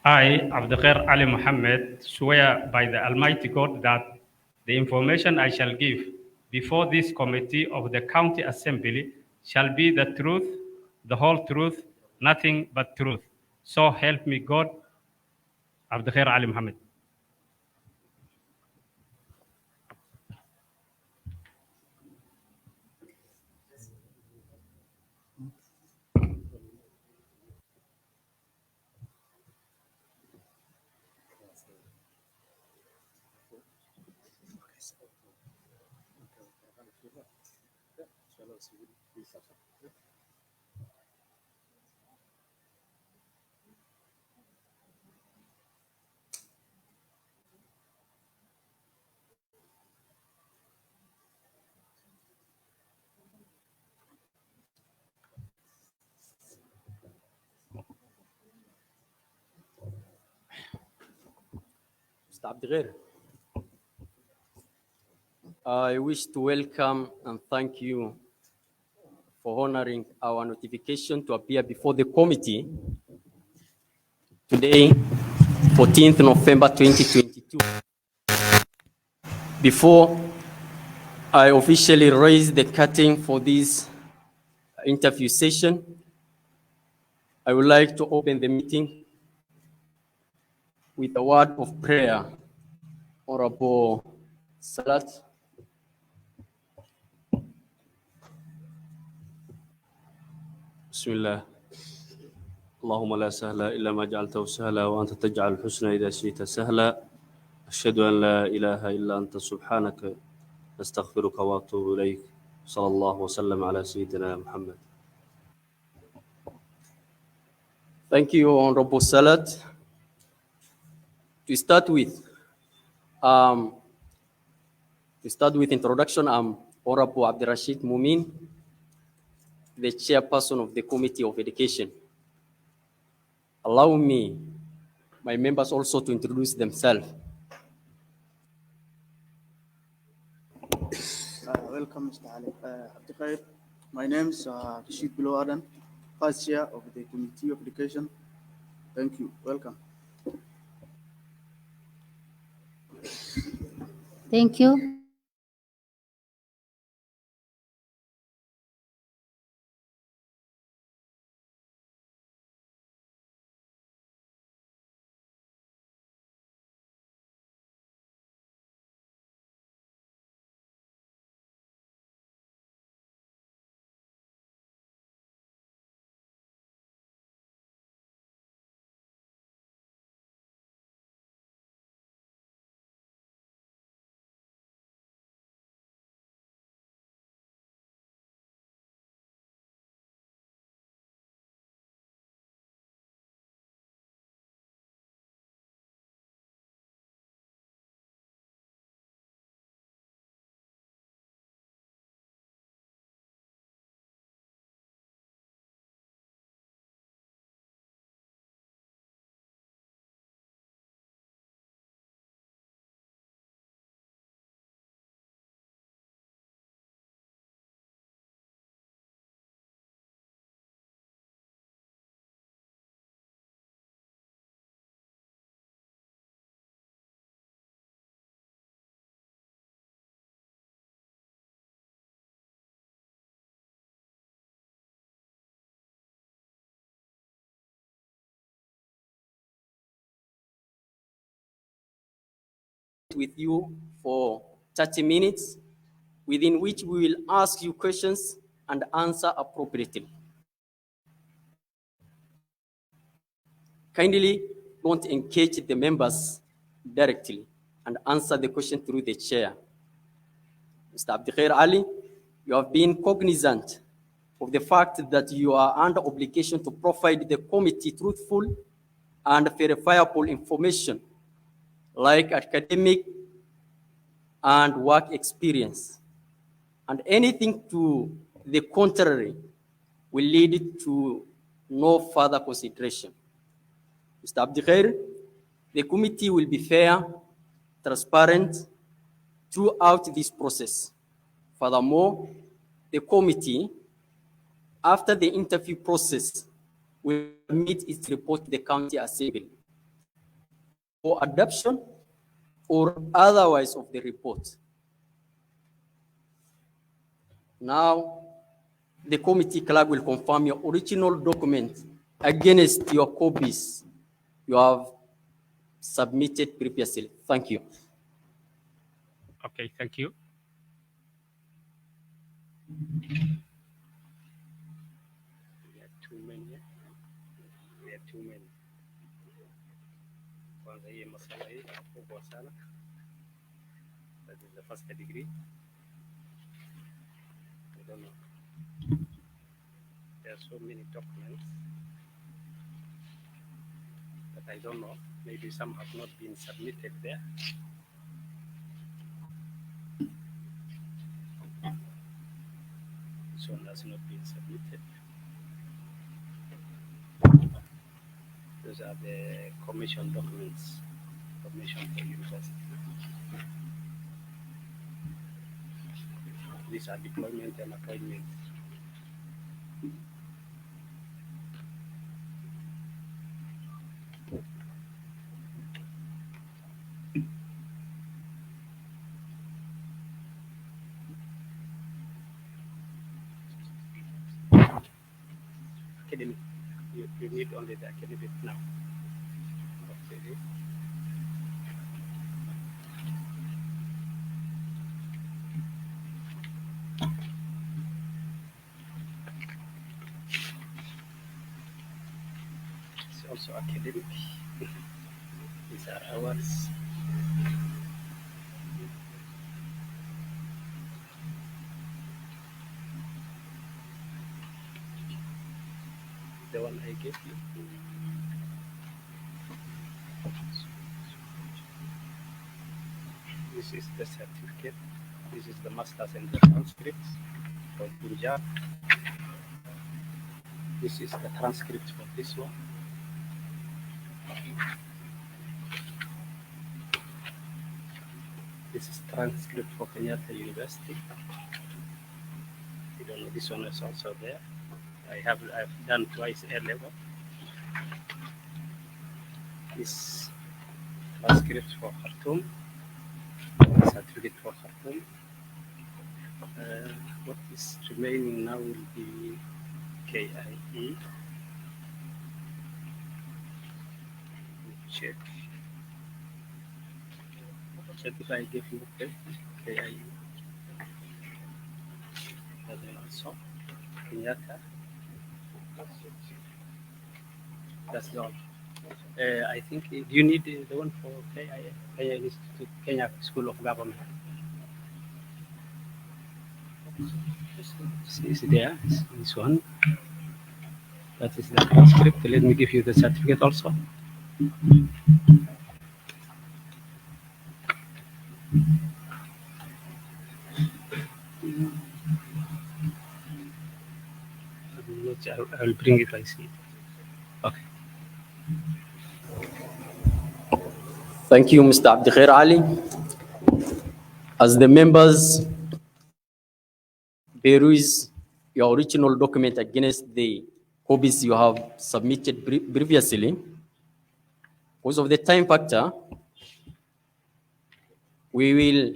I, Abdulkhair Ali Muhammad, swear by the Almighty God that the information I shall give before this committee of the County Assembly shall be the truth, the whole truth, nothing but truth. So help me God, Abdulkhair Ali Muhammad. Mr. Abdulghair, I wish to welcome and thank you for honoring our notification to appear before the committee today, 14th November 2022. Before I officially raise the curtain for this interview session, I would like to open the meeting with a word of prayer. Honorable Salat. بسم الله. اللهم لا سهل إلا ما جعلته سهلا وأنت تجعل الحسن إذا شئت سهلا. أشهد أن لا إله إلا أنت سبحانك نستغفرك وأتوب إليك. صلى الله وسلم على سيدنا محمد. Thank you, Honorable Salat. To start with introduction, I'm Honorable Abdirashid Mumin, the chairperson of the Committee of Education. Allow me, my members also to introduce themselves. Welcome, Mr. Ali. Abdulkhair. My name is Rashid Bilo Adan, Vice Chair of the Committee of Education. Thank you. Welcome. Thank you. With you for 30 minutes, within which we will ask you questions and answer appropriately. Kindly don't engage the members directly and answer the question through the chair. Mr. Abdulkhair Ali, you have been cognizant of the fact that you are under obligation to provide the committee truthful and verifiable information like academic and work experience, and anything to the contrary will lead to no further consideration. Mr. Abdulkhair, the committee will be fair, transparent throughout this process. Furthermore, the committee, after the interview process, will submit its report to the County Assembly. for adoption or otherwise of the report. Now, the committee clerk will confirm your original document against your copies you have submitted previously. Thank you. Okay, thank you. We have too many. We have too many. That is the first degree. I don't know. There are so many documents that I don't know. Maybe some have not been submitted there. This one has not been submitted. Those are the commission documents, commission for university. These are deployment and appointment. Academic. You need only the academic now. Okay. It's also academic. These are ours. The one I gave you. This is the certificate. This is the master's and the transcripts for Punjab. This is the transcript for this one. This is transcript for Kenyatta University. You don't know, this one is also there. I've done twice A level. This transcript for Khartoum, certificate for Khartoum. What is remaining now will be KIE. Check. Check if I give you KIE. And then also Kenyatta. That's the one. I think, do you need the one for KIA? Kenya Institute, Kenya School of Government. Is there? This one. That is the transcript. Let me give you the certificate also. I will bring it, I see it. Okay. Thank you, Mr. Abdikhair Ali. As the members peruse your original document against the copies you have submitted previously, because of the time factor, we will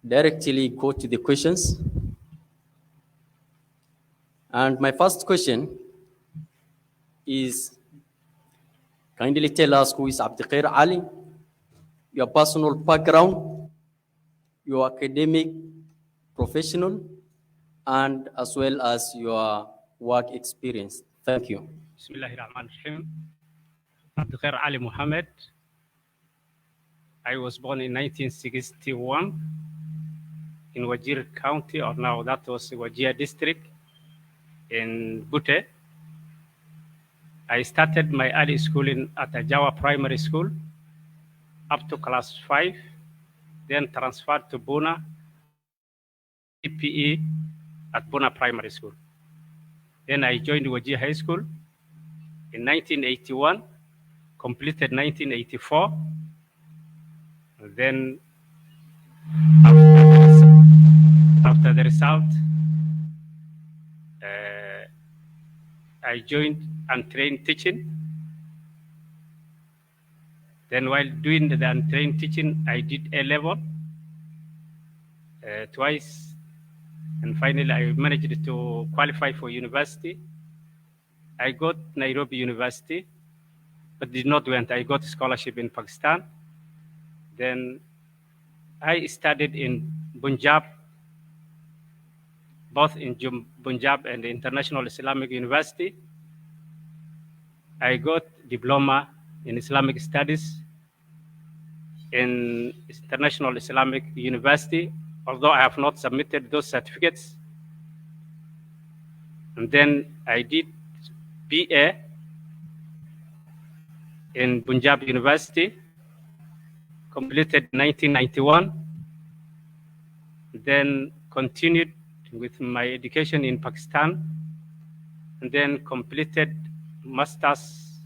directly go to the questions. And my first question is, kindly tell us who is Abdikhair Ali, your personal background, your academic, professional, and as well as your work experience. Thank you. Bismillahirrahmanirrahim. Abdikhair Ali Muhammad. I was born in 1961 in Wajir County, or now that was Wajir District in Butte. I started my early schooling at Ajawa Primary School up to class 5, then transferred to Buna, PPE at Buna Primary School. Then I joined Wajir High School in 1981, completed 1984. And then after the result, I joined and trained teaching. Then while doing the untrained teaching, I did A level twice, and finally I managed to qualify for university. I got Nairobi University, but did not went. I got a scholarship in Pakistan. Then I studied in Punjab, both in Punjab and the International Islamic University. I got diploma in Islamic Studies in International Islamic University, although I have not submitted those certificates. And then I did BA in Punjab University, completed 1991, then continued with my education in Pakistan, and then completed Masters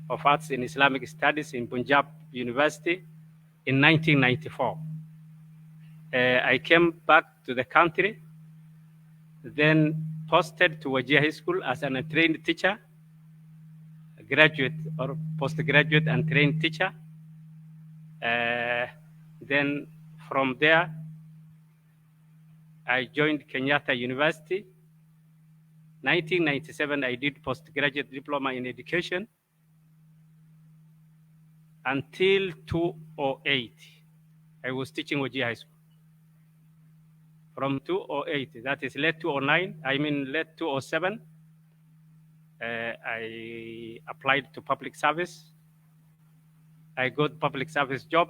of Arts in Islamic Studies in Punjab University in 1994. I came back to the country, then posted to Wajir High School as an trained teacher, graduate or postgraduate and trained teacher. Then from there, I joined Kenyatta University. 1997, I did postgraduate diploma in education until 2008. I was teaching Wajir High School. From 2008, that is late 2007, I applied to public service. I got public service job,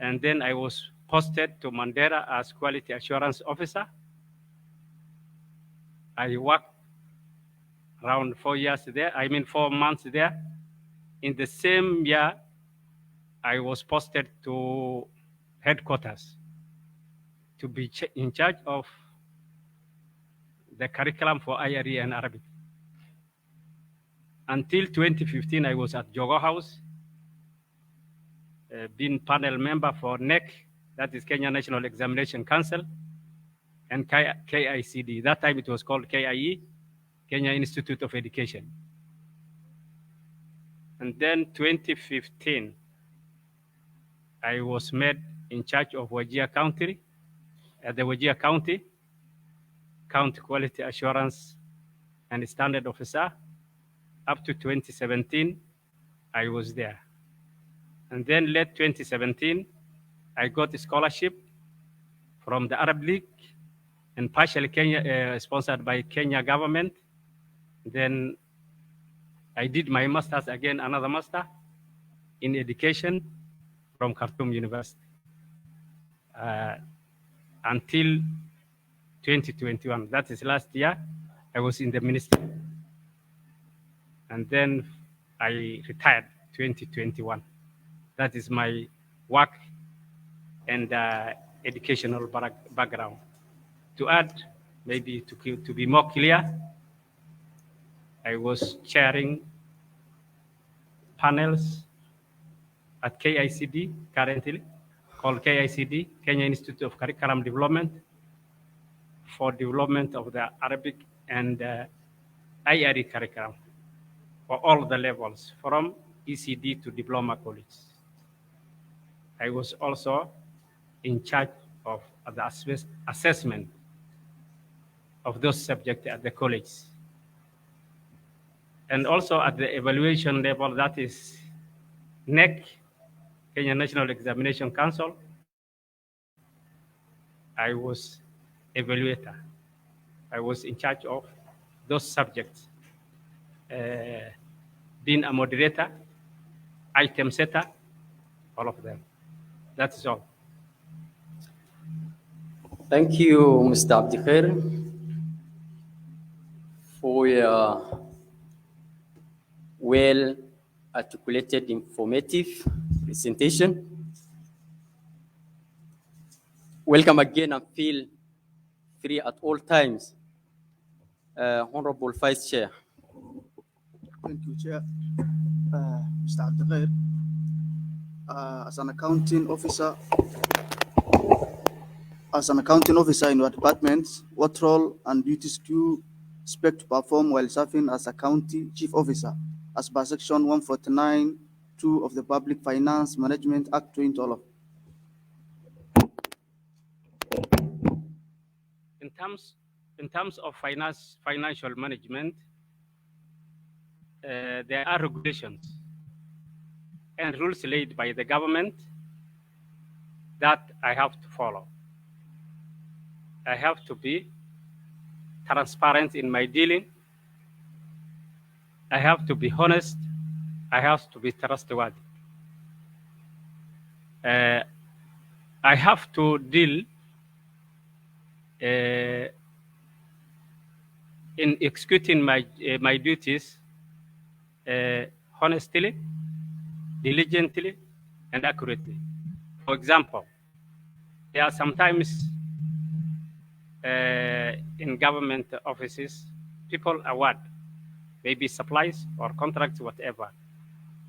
and then I was posted to Mandera as quality assurance officer. I worked around 4 years there, 4 months there. In the same year, I was posted to headquarters to be in charge of the curriculum for IRE and Arabic. Until 2015, I was at Jogo House, being panel member for NEC, that is Kenya National Examination Council, and KICD. That time it was called KIE, Kenya Institute of Education. And then 2015, I was made in charge of Wajir County, at the Wajir County Quality Assurance and Standard Officer. Up to 2017, I was there. And then late 2017, I got a scholarship from the Arab League and partially Kenya, sponsored by Kenya government. Then I did my master's again, another master in education from Khartoum University until 2021. That is last year. I was in the ministry. And then I retired 2021. That is my work and educational background. To add, maybe to be more clear, I was chairing panels at KICD currently, called KICD, Kenya Institute of Curriculum Development, for development of the Arabic and IRE curriculum for all the levels, from ECD to diploma college. I was also in charge of the assessment of those subjects at the college. And also at the evaluation level, that is NEC, Kenya National Examination Council, I was evaluator. I was in charge of those subjects, being a moderator, item setter, all of them. That's all. Thank you, Mr. Abdikhair, for your well-articulated, informative presentation. Welcome again, and feel free at all times. Honorable Vice Chair. Thank you, Chair. Mr. Abdikhair, as an accounting officer in your department, what role and duties do you expect to perform while serving as a county chief officer, as per section 149 2 of the Public Finance Management Act 2012. In terms of financial management, there are regulations and rules laid by the government that I have to follow. I have to be transparent in my dealing. I have to be honest. I have to be trustworthy. I have to deal in executing my duties honestly, diligently, and accurately. For example, there are sometimes in government offices, people award maybe supplies or contracts, whatever,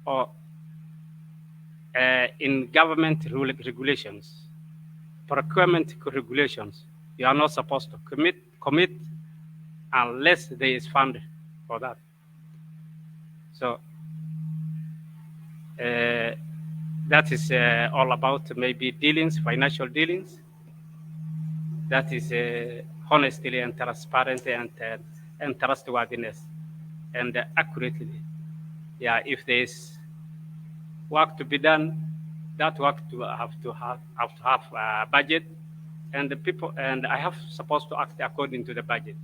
or in government regulations, procurement regulations, you are not supposed to commit unless there is fund for that. So that is all about maybe dealings, financial dealings. That is honestly and transparent and trustworthiness and accurately. Yeah, if there is work to be done, that work to have a budget, and the people, and I have supposed to act according to the budget.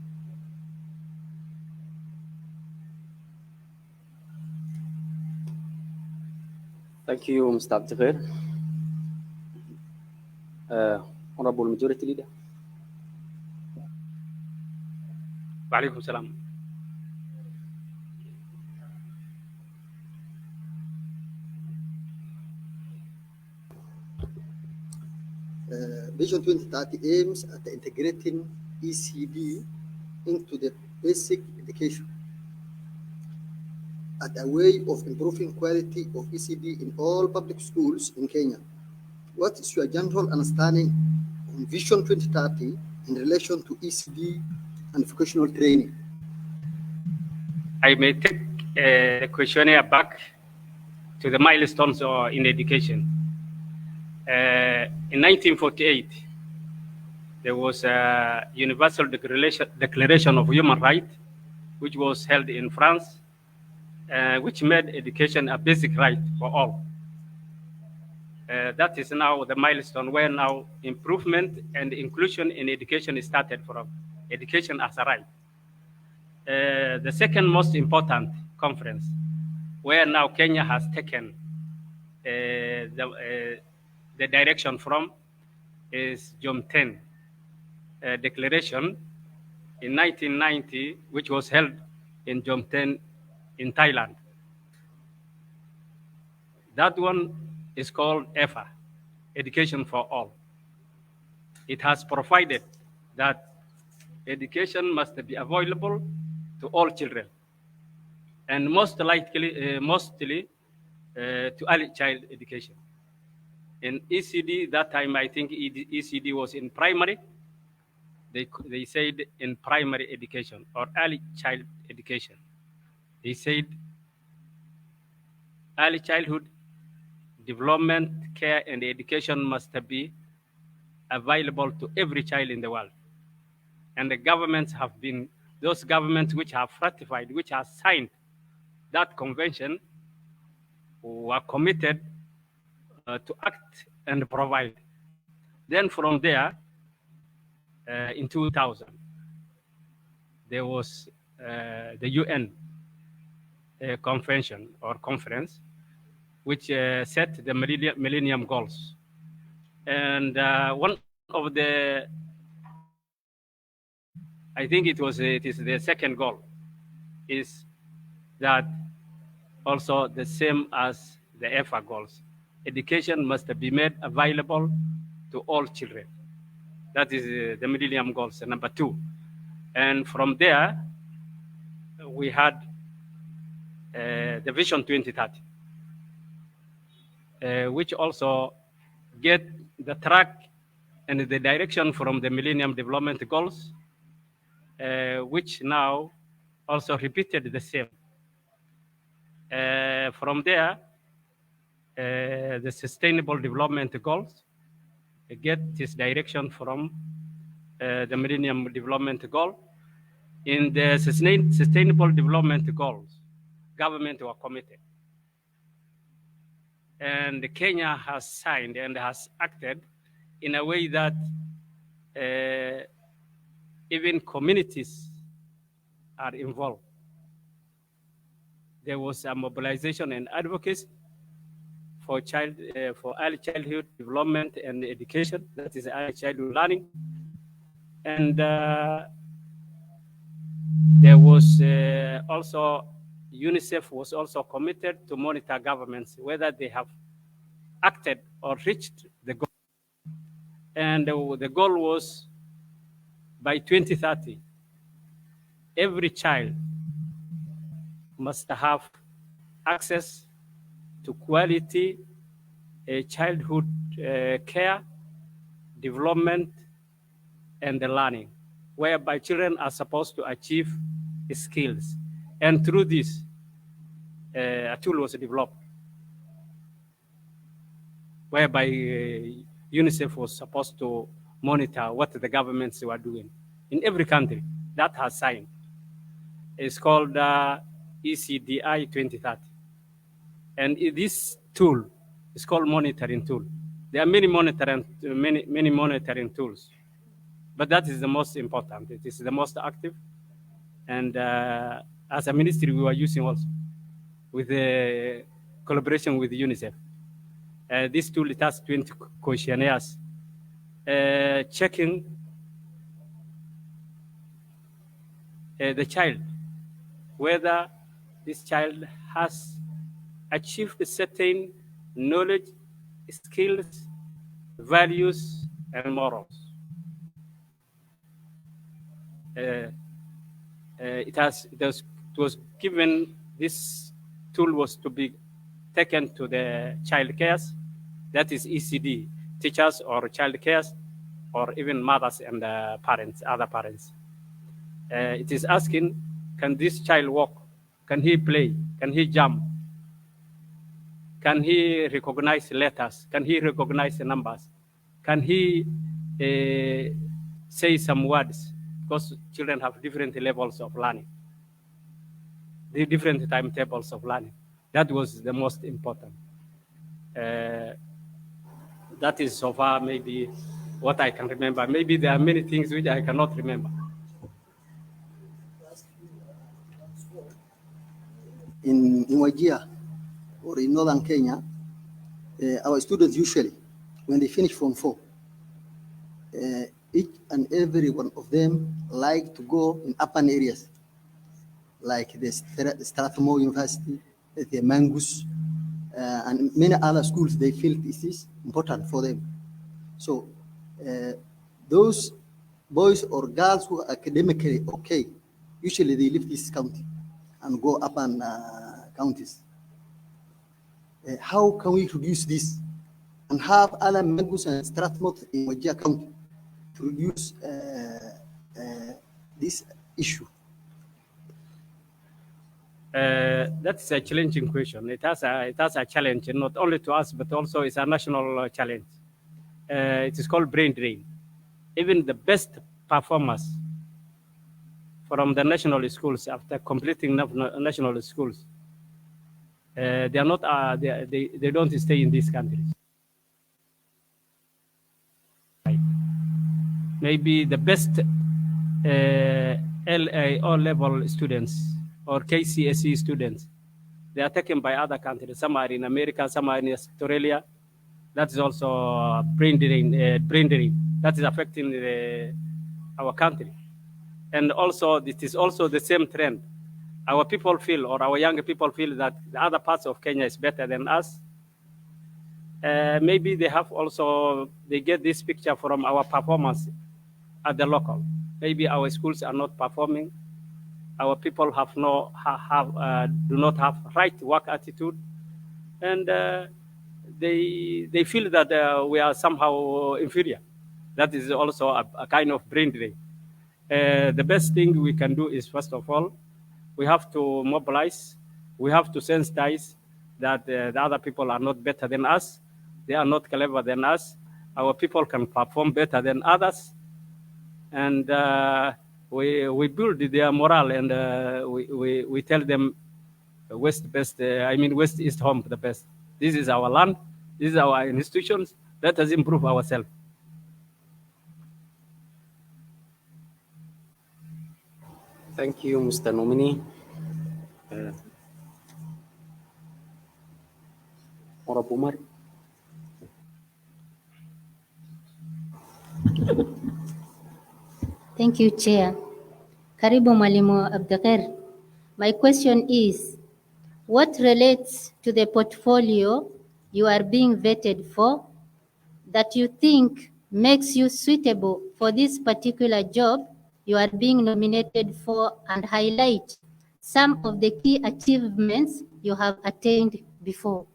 Thank you, Mr. Abdikhair. Honorable Majority Leader. Wa alaikum salam. Vision 2030 aims at integrating ECD into the basic education as a way of improving quality of ECD in all public schools in Kenya. What is your general understanding on Vision 2030 in relation to ECD and vocational training? I may take the questionnaire back to the milestones in education. In 1948, there was a Universal Declaration of Human Rights, which was held in France, which made education a basic right for all. That is now the milestone where now improvement and inclusion in education is started from education as a right. The second most important conference, where now Kenya has taken the direction from, is Jom 10 Declaration in 1990, which was held in Jom 10 in Thailand. That one is called EFA, Education for All. It has provided that education must be available to all children, and mostly to early child education. In ECD, that time I think ECD was in primary. They said in primary education or early child education. They said early childhood development, care, and education must be available to every child in the world. And the governments have been, those governments which have ratified, which have signed that convention, were committed to act and provide. Then from there, in 2000, there was the UN convention or conference, which set the Millennium Goals. And one of the, I think it is the second goal, is that also the same as the EFA goals. Education must be made available to all children. That is the Millennium Goals, number 2. And from there, we had the Vision 2030, which also get the track and the direction from the Millennium Development Goals, which now also repeated the same. From there, the Sustainable Development Goals, get its direction from the Millennium Development Goal. In the Sustainable Development Goals, government were committed. And Kenya has signed and has acted in a way that even communities are involved. There was a mobilization and advocacy for early childhood development and education, that is early childhood learning. And there was also, UNICEF was also committed to monitor governments, whether they have acted or reached the goal. And the goal was by 2030, every child must have access to quality childhood care, development, and learning, whereby children are supposed to achieve skills. And through this, a tool was developed, whereby UNICEF was supposed to monitor what the governments were doing in every country that has signed. It's called ECDI 2030. And this tool is called monitoring tool. There are many monitoring tools, but that is the most important. It is the most active. And as a ministry, we were using also with the collaboration with UNICEF. This tool, it has 20 questionnaires checking the child, whether this child has achieved a certain knowledge, skills, values, and morals. It was given, this tool was to be taken to the child cares, that is ECD, teachers or child cares, or even mothers and parents, other parents. It is asking, can this child walk? Can he play? Can he jump? Can he recognize letters? Can he recognize the numbers? Can he say some words? Because children have different levels of learning, the different timetables of learning. That was the most important. That is so far maybe what I can remember. Maybe there are many things which I cannot remember. In Wajir or in northern Kenya, our students usually, when they finish Form 4, each and every one of them like to go in urban areas, like the Strathmore University, the Mangus, and many other schools. They feel this is important for them. So those boys or girls who are academically okay, usually they leave this county and go urban counties. How can we reduce this and have other Mangus and Strathmore in Wajir County to reduce this issue? That's a challenging question. It has a challenge, not only to us, but also it's a national challenge. It is called brain drain. Even the best performers from the national schools, after completing national schools, they are not. They don't stay in these countries. Maybe the best LA O-level students or KCSE students, they are taken by other countries. Some are in America, some are in Australia. That is also brain drain. That is affecting our country. And also, it is also the same trend. Our people feel, or our younger people feel, that the other parts of Kenya is better than us. Maybe they have also, they get this picture from our performance at the local. Maybe our schools are not performing. Our people do not have right work attitude, and they feel that we are somehow inferior. That is also a kind of brain drain. The best thing we can do is, first of all, we have to mobilize, we have to sensitize, that the other people are not better than us. They are not clever than us. Our people can perform better than others. And we build their morale, and we tell them West best, West is home the best. This is our land. This is our institutions. Let us improve ourselves. Thank you, Mr. Nominee. Honorable Umar. Thank you, Chair. Karibu Mwalimu Abdulkhair. My question is, what relates to the portfolio you are being vetted for that you think makes you suitable for this particular job you are being nominated for, and highlight some of the key achievements you have attained before?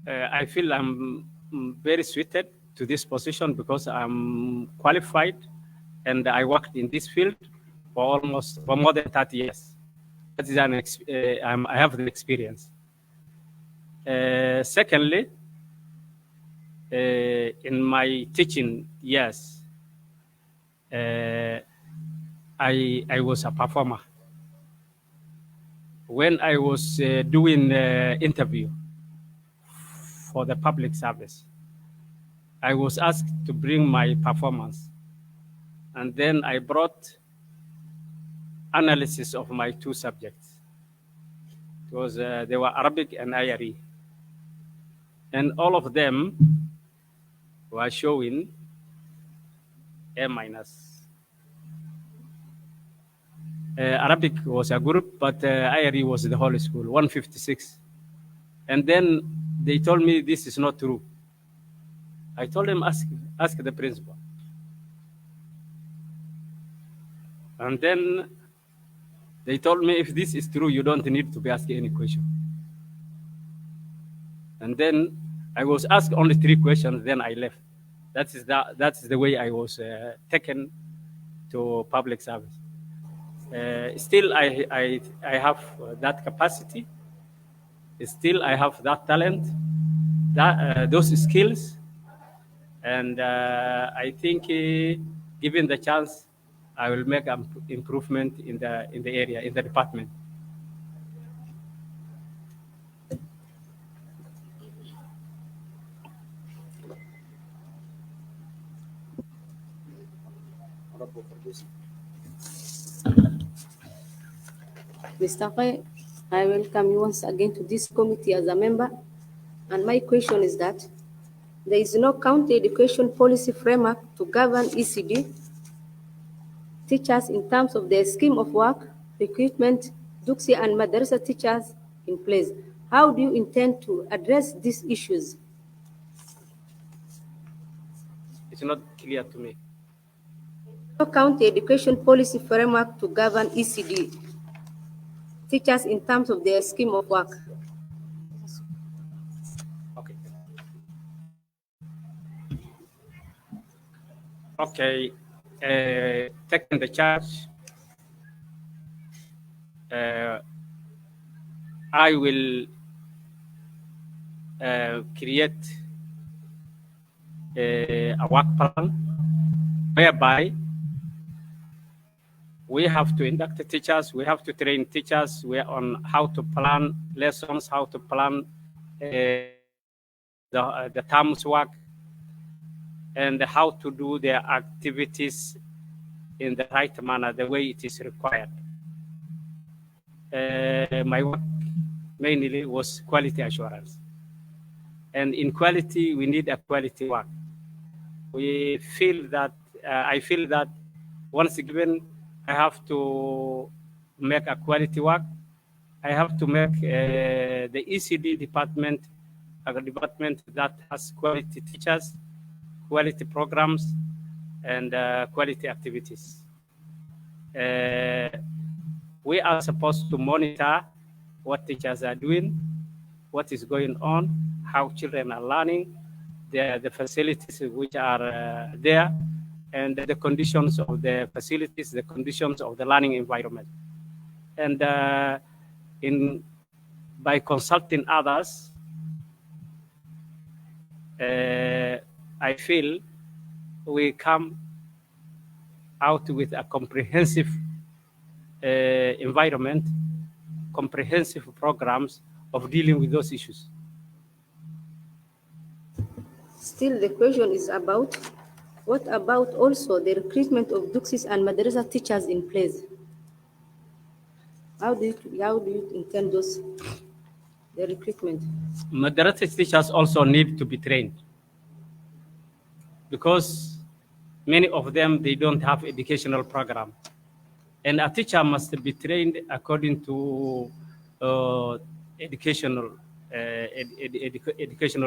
I feel I'm very suited to this position because I'm qualified and I worked in this field for more than 30 years. That is I have the experience. Secondly, in my teaching years, I was a performer. When I was doing the interview for the public service, I was asked to bring my performance. And then I brought analysis of my two subjects. It was, they were Arabic and IRE. And all of them were showing A-. Arabic was a group, but IRE was the whole school, 156. And then they told me this is not true. I told them, ask the principal. And then they told me, if this is true, you don't need to be asking any question. And then I was asked only 3 questions, then I left. That's the way I was taken to public service. Still, I have that capacity. Still, I have that talent, those skills. And I think given the chance, I will make an improvement in the area, in the department. Mr. Khay, I welcome you once again to this committee as a member. And my question is that there is no county education policy framework to govern ECD teachers in terms of their scheme of work, recruitment, Duxi and Madrasa teachers in place. How do you intend to address these issues? It's not clear to me. No county education policy framework to govern ECD teachers in terms of their scheme of work. Okay, taking the charge, I will create a work plan whereby we have to induct the teachers, we have to train teachers on how to plan lessons, how to plan the terms work, and how to do their activities in the right manner, the way it is required. My work mainly was quality assurance. And in quality, we need a quality work. We feel that, I feel that once given, I have to make a quality work. I have to make the ECD department a department that has quality teachers, quality programs, and quality activities. We are supposed to monitor what teachers are doing, what is going on, how children are learning, the facilities which are there, and the conditions of the facilities, the conditions of the learning environment. And by consulting others, I feel we come out with a comprehensive environment, comprehensive programs of dealing with those issues. Still, the question is about, what about also the recruitment of Duxis and Madrasa teachers in place? How do you intend the recruitment? Madrasa teachers also need to be trained, because many of them, they don't have educational program. And a teacher must be trained according to educational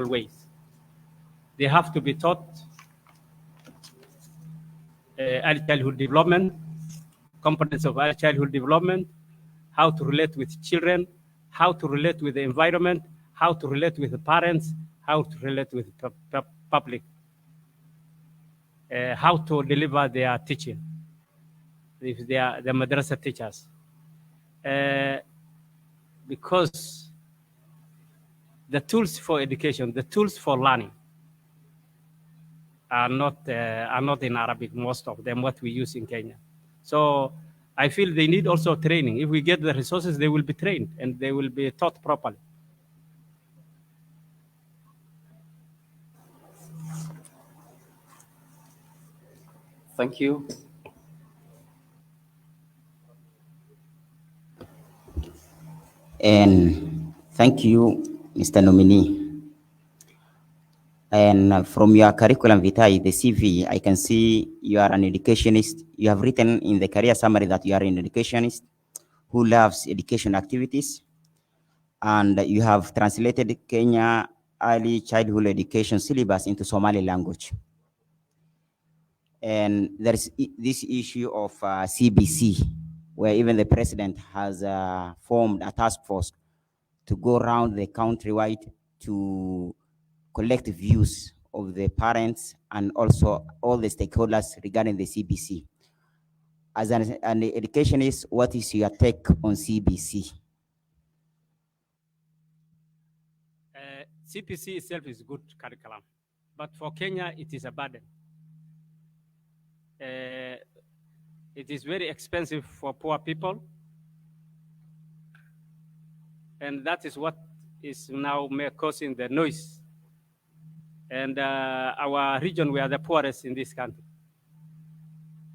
ways. They have to be taught early childhood development, components of early childhood development, how to relate with children, how to relate with the environment, how to relate with the parents, how to relate with the public, how to deliver their teaching, if they are the madrasa teachers. Because the tools for education, the tools for learning are not in Arabic, most of them, what we use in Kenya. So I feel they need also training. If we get the resources, they will be trained and they will be taught properly. Thank you. And thank you, Mr. Nominee. And from your curriculum vitae, the CV, I can see you are an educationist. You have written in the career summary that you are an educationist who loves education activities. And you have translated Kenya early childhood education syllabus into Somali language. And there is this issue of CBC, where even the president has formed a task force to go around the countrywide to collect views of the parents and also all the stakeholders regarding the CBC. As an educationist, what is your take on CBC? CPC itself is good curriculum, but for Kenya, it is a burden. It is very expensive for poor people, and that is what is now causing the noise. And our region, we are the poorest in this country.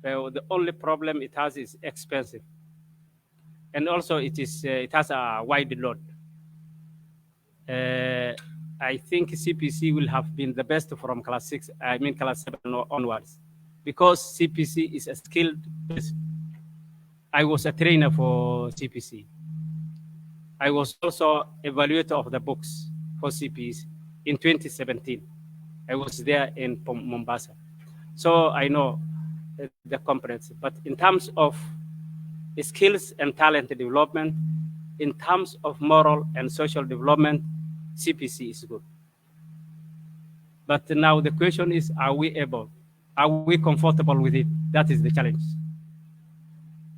So the only problem it has is expensive, and also it has a wide load. I think CPC will have been the best from class 7 onwards, because CPC is a skilled person. I was a trainer for CPC. I was also evaluator of the books for CPC in 2017. I was there in Mombasa. So I know the components. But in terms of skills and talent development, in terms of moral and social development, CPC is good. But now the question is, are we comfortable with it? That is the challenge.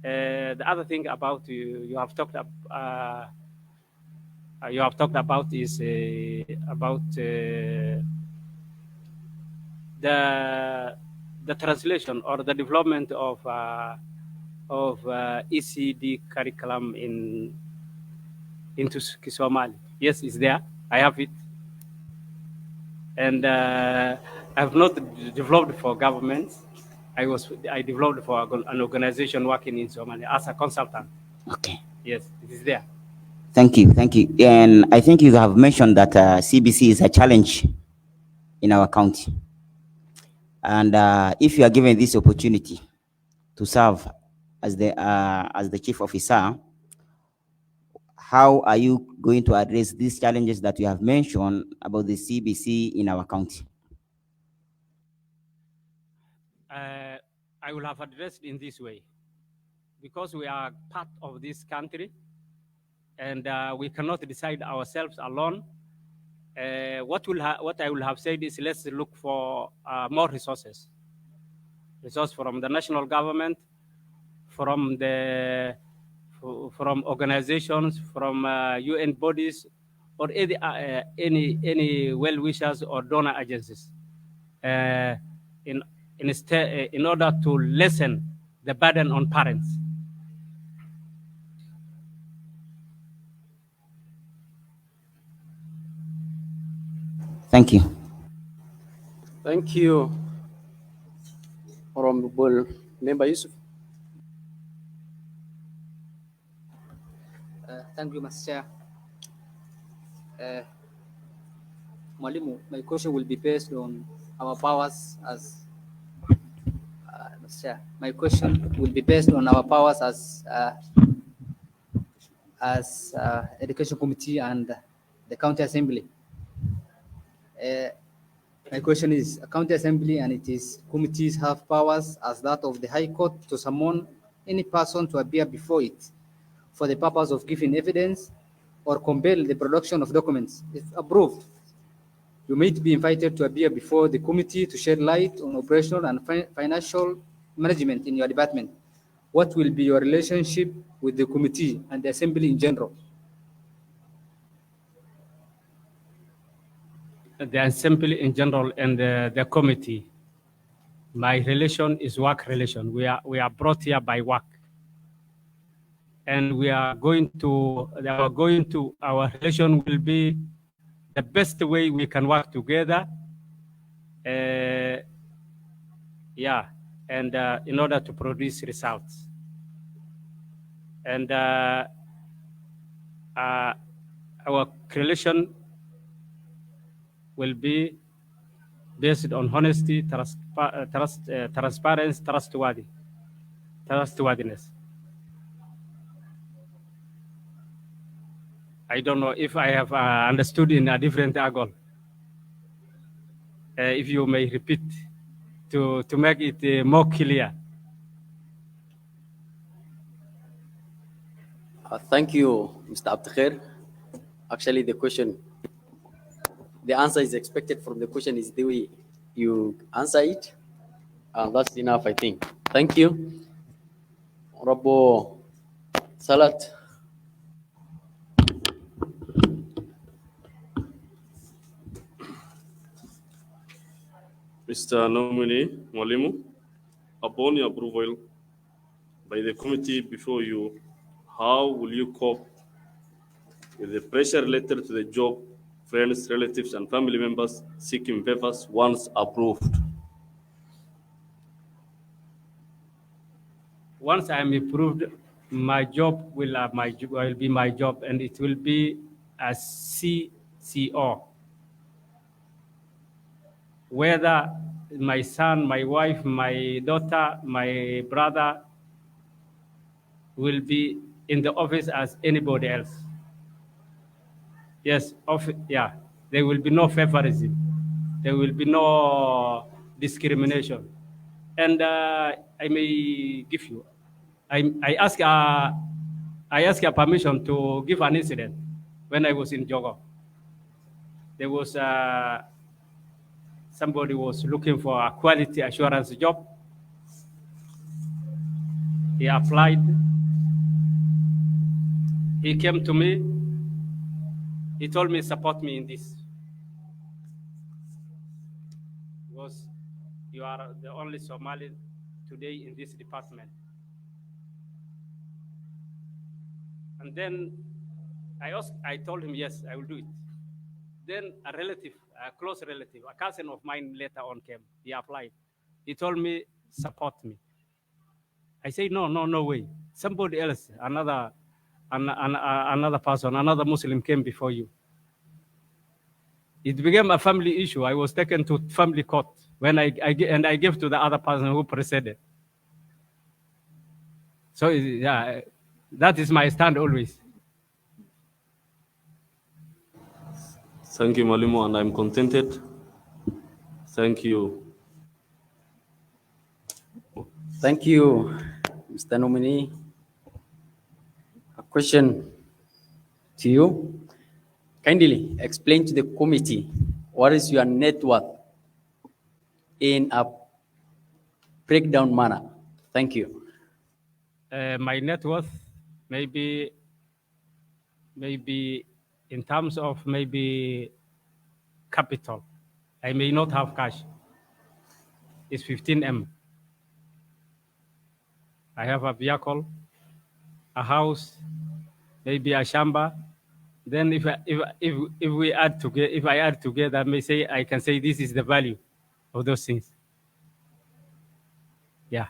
The other thing about you have talked about is about the translation or the development of ECD curriculum into Kiswahili. Yes, it's there. I have it. And I have not developed for government. I developed for an organization working in Somalia as a consultant. Okay. Yes, it is there. Thank you. And I think you have mentioned that CBC is a challenge in our county. And if you are given this opportunity to serve as the chief officer, how are you going to address these challenges that you have mentioned about the CBC in our county? I will have addressed in this way, because we are part of this country, and we cannot decide ourselves alone. What I will have said is, let's look for more resources. resource from the national government, from organizations, from UN bodies, or any well-wishers or donor agencies, in order to lessen the burden on parents. Thank you. Thank you, Honorable Member Yusuf. Thank you, Mr. Chair. Mwalimu, my question will be based on our powers as Mr. Chair. My question will be based on our powers as Education Committee and the County Assembly. My question is, a County Assembly and its committees have powers as that of the High Court to summon any person to appear before it for the purpose of giving evidence or compel the production of documents. If approved, you may be invited to appear before the committee to shed light on operational and financial management in your department. What will be your relationship with the committee and the assembly in general? The assembly in general and the committee, my relation is work relation. We are brought here by work, and our relation will be the best way we can work together. And in order to produce results. And our relation will be based on honesty, transparency, trustworthiness. I don't know if I have understood in a different angle. If you may repeat to make it more clear. Thank you, Mr. Abdikhair. Actually, the answer is expected from the question is the way you answer it. That's enough, I think. Thank you. Honorable Salat. Mr. Nominee Mwalimu, upon your approval by the committee before you, how will you cope with the pressure related to the job, friends, relatives, and family members seeking favors once approved? Once I am approved, my job will be my job, and it will be a CCO. Whether my son, my wife, my daughter, my brother will be in the office as anybody else. Yes, there will be no favoritism. There will be no discrimination. And I may give you, I ask a permission to give an incident when I was in Jogo. There was somebody was looking for a quality assurance job. He applied. He came to me. He told me, support me in this. Because you are the only Somali today in this department. And then I told him, yes, I will do it. Then a close relative, a cousin of mine later on came. He applied. He told me, support me. I say, no way. Somebody else, another person, another Muslim came before you. It became a family issue. I was taken to family court when I gave to the other person who preceded. So yeah, that is my stand always. Thank you, Mwalimu, and I'm contented. Thank you. Thank you, Mr. Nominee. A question to you. Kindly explain to the committee what is your net worth in a breakdown manner. Thank you. My net worth, maybe in terms of maybe capital, I may not have cash. It's 15M. I have a vehicle, a house, maybe a shamba. Then if we add together, if I add together, I can say this is the value of those things. Yeah.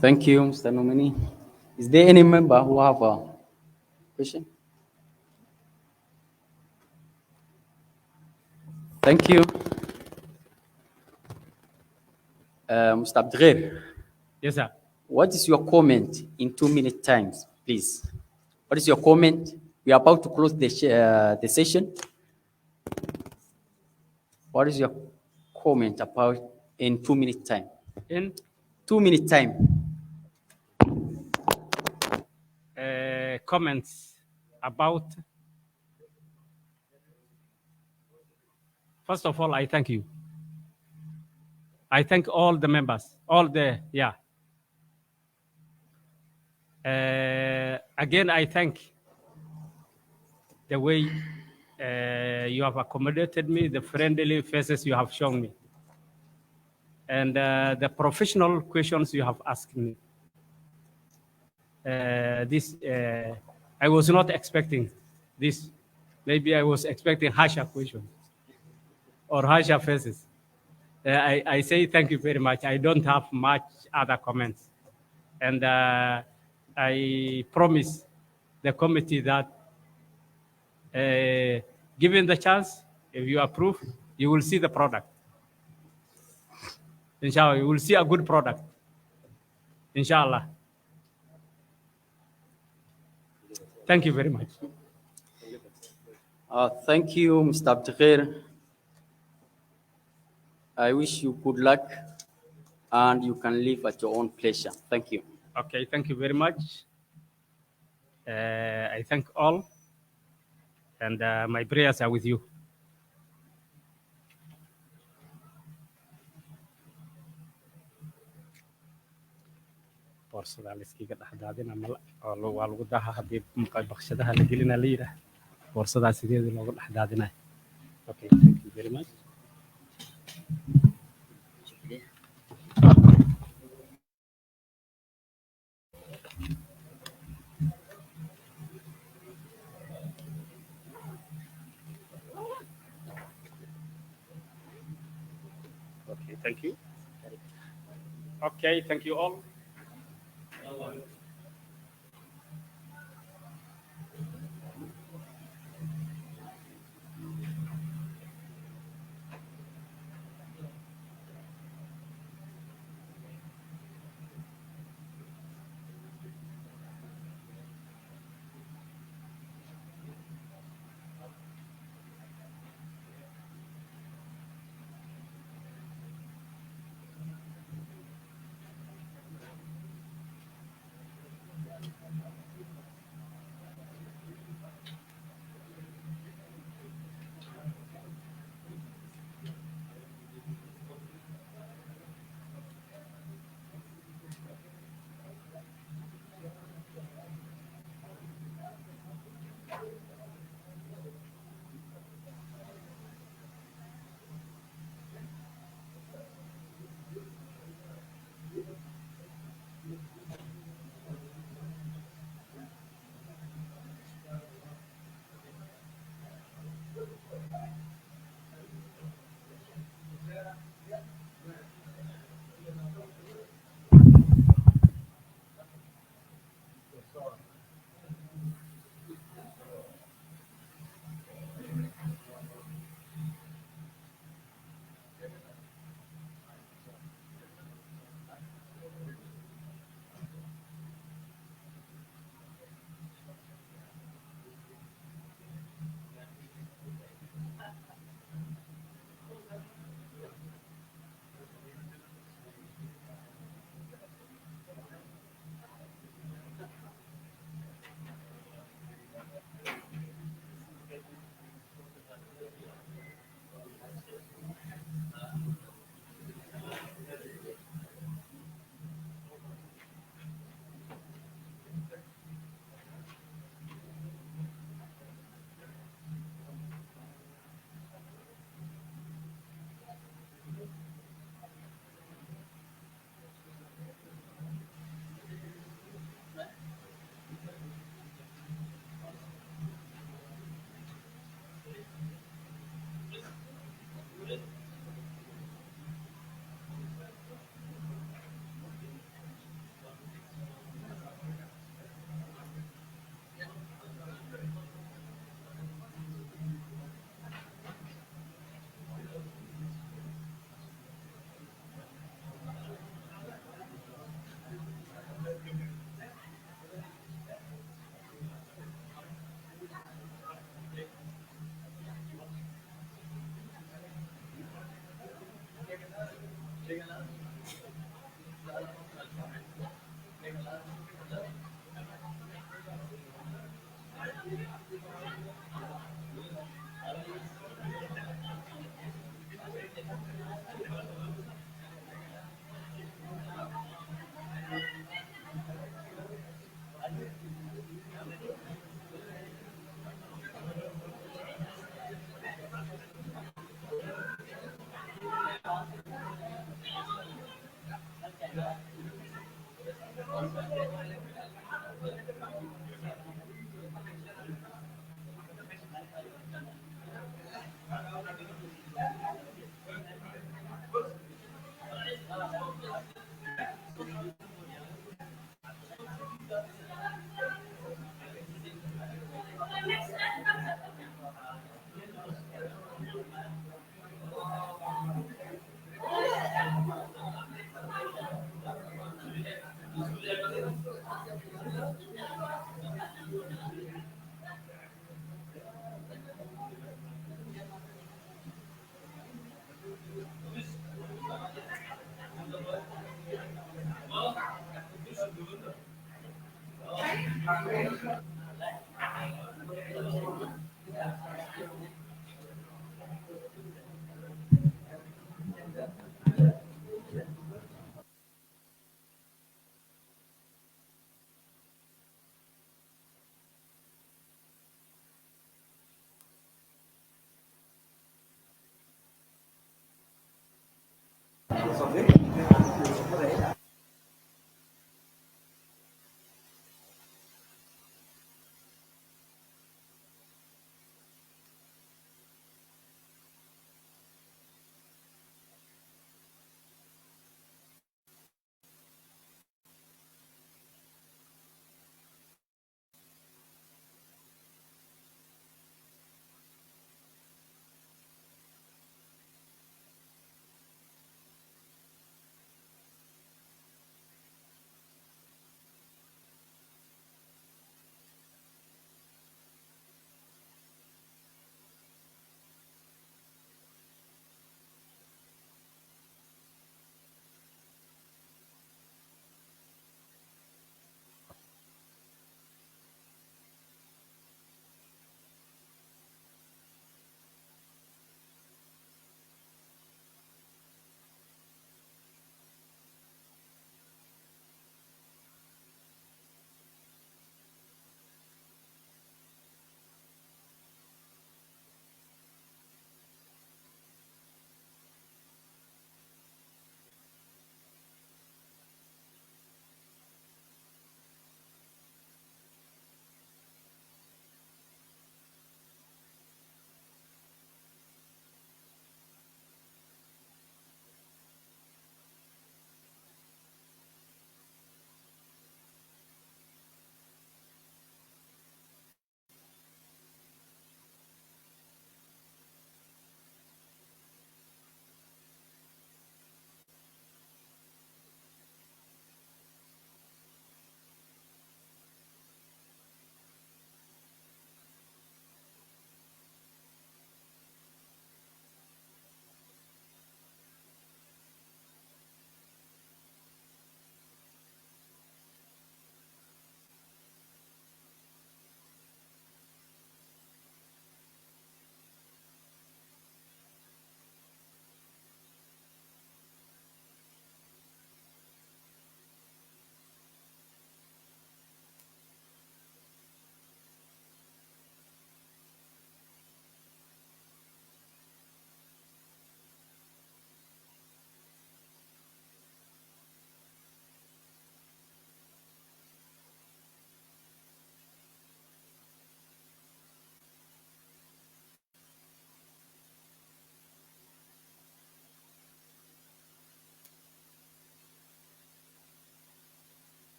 Thank you, Mr. Nominee. Is there any member who have a question? Thank you. Mr. Abdgher, Yes, sir. what is your comment in 2 minute times, please? What is your comment? We are about to close the session. What is your comment about in 2 minute time? In 2 minute time. comments about, first of all, I thank you. I thank all the members, again, I thank the way you have accommodated me, the friendly faces you have shown me, and the professional questions you have asked me. I was not expecting this. Maybe I was expecting harsher questions or harsher faces. I say thank you very much. I don't have much other comments. And I promise the committee that given the chance, if you approve, you will see the product. Inshallah, you will see a good product. Inshallah. Thank you very much. Thank you, Mr. Abdgher. I wish you good luck and you can live at your own pleasure. Thank you. Okay, thank you very much. I thank all, and my prayers are with you. Boorsada la iskiga dhaxdaadina waa lagu daha haddii baqshadaha la gelina la yidhaah boorsadaa sideedii loogu dhexdaadinayo. Okay, thank you very much. Okay, thank you. Okay, thank you all.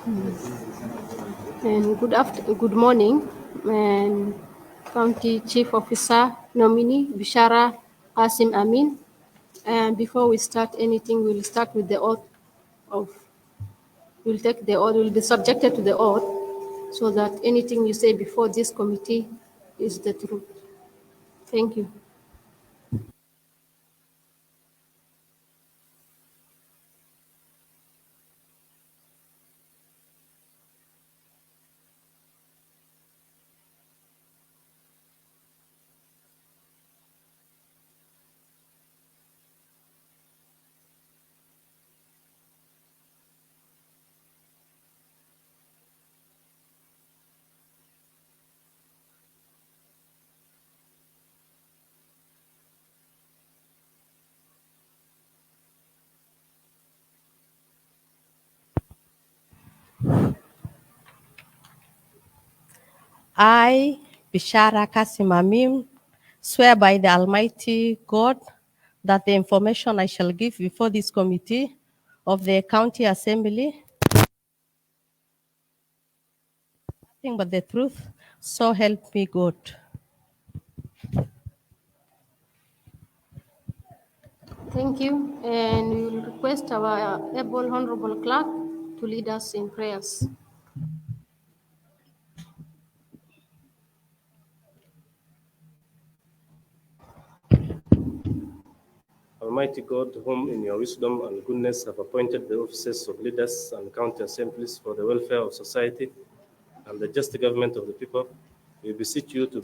And good morning, and County Chief Officer Nominee Bishara Qasim Amin. And before we start anything, we'll start with the oath of, we'll take the oath, we'll be subjected to the oath so that anything you say before this committee is the truth. Thank you. I, Bishara Kasim Amin, swear by the Almighty God that the information I shall give before this committee of the County Assembly, nothing but the truth, so help me God. Thank you. And we will request our able honorable clerk to lead us in prayers. Almighty God, whom in your wisdom and goodness have appointed the offices of leaders and county assemblies for the welfare of society and the just government of the people, we beseech you to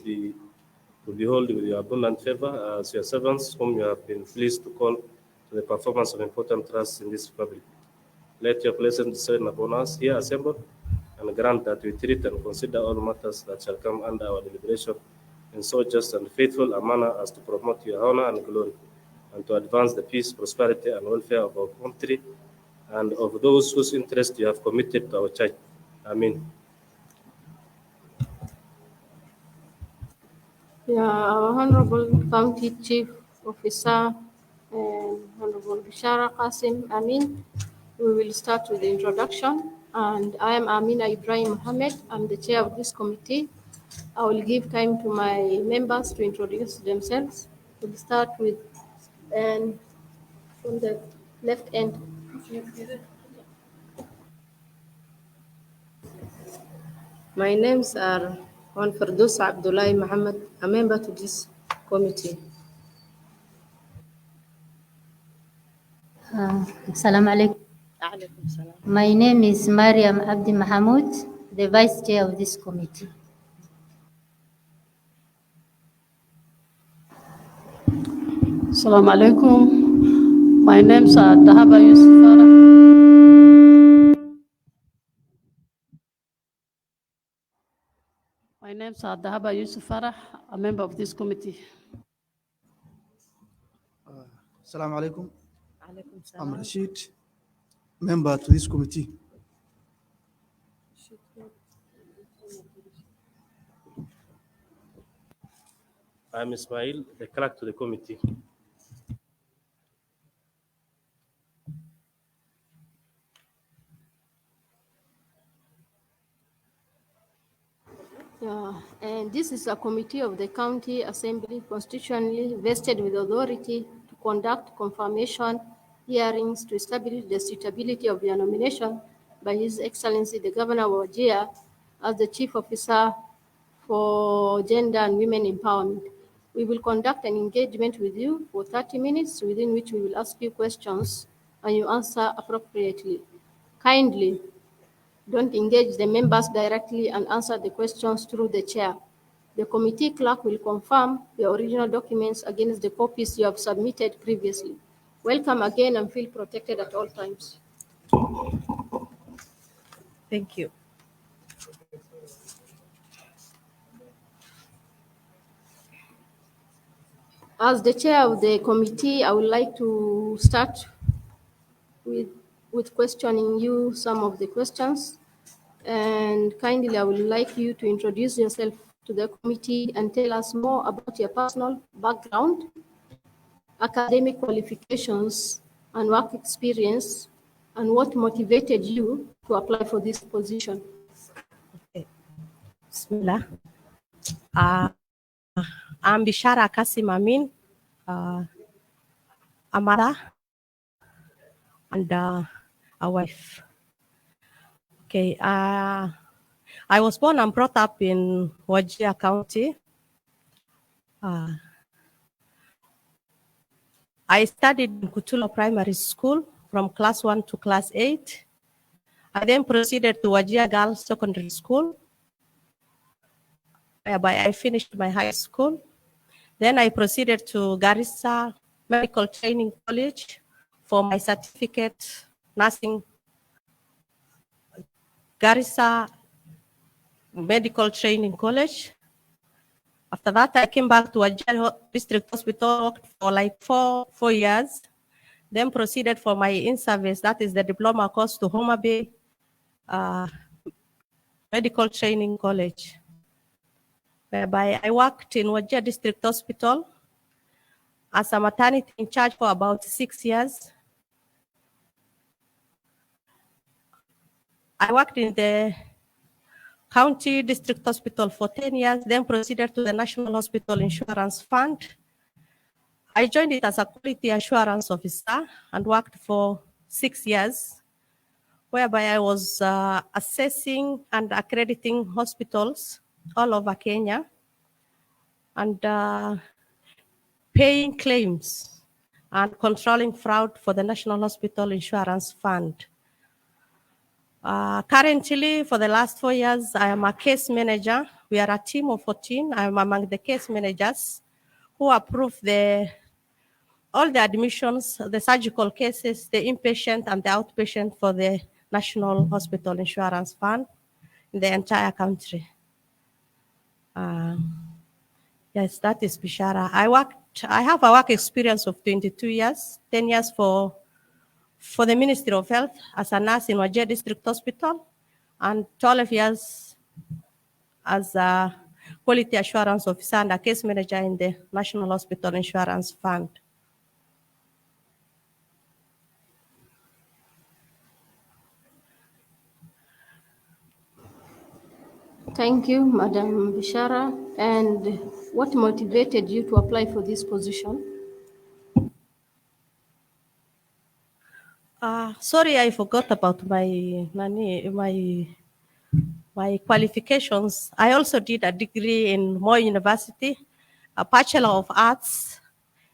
behold with your abundant favor as your servants, whom you have been pleased to call to the performance of important tasks in this republic. Let your blessing descend upon us here assembled, and grant that we treat and consider all matters that shall come under our deliberation in so just and faithful a manner as to promote your honor and glory, and to advance the peace, prosperity, and welfare of our country and of those whose interest you have committed to our church. Amen. Yeah, our Honorable County Chief Officer and Honorable Bishara Qasim Amin, we will start with the introduction. And I am Amina Ibrahim Mohammed. I'm the chair of this committee. I will give time to my members to introduce themselves. We'll start with, and from the left end. My names are Juan Ferdous Abdullahi Muhammad, a member to this committee. Assalamu alaikum. My name is Mariam Abdi Mahmoud, the vice chair of this committee. Assalamu alaikum. My name is Dahaba Yusuf Farah. My name is Dahaba Yusuf Farah, a member of this committee. Assalamu alaikum. I'm Rashid, member to this committee. I'm Ismail, the clerk to the committee. Yeah, and this is a committee of the County Assembly constitutionally vested with authority to conduct confirmation hearings to establish the suitability of your nomination by His Excellency the Governor of Wajir as the Chief Officer for Gender and Women Empowerment. We will conduct an engagement with you for 30 minutes, within which we will ask you questions and you answer appropriately. Kindly don't engage the members directly and answer the questions through the chair. The committee clerk will confirm the original documents against the copies you have submitted previously. Welcome again and feel protected at all times. Thank you. As the chair of the committee, I would like to start with questioning you some of the questions. And kindly, I would like you to introduce yourself to the committee and tell us more about your personal background, academic qualifications, and work experience, and what motivated you to apply for this position? Bismillah. I'm Bishara Kasim Amin, a mother and a wife. Okay, I was born and brought up in Wajir County. I studied in Kutulo Primary School from class 1 to class 8. I then proceeded to Wajir Girls Secondary School, whereby I finished my high school. Then I proceeded to Garissa Medical Training College for my certificate, nursing. Garissa Medical Training College. After that, I came back to Wajir District Hospital, worked for like four years, then proceeded for my in-service, that is the diploma course, to Homa Bay Medical Training College, whereby I worked in Wajir District Hospital as a maternity in charge for about 6 years. I worked in the County District Hospital for 10 years, then proceeded to the National Hospital Insurance Fund. I joined it as a quality assurance officer and worked for 6 years, whereby I was assessing and accrediting hospitals all over Kenya and paying claims and controlling fraud for the National Hospital Insurance Fund. Currently, for the last 4 years, I am a case manager. We are a team of 14. I am among the case managers who approve all the admissions, the surgical cases, the inpatient and the outpatient for the National Hospital Insurance Fund in the entire country. Yes, that is Bishara. I have a work experience of 22 years, 10 years for the Ministry of Health as a nurse in Wajir District Hospital, and 12 years as a quality assurance officer and a case manager in the National Hospital Insurance Fund. Thank you, Madam Bishara. And what motivated you to apply for this position? Sorry, I forgot about my qualifications. I also did a degree in Moi University, a Bachelor of Arts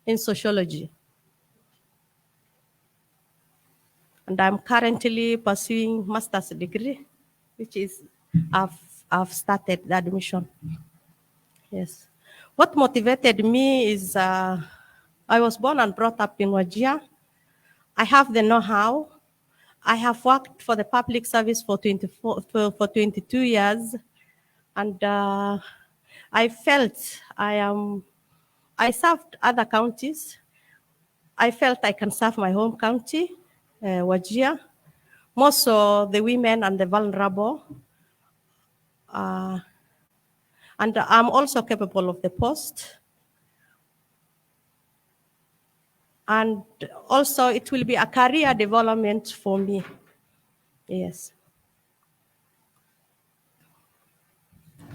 in Sociology. And I'm currently pursuing master's degree, which is, I've started the admission. Yes. What motivated me is I was born and brought up in Wajir. I have the know-how. I have worked for the public service for 22 years, and I felt I served other counties. I felt I can serve my home county, Wajir, most of the women and the vulnerable. And I'm also capable of the post. And also it will be a career development for me. Yes.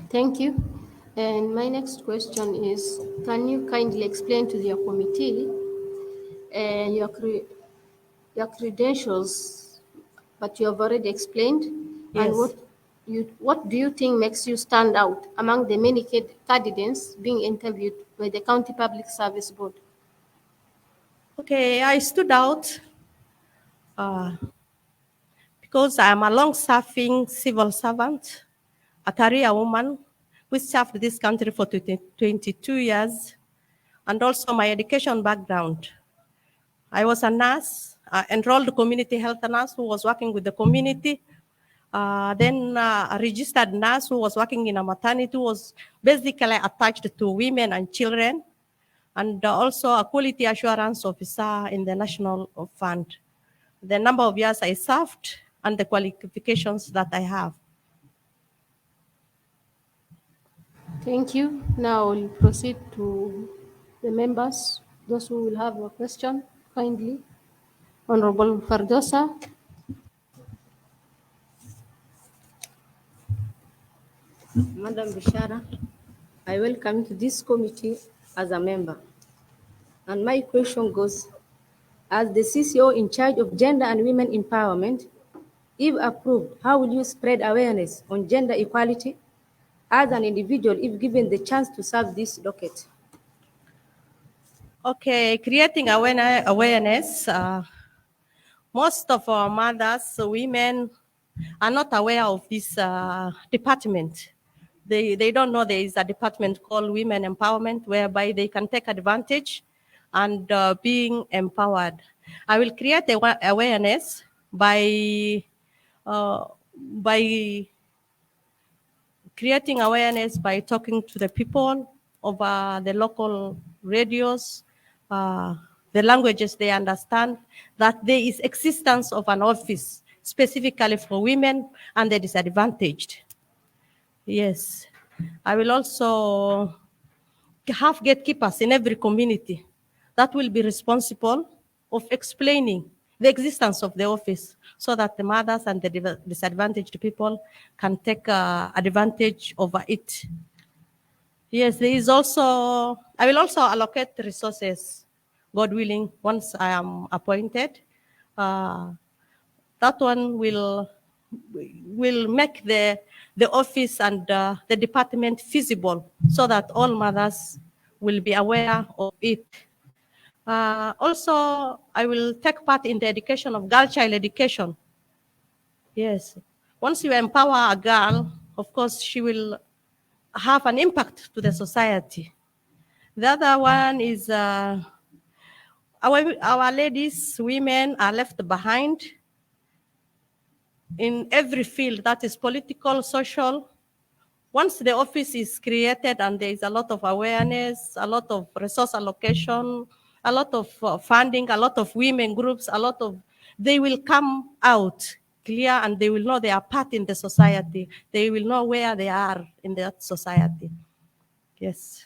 Thank you. And my next question is, can you kindly explain to your committee your credentials, but you have already explained, and Yes. what do you think makes you stand out among the many candidates being interviewed by the County Public Service Board? Okay, I stood out because I am a long-serving civil servant, a career woman who served this country for 22 years, and also my education background. I was a nurse, enrolled community health nurse who was working with the community, then a registered nurse who was working in a maternity who was basically attached to women and children, and also a quality assurance officer in the National Fund. The number of years I served and the qualifications that I have. Thank you. Now we'll proceed to the members, those who will have a question, kindly. Honorable Fardosa. Madam Bishara, I welcome you to this committee as a member. And my question goes, as the CCO in charge of gender and women empowerment, if approved, how will you spread awareness on gender equality as an individual if given the chance to serve this docket? Okay, creating awareness. Most of our mothers, women, are not aware of this department. They don't know there is a department called Women Empowerment, whereby they can take advantage and being empowered. I will create awareness by creating awareness by talking to the people over the local radios, the languages they understand, that there is existence of an office specifically for women and the disadvantaged. Yes. I will also have gatekeepers in every community that will be responsible of explaining the existence of the office so that the mothers and the disadvantaged people can take advantage over it. Yes, there is also, I will also allocate resources, God willing, once I am appointed. That one will make the office and the department feasible so that all mothers will be aware of it. Also, I will take part in the education of girl child education. Yes. Once you empower a girl, of course, she will have an impact to the society. The other one is our ladies, women are left behind in every field, that is political, social. Once the office is created and there is a lot of awareness, a lot of resource allocation, a lot of funding, a lot of women groups, they will come out clear and they will know their part in the society. They will know where they are in that society. Yes.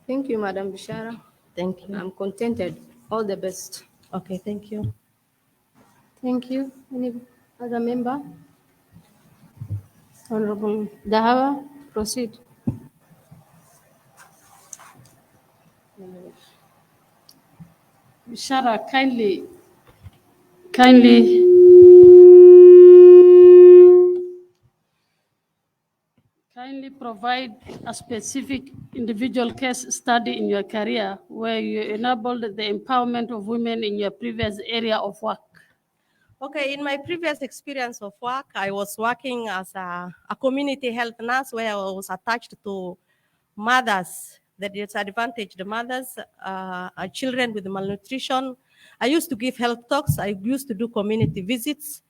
Thank you, Madam Bishara. Thank you. I'm contented. All the best. Okay, thank you. Thank you. Any other member? Honorable Dahaba, proceed. Bishara, kindly provide a specific individual case study in your career where you enabled the empowerment of women in your previous area of work. Okay, in my previous experience of work, I was working as a community health nurse where I was attached to mothers, the disadvantaged mothers, children with malnutrition. I used to give health talks. I used to do community visits.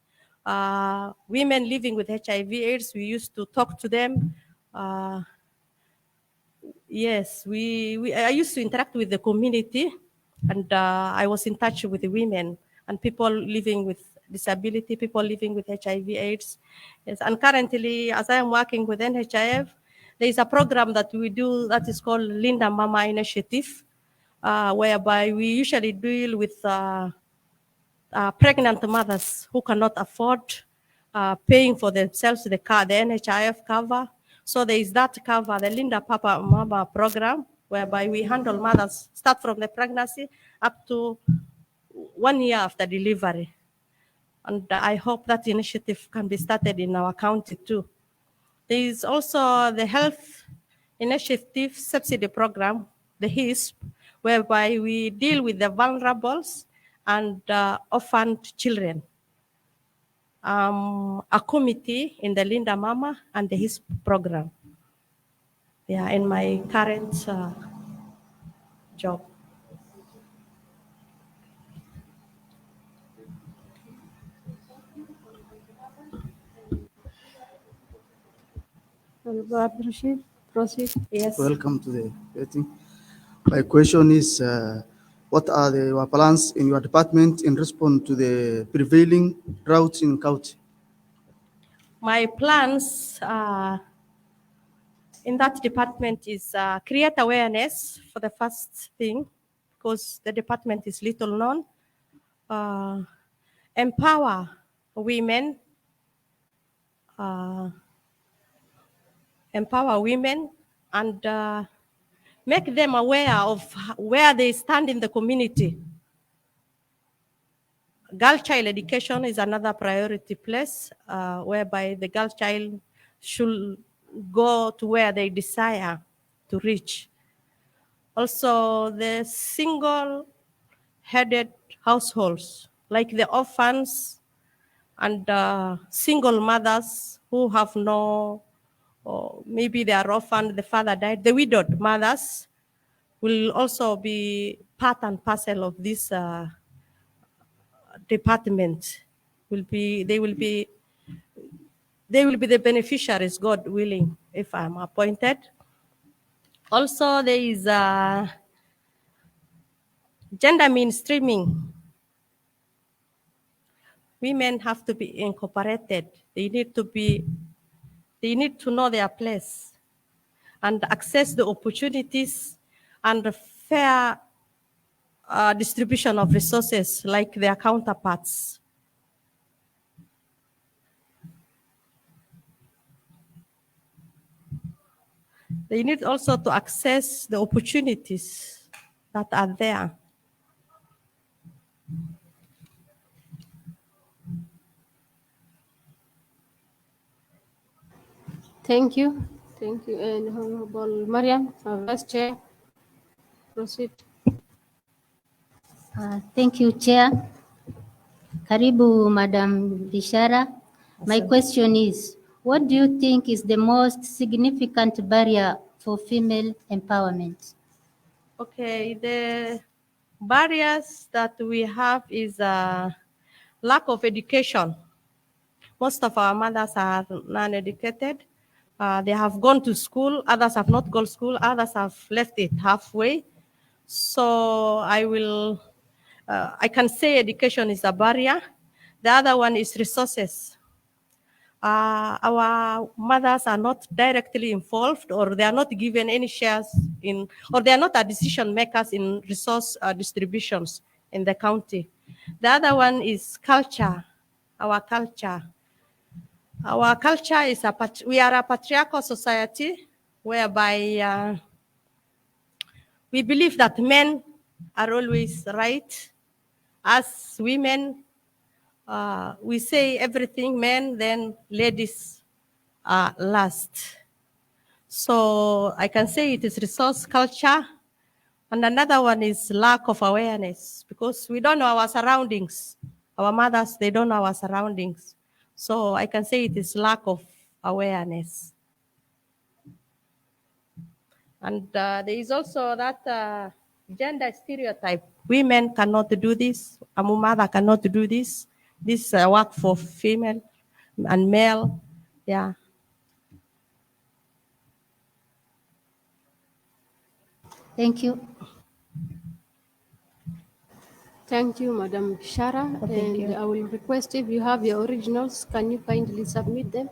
Women living with HIV/AIDS, we used to talk to them. Yes, I used to interact with the community, and I was in touch with the women and people living with disability, people living with HIV/AIDS. Yes, and currently, as I am working with NHIF, there is a program that we do that is called Linda Mama Initiative, whereby we usually deal with pregnant mothers who cannot afford paying for themselves the NHIF cover. So there is that cover, the Linda Papa Mama program, whereby we handle mothers, start from the pregnancy up to 1 year after delivery. And I hope that initiative can be started in our county too. There is also the Health Initiative Subsidy Program, the HISP, whereby we deal with the vulnerables and orphaned children. A committee in the Linda Mama and the HISP program. Yeah, in my current job. Rashid, proceed. Yes. Welcome to the meeting. My question is, what are your plans in your department in response to the prevailing droughts in county? My plans in that department is create awareness for the first thing, because the department is little known. Empower women empower women, and make them aware of where they stand in the community. Girl child education is another priority place whereby the girl child should go to where they desire to reach. Also, the single-headed households, like the orphans and single mothers who have no, or maybe they are orphaned, the father died, the widowed mothers will also be part and parcel of this department. They will be the beneficiaries, God willing, if I'm appointed. Also, there is gender mainstreaming. Women have to be incorporated. They need to know their place and access the opportunities and the fair distribution of resources like their counterparts. They need also to access the opportunities that are there. Thank you. Thank you. And Honorable Mariam, Vice Chair, proceed. Thank you, Chair. Karibu, Madam Bishara. My question is, what do you think is the most significant barrier for female empowerment? Okay, the barriers that we have is lack of education. Most of our mothers are non-educated. They have gone to school, others have not gone to school, others have left it halfway. So I can say education is a barrier. The other one is resources. Our mothers are not directly involved, or they are not given any shares in, or they are not decision makers in resource distributions in the county. The other one is culture, our culture. Our culture is we are a patriarchal society whereby we believe that men are always right. As women, we say everything men, then ladies last. So I can say it is resource culture. And another one is lack of awareness, because we don't know our surroundings. Our mothers, they don't know our surroundings. So I can say it is lack of awareness. And there is also that gender stereotype. Women cannot do this. A mother cannot do this. This work for female and male. Yeah. Thank you. Thank you, Madam Bishara. Thank you. I will request, if you have your originals, can you kindly submit them?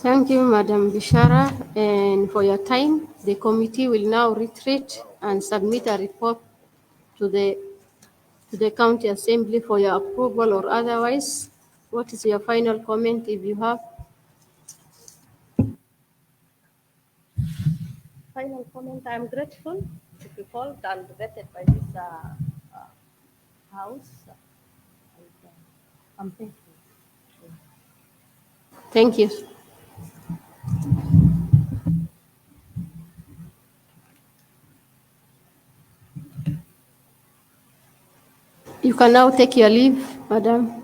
Thank you, Madam Bishara, and for your time. The committee will now retreat and submit a report to the County Assembly for your approval or otherwise. What is your final comment if you have? Final comment, I'm grateful to be called and vetted by this house. I'm thankful. Thank you. You can now take your leave, Madam.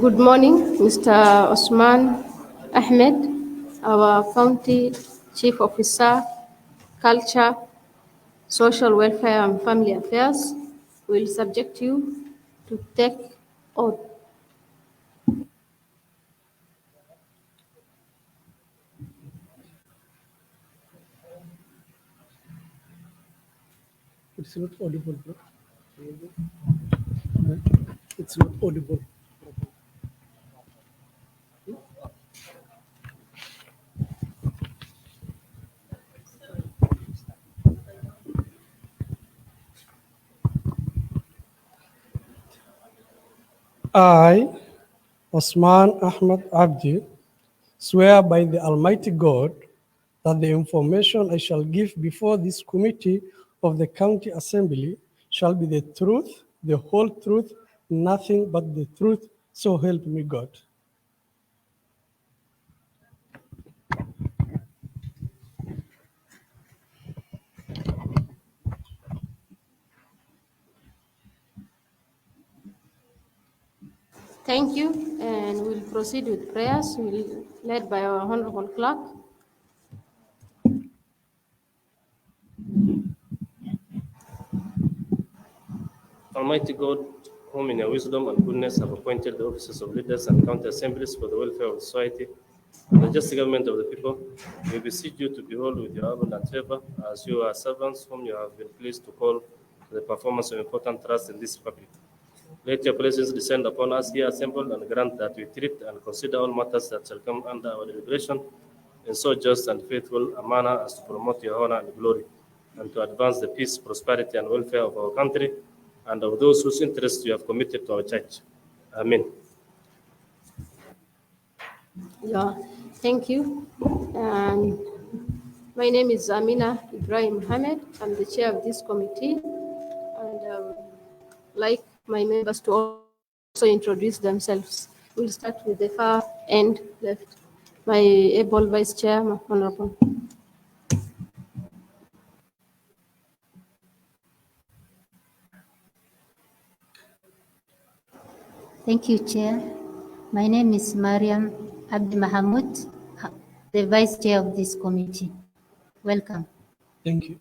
Good morning, Mr. Osman Ahmed, our County Chief Officer, Culture, Social Welfare and Family Affairs. Will subject you to take oath. It's not audible, bro. It's not audible. I, Osman Ahmed Abdi, swear by the Almighty God that the information I shall give before this committee of the County Assembly shall be the truth, the whole truth, nothing but the truth, so help me God. Thank you, and we'll proceed with prayers, led by our Honorable Clerk. Almighty God, whom in your wisdom and goodness have appointed the offices of leaders and county assemblies for the welfare of society and the just government of the people, we beseech you to behold with your abundant favor as you are servants whom you have been pleased to call to the performance of important trust in this republic. Let your blessings descend upon us here assembled and grant that we treat and consider all matters that shall come under our deliberation in so just and faithful a manner as to promote your honor and glory and to advance the peace, prosperity, and welfare of our country and of those whose interests you have committed to our church. Amen. Yeah, thank you. And my name is Amina Ibrahim Mohammed. I'm the chair of this committee, and like my members to also introduce themselves. We'll start with the far end left. My able vice chair, Honorable. Thank you, Chair. My name is Mariam Abdi Mahamud, the Vice Chair of this committee. Welcome. Thank you.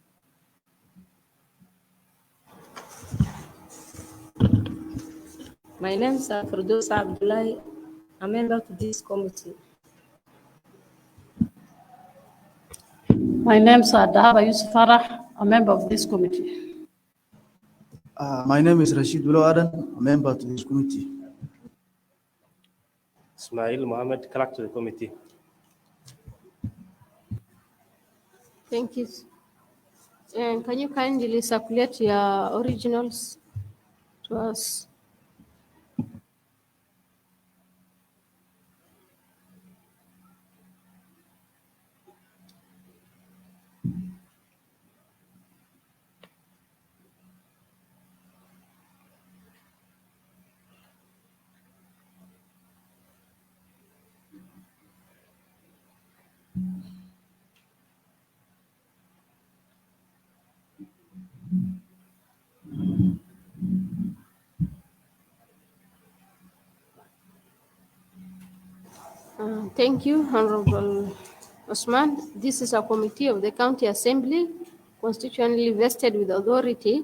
My name is Firdaus Abdullahi, a member to this committee. My name is Adaba Yusuf Farah, a member of this committee. My name is Rashid Ulo Adan, a member to this committee. Ismail Mohammed, clerk to the committee. Thank you. And can you kindly circulate your originals to us? Thank you, Honorable Osman. This is a committee of the County Assembly, constitutionally vested with authority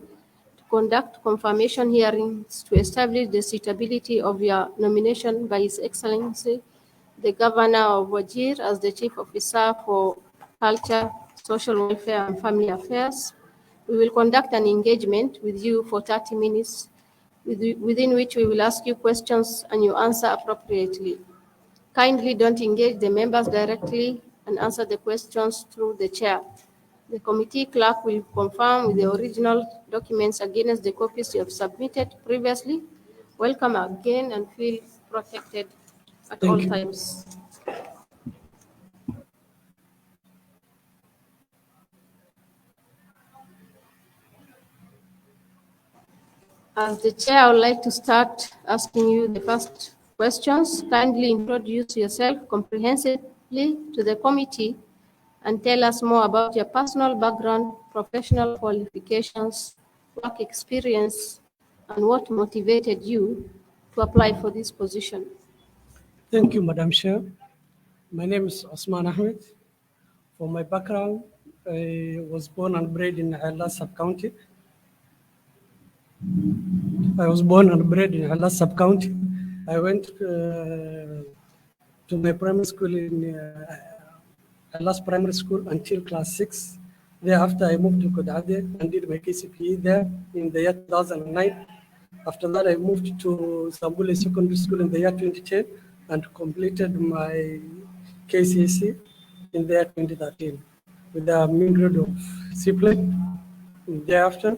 to conduct confirmation hearings to establish the suitability of your nomination by His Excellency, the Governor of Wajir, as the Chief Officer for Culture, Social Welfare and Family Affairs. We will conduct an engagement with you for 30 minutes, within which we will ask you questions and you answer appropriately. Kindly don't engage the members directly and answer the questions through the chair. The committee clerk will confirm with the original documents against the copies you have submitted previously. Welcome again and feel protected at all times. As the chair, I would like to start asking you the first questions. Kindly introduce yourself comprehensively to the committee and tell us more about your personal background, professional qualifications, work experience, and what motivated you to apply for this position. Thank you, Madam Chair. My name is Osman Ahmed. For my background, I was born and bred in Hala sub-county. I was born and bred in Hala sub-county. I went to my primary school in Halas Primary School until class 6. Thereafter, I moved to Kodade and did my KCPE there in the year 2009. After that, I moved to Sambule Secondary School in the year 2010 and completed my KCSE in the year 2013 with a mean grade of C+. Thereafter,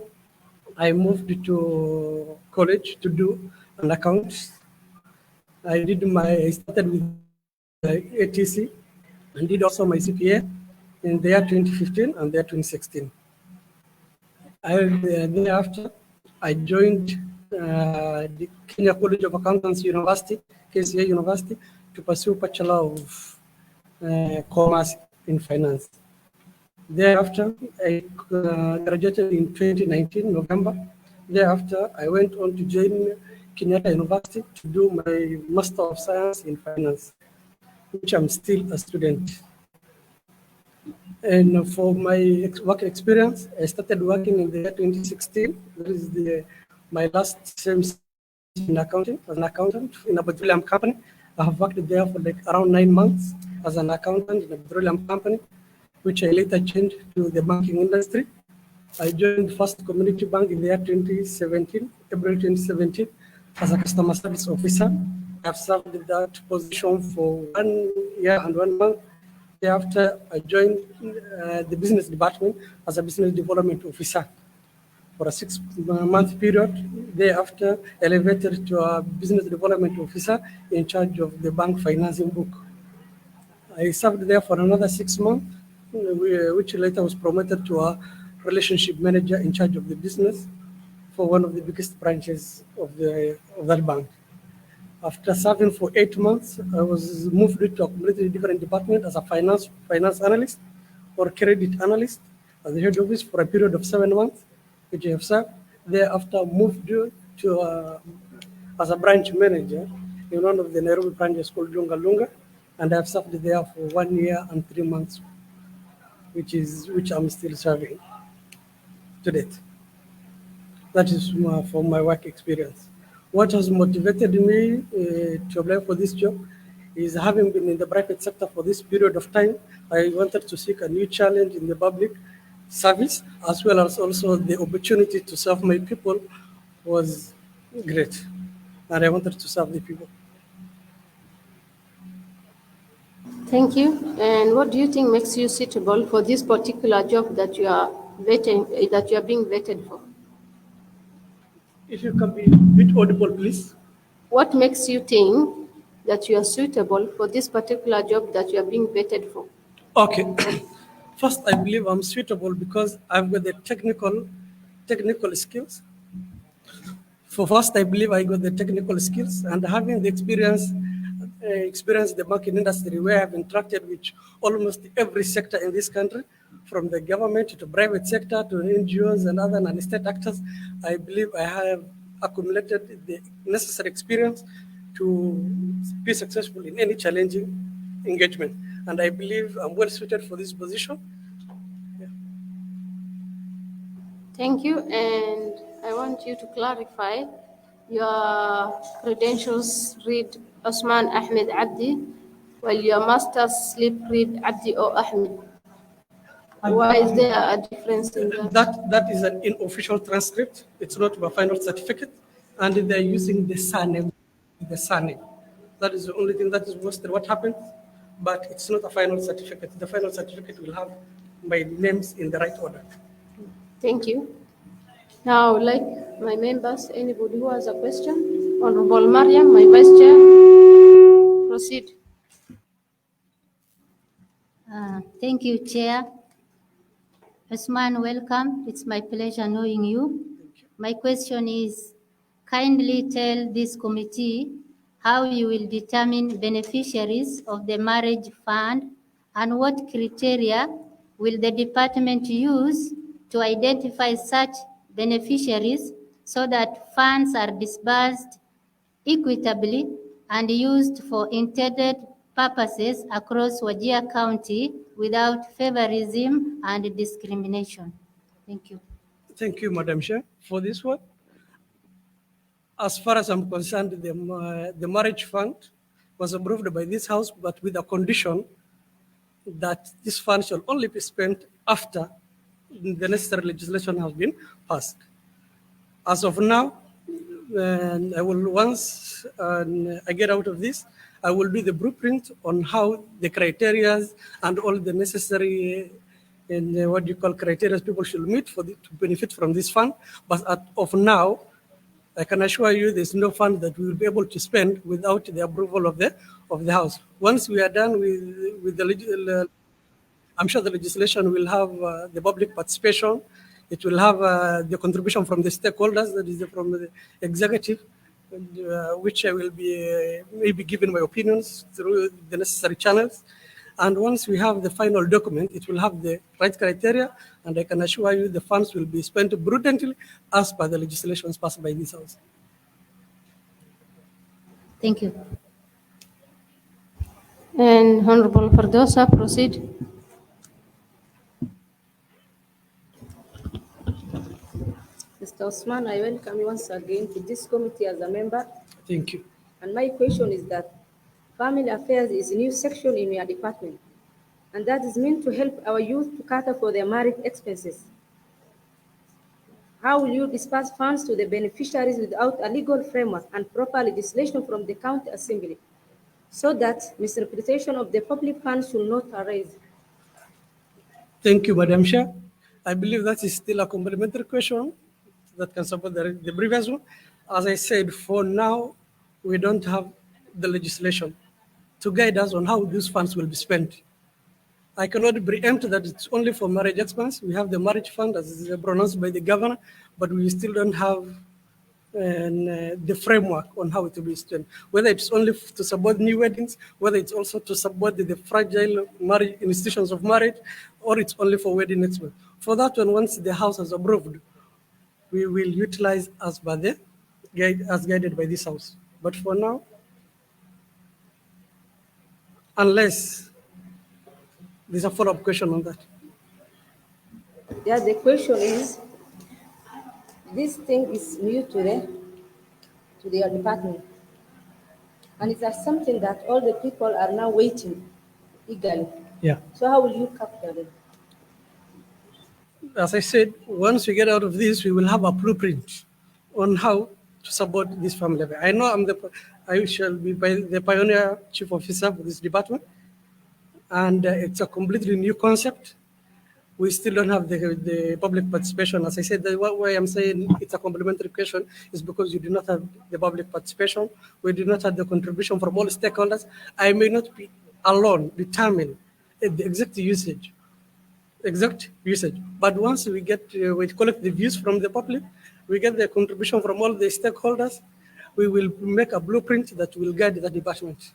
I moved to college to do an account. I started with ATC and did also my CPA in the year 2015 and the year 2016. Thereafter, I joined the Kenya College of Accountants University, KCA University, to pursue Bachelor of Commerce in Finance. Thereafter, I graduated in 2019, November. Thereafter, I went on to join Kenyatta University to do my Master of Science in Finance, which I'm still a student. And for my work experience, I started working in the year 2016. That is my last semester in accounting, as an accountant in a petroleum company. I have worked there for like around 9 months as an accountant in a petroleum company, which I later changed to the banking industry. I joined First Community Bank in the year 2017, April 2017, as a customer service officer. I've served that position for 1 year and 1 month. Thereafter, I joined the business department as a business development officer for a 6-month period. Thereafter, elevated to a business development officer in charge of the bank financing book. I served there for another 6 months, which later was promoted to a relationship manager in charge of the business for one of the biggest branches of that bank. After serving for 8 months, I was moved to a completely different department as a finance analyst or credit analyst at the head office for a period of 7 months, which I have served. Thereafter, moved to as a branch manager in one of the Nairobi branches called Lunga Lunga, and I've served there for 1 year and 3 months, which I'm still serving to date. That is for my work experience. What has motivated me to apply for this job is, having been in the private sector for this period of time, I wanted to seek a new challenge in the public service, as well as also the opportunity to serve my people was great. And I wanted to serve the people. Thank you. And what do you think makes you suitable for this particular job that you are being vetted for? If you can be a bit audible, please. What makes you think that you are suitable for this particular job that you are being vetted for? Okay. First, I believe I'm suitable because I've got the technical skills. First, I believe I got the technical skills, and having the experience the banking industry, where I've interacted with almost every sector in this country, from the government to private sector to NGOs and other non-state actors. I believe I have accumulated the necessary experience to be successful in any challenging engagement. And I believe I'm well suited for this position. Thank you. And I want you to clarify your credentials read Osman Ahmed Abdi, while your master's slip read Abdi or Ahmed. Why is there a difference in that? That is an unofficial transcript. It's not my final certificate, and they're using the surname. That is the only thing that is mostly what happened, but it's not a final certificate. The final certificate will have my names in the right order. Thank you. Now, like my members, anybody who has a question? Honorable Mariam, my vice chair, proceed. Thank you, Chair. Usman, welcome. It's my pleasure knowing you. My question is, kindly tell this committee how you will determine beneficiaries of the marriage fund and what criteria will the department use to identify such beneficiaries so that funds are disbursed equitably and used for intended purposes across Wajir County without favorism and discrimination. Thank you. Thank you, Madam Chair, for this one. As far as I'm concerned, the marriage fund was approved by this House, but with a condition that this fund shall only be spent after the necessary legislation has been passed. As of now, I will once I get out of this, I will do the blueprint on how the criteria and all the necessary and what you call criteria people should meet to benefit from this fund. But of now, I can assure you there's no fund that we will be able to spend without the approval of the House. Once we are done with the I'm sure the legislation will have the public participation. It will have the contribution from the stakeholders, that is from the executive, which I will be maybe giving my opinions through the necessary channels. And once we have the final document, it will have the right criteria, and I can assure you the funds will be spent prudently as per the legislations passed by this House. Thank you. And Honorable Fardosa, proceed. Mr. Osman, I welcome you once again to this committee as a member. Thank you. And my question is that family affairs is a new section in your department, and that is meant to help our youth to cater for their marriage expenses. How will you disperse funds to the beneficiaries without a legal framework and proper legislation from the county assembly, so that misrepresentation of the public funds should not arise? Thank you, Madam Chair. I believe that is still a complementary question that can support the previous one. As I said, for now, we don't have the legislation to guide us on how these funds will be spent. I cannot preempt that it's only for marriage expense. We have the marriage fund as is pronounced by the governor, but we still don't have the framework on how it will be spent. Whether it's only to support new weddings, whether it's also to support the fragile marriage institutions of marriage, or it's only for wedding expense. For that one, once the House has approved, we will utilize as guided by this House. But for now, unless there's a follow-up question on that. Yeah, the question is, this thing is new to their department, and it's something that all the people are now waiting eagerly. Yeah. So how will you capture it? As I said, once we get out of this, we will have a blueprint on how to support this family. I know I shall be the pioneer chief officer for this department, and it's a completely new concept. We still don't have the public participation. As I said, why I'm saying it's a complementary question is because you do not have the public participation. We do not have the contribution from all stakeholders. I may not be alone determine the exact usage. But once we collect the views from the public, we get the contribution from all the stakeholders, we will make a blueprint that will guide the department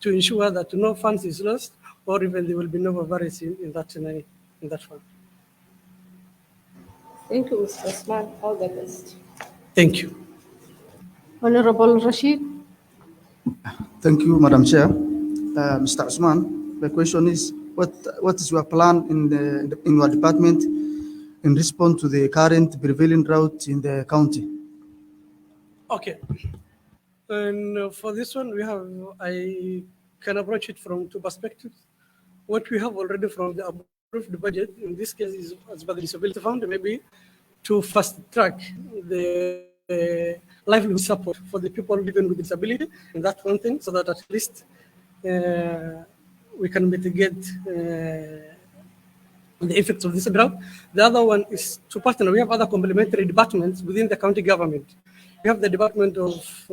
to ensure that no funds is lost, or even there will be no variance in that fund. Thank you, Mr. Osman. All the best. Thank you. Honorable Rashid. Thank you, Madam Chair. Mr. Usman, the question is, what is your plan in your department in response to the current prevailing drought in the county? Okay. And for this one, I can approach it from two perspectives. What we have already from the approved budget, in this case, is as per the disability fund, maybe to fast track the livelihood support for the people living with disability, and that's one thing, so that at least we can mitigate the effects of this drought. The other one is to partner. We have other complementary departments within the county government. We have the Department of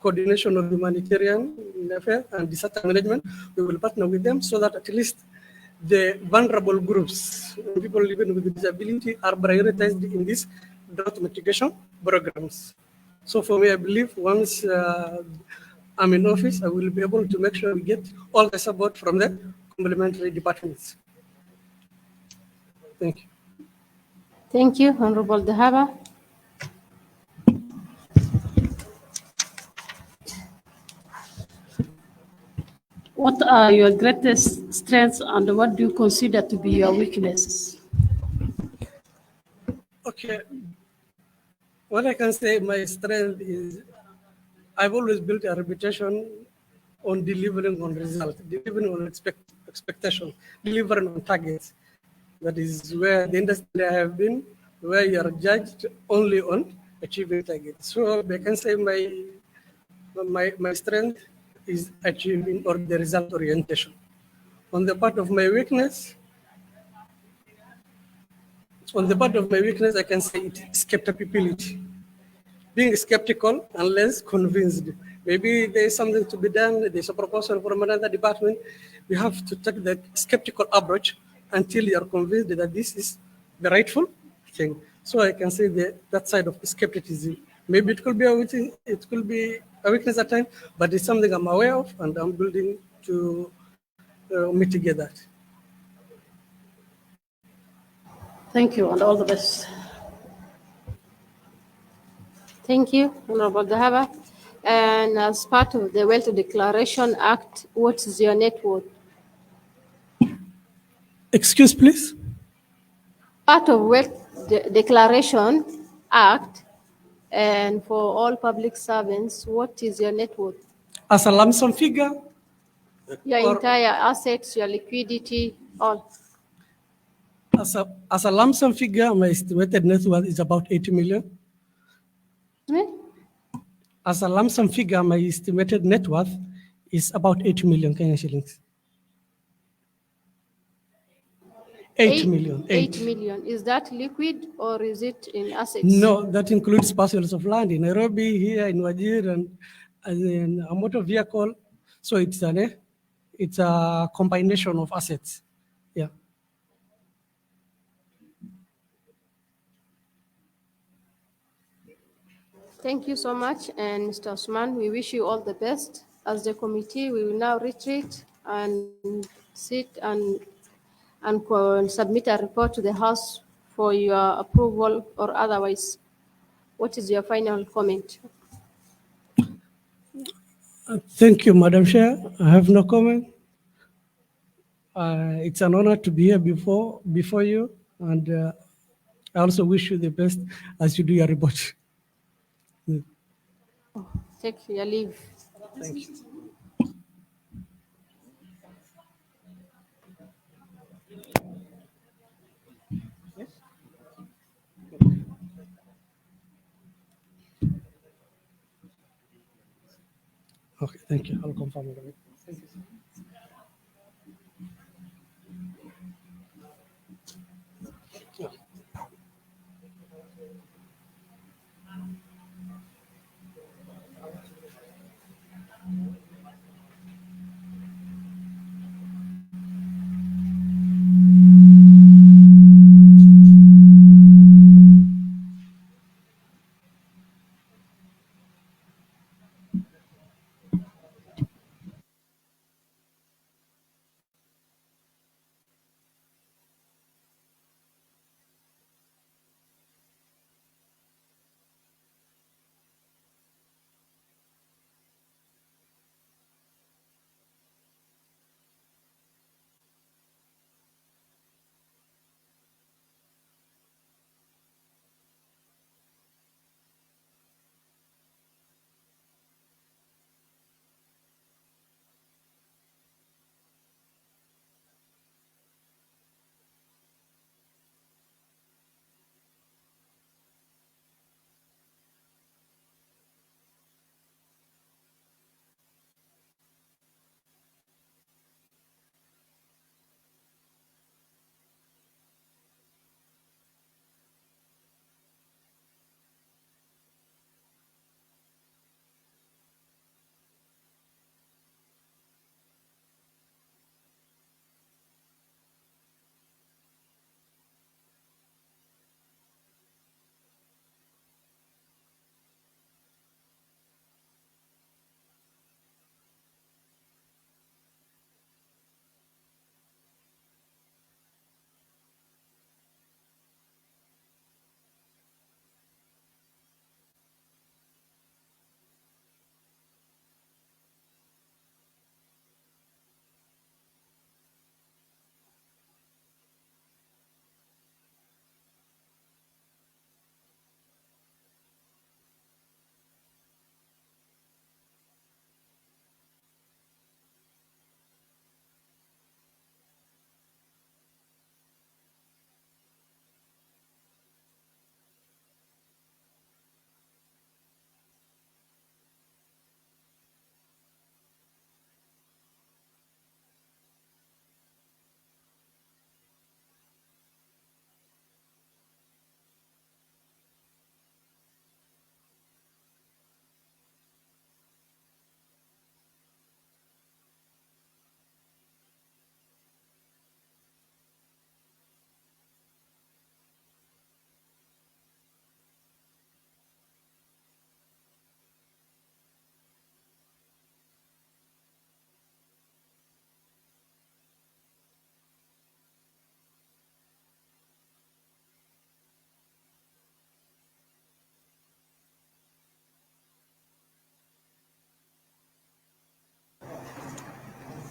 Coordination of Humanitarian Affairs and Disaster Management. We will partner with them so that at least the vulnerable groups, people living with disability, are prioritized in these drought mitigation programs. So for me, I believe once I'm in office, I will be able to make sure we get all the support from the complementary departments. Thank you. Thank you, Honorable Dahaba. What are your greatest strengths and what do you consider to be your weaknesses? Okay. What I can say, my strength is I've always built a reputation on delivering on results, delivering on expectation, delivering on targets. That is where the industry I have been, where you are judged only on achieving targets. So I can say my strength is achieving or the result orientation. On the part of my weakness, I can say it is skeptical. Being skeptical unless convinced. Maybe there is something to be done, there's a proposal from another department. You have to take the skeptical approach until you are convinced that this is the rightful thing. So I can say that side of skepticism. Maybe it could be a weakness at times, but it's something I'm aware of and I'm building to mitigate that. Thank you and all the best. Thank you, Honorable Dahaba. And as part of the Wealth Declaration Act, what is your net worth? Excuse, please? Part of Declaration Act, and for all public servants, what is your net worth? As a lump sum figure? Your entire assets, your liquidity, all. As a lump sum figure, my estimated net worth is about 80 million. As a lump sum figure, my estimated net worth is about 80 million Kenyan shillings. 8 million. 8 million. Is that liquid or is it in assets? No, that includes parcels of land in Nairobi, here in Wajir, and a motor vehicle. So it's a combination of assets. Yeah. Thank you so much, and Mr. Osman, we wish you all the best. As the committee, we will now retreat and sit and submit a report to the House for your approval or otherwise. What is your final comment? Thank you, Madam Chair. I have no comment. It's an honor to be here before you, and I also wish you the best as you do your report. Take your leave. Thank you. Okay, thank you. I'll confirm it. Thank you.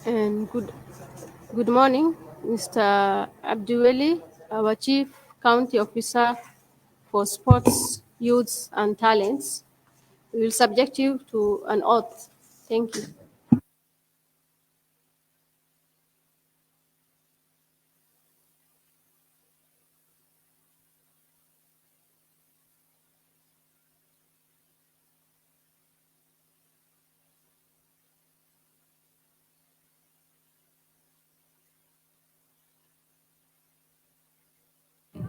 And good morning, Mr. Abdiweli, our Chief County Officer for Sports, Youths and Talents. We will subject you to an oath. Thank you.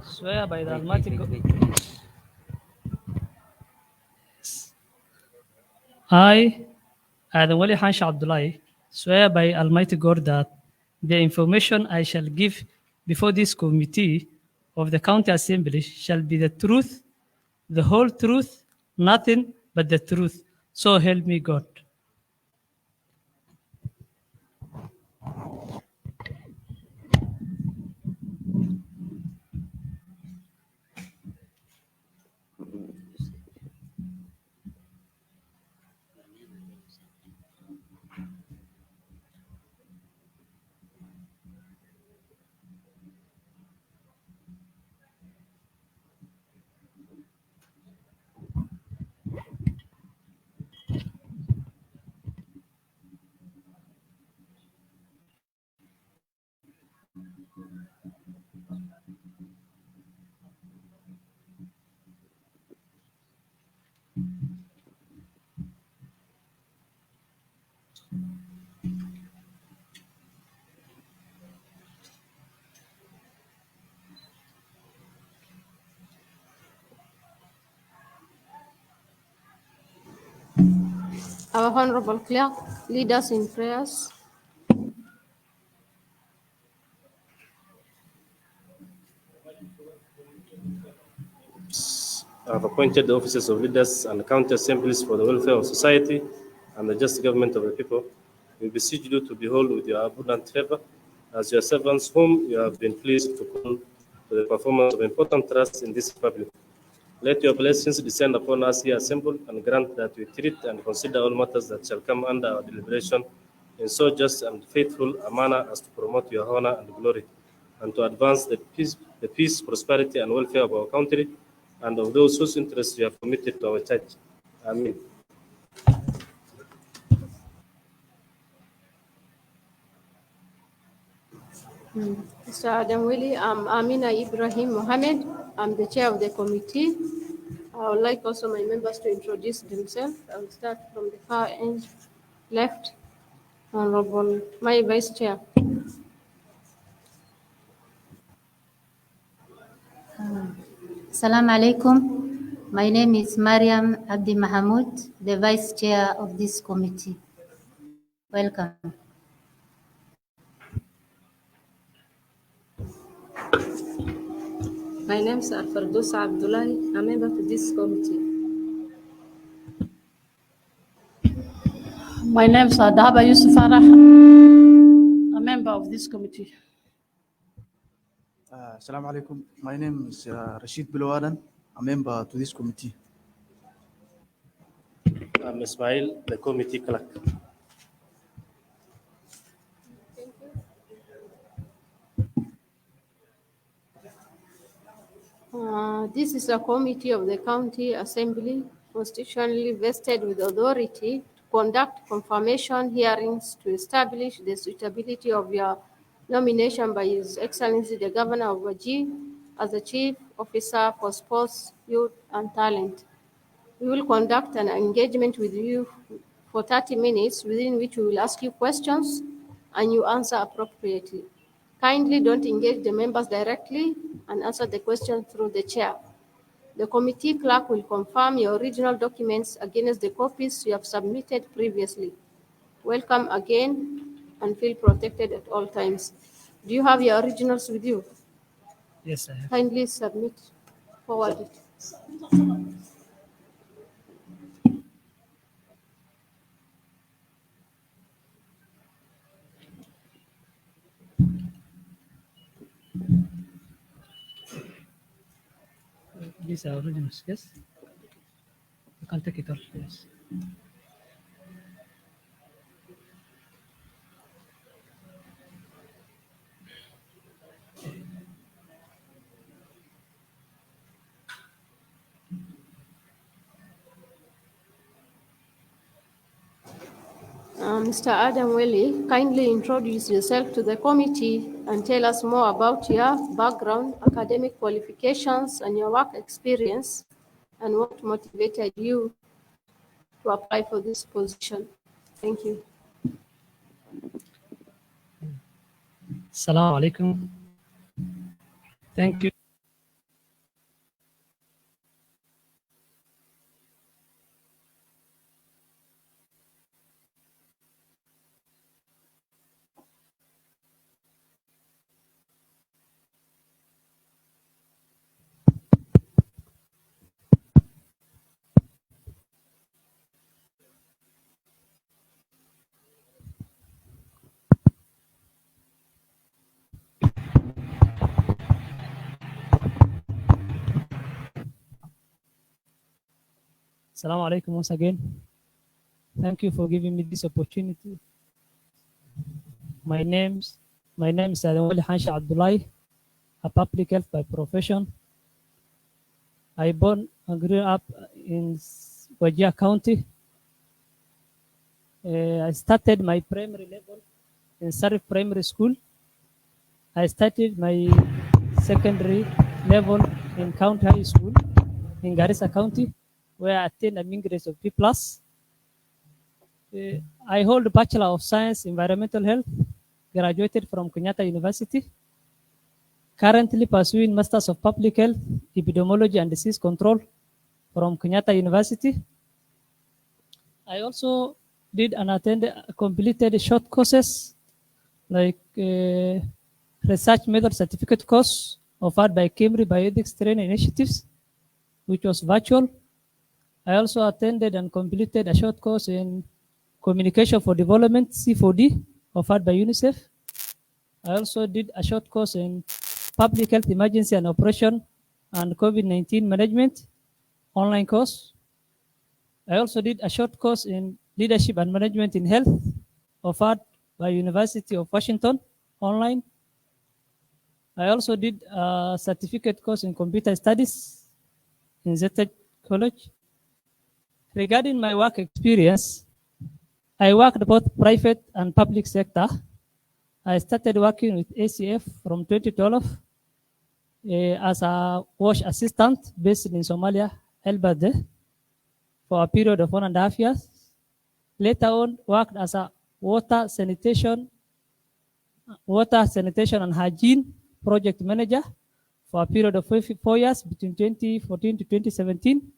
Swear by the Almighty God. I, Adam Wali Hansha Abdullahi, swear by Almighty God that the information I shall give before this committee of the County Assembly shall be the truth, the whole truth, nothing but the truth. So help me God. Our Honorable Clerk, lead us in prayers. I have appointed the officers of leaders and county assemblies for the welfare of society and the just government of the people. We beseech you to behold with your abundant favor as your servants whom you have been pleased to call to the performance of important tasks in this republic. Let your blessings descend upon us here assembled and grant that we treat and consider all matters that shall come under our deliberation in so just and faithful a manner as to promote your honor and glory and to advance the peace, prosperity, and welfare of our country and of those whose interests you have committed to our church. Amen. Mr. Adam Willie, I'm Amina Ibrahim Mohammed. I'm the chair of the committee. I would like also my members to introduce themselves. I will start from the far end left. Honorable, my vice chair. Assalamu alaikum. My name is Mariam Abdi Mahamoud, the vice chair of this committee. Welcome. My name is Fardosa Abdullahi, a member to this committee. My name is Adaba Yusuf Farah, a member of this committee. Assalamu alaikum. My name is Rashid Bilawadan, a member to this committee. I'm Ismail, the committee clerk. This is a committee of the County Assembly constitutionally vested with authority to conduct confirmation hearings to establish the suitability of your nomination by His Excellency the Governor of Wajir as the Chief Officer for Sports, Youth and Talent. We will conduct an engagement with you for 30 minutes, within which we will ask you questions and you answer appropriately. Kindly don't engage the members directly and answer the question through the chair. The committee clerk will confirm your original documents against the copies you have submitted previously. Welcome again and feel protected at all times. Do you have your originals with you? Yes, I have. Kindly submit, forward it. These are originals, yes? You can take it all, yes. Mr. Adam Welly, kindly introduce yourself to the committee and tell us more about your background, academic qualifications, and your work experience, and what motivated you to apply for this position. Thank you. Assalamu alaikum. Thank you. Assalamu alaikum once again. Thank you for giving me this opportunity. My name is Wali Hansha Abdullahi, a public health by profession. I born and grew up in Wajir County. I started my primary level in Sarif Primary School. I started my secondary level in County High School in Garissa County, where I attained a mean grade of B+. I hold a Bachelor of Science Environmental Health, graduated from Kenyatta University. Currently pursuing Masters of Public Health, Epidemiology and Disease Control from Kenyatta University. I also did and completed short courses like Research Method Certificate course offered by Cambridge Bioethics Training Initiatives, which was virtual. I also attended and completed a short course in Communication for Development, C4D, offered by UNICEF. I also did a short course in Public Health Emergency and Operation and COVID-19 Management, online course. I also did a short course in Leadership and Management in Health, offered by University of Washington, online. I also did a certificate course in Computer Studies in Zeta College. Regarding my work experience, I worked both private and public sector. I started working with ACF from 2012 as a wash assistant based in Somalia, Elbade, for a period of 1.5 years. Later on, worked as a water sanitation and hygiene project manager for a period of 4 years between 2014 to 2017,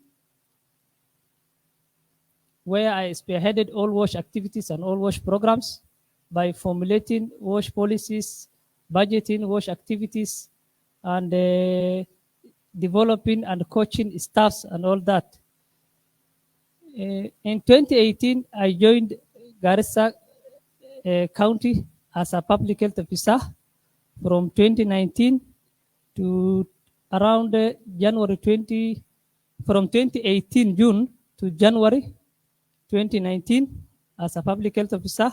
where I spearheaded all WASH activities and all WASH programs by formulating WASH policies, budgeting WASH activities, and developing and coaching staffs and all that. In 2018, I joined Garissa County as a public health officer from 2019 to around from 2018 June to January 2019 as a public health officer.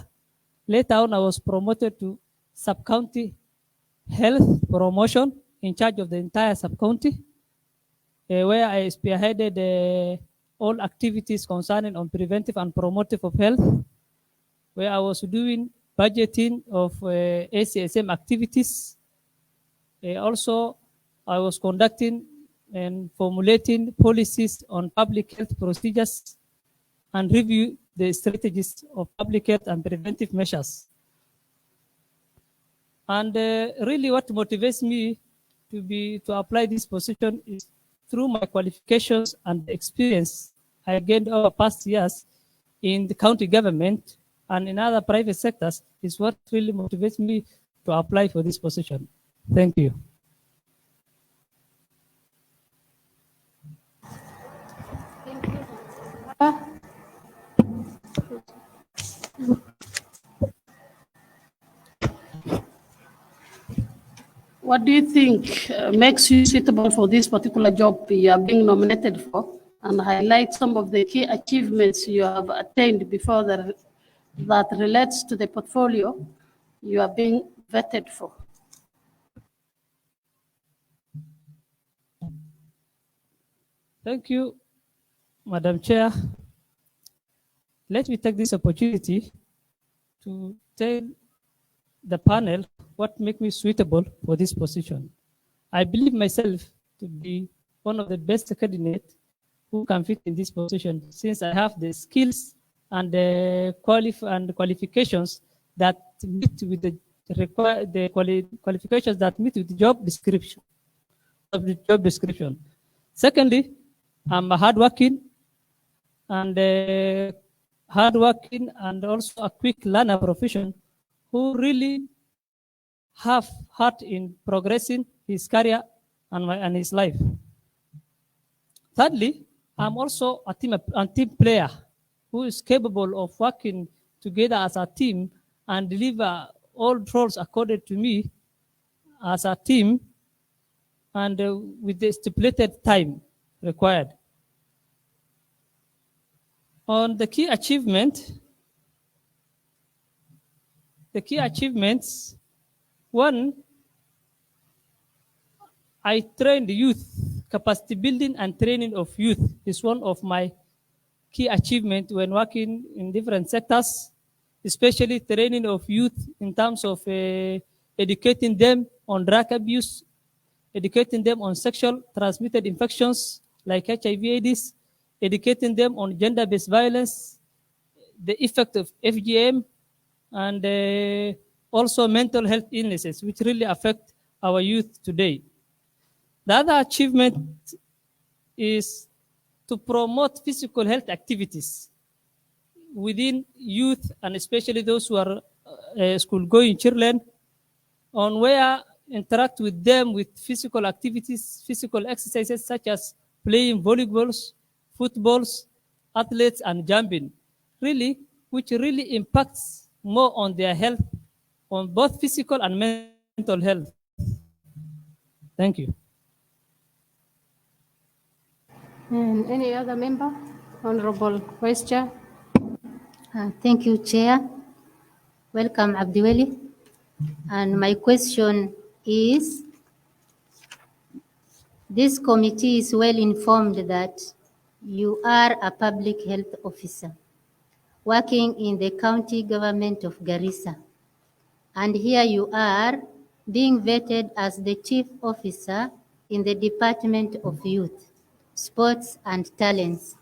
Later on, I was promoted to sub-county health promotion in charge of the entire sub-county, where I spearheaded all activities concerning on preventive and promotive of health, where I was doing budgeting of ACSM activities. Also, I was conducting and formulating policies on public health procedures and review the strategies of public health and preventive measures. And really what motivates me to apply this position is through my qualifications and experience I gained over past years in the county government and in other private sectors is what really motivates me to apply for this position. Thank you. What do you think makes you suitable for this particular job you are being nominated for, and highlight some of the key achievements you have attained before that relates to the portfolio you are being vetted for? Thank you, Madam Chair. Let me take this opportunity to tell the panel what makes me suitable for this position. I believe myself to be one of the best candidates who can fit in this position, since I have the skills and the qualifications that meet with the qualifications that meet with the job description. Secondly, I'm a hardworking and also a quick learner profession who really have heart in progressing his career and his life. Thirdly, I'm also a team player who is capable of working together as a team and deliver all roles according to me as a team and with the stipulated time required. On the key achievements, one, I trained youth. Capacity building and training of youth is one of my key achievements when working in different sectors, especially training of youth in terms of educating them on drug abuse, educating them on sexual transmitted infections like HIV/AIDS, educating them on gender-based violence, the effect of FGM, and also mental health illnesses, which really affect our youth today. The other achievement is to promote physical health activities within youth, and especially those who are school-going children, on where interact with them with physical activities, physical exercises such as playing volleyballs, footballs, athletes, and jumping, which really impacts more on their health, on both physical and mental health. Thank you. And any other member? Honorable Vice Chair. Thank you, Chair. Welcome, Abdiweli. And my question is, this committee is well informed that you are a public health officer working in the county government of Garissa. And here you are being vetted as the chief officer in the Department of Youth, Sports and Talents.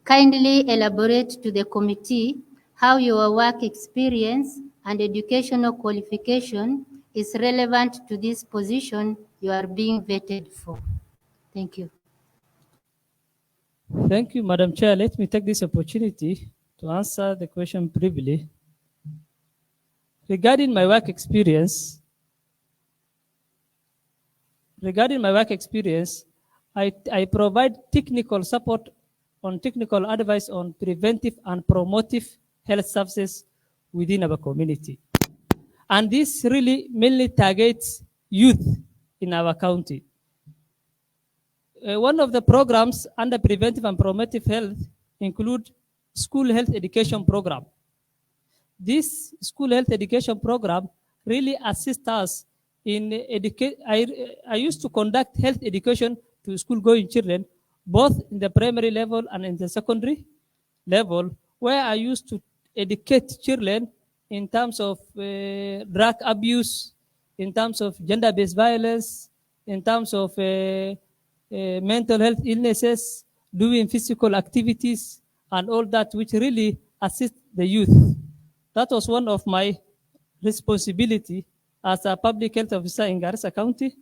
Kindly elaborate to the committee how your work experience and educational qualification is relevant to this position you are being vetted for. Thank you. Thank you, Madam Chair. Let me take this opportunity to answer the question briefly. Regarding my work experience, I provide technical support on technical advice on preventive and promotive health services within our community. And this really mainly targets youth in our county. One of the programs under preventive and promotive health include school health education program. This school health education program really assists us in I used to conduct health education to school-going children, both in the primary level and in the secondary level, where I used to educate children in terms of drug abuse, in terms of gender-based violence, in terms of mental health illnesses, doing physical activities, and all that, which really assist the youth. That was one of my responsibility as a public health officer in Garissa County.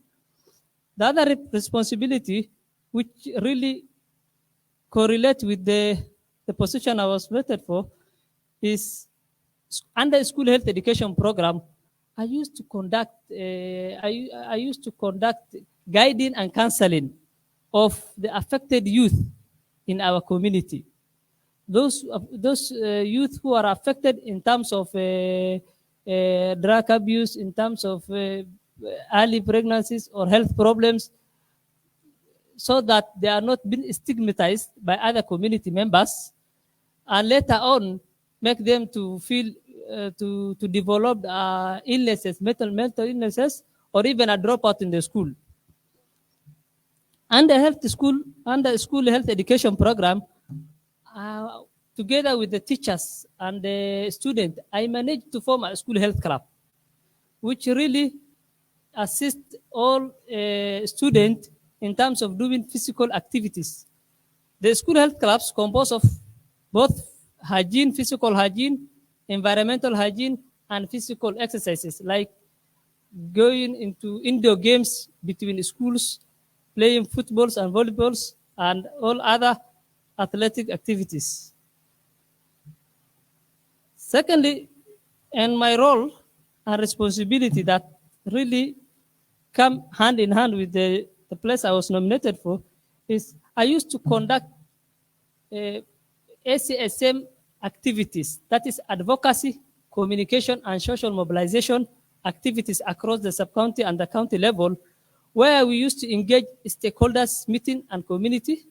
The other responsibility, which really correlate with the position I was vetted for, is under school health education program. I used to conduct guiding and counseling of the affected youth in our community. Those youth who are affected in terms of drug abuse, in terms of early pregnancies or health problems, so that they are not being stigmatized by other community members, and later on make them to feel to develop illnesses, mental illnesses, or even a dropout in the school. Under school health education program, together with the teachers and the students, I managed to form a school health club, which really assists all students in terms of doing physical activities. The school health clubs compose of both hygiene, physical hygiene, environmental hygiene, and physical exercises like going into indoor games between schools, playing footballs and volleyballs, and all other athletic activities. Secondly, and my role and responsibility that really come hand in hand with the place I was nominated for is I used to conduct ACSM activities, that is advocacy, communication, and social mobilization activities across the sub-county and the county level, where we used to engage stakeholders meeting and community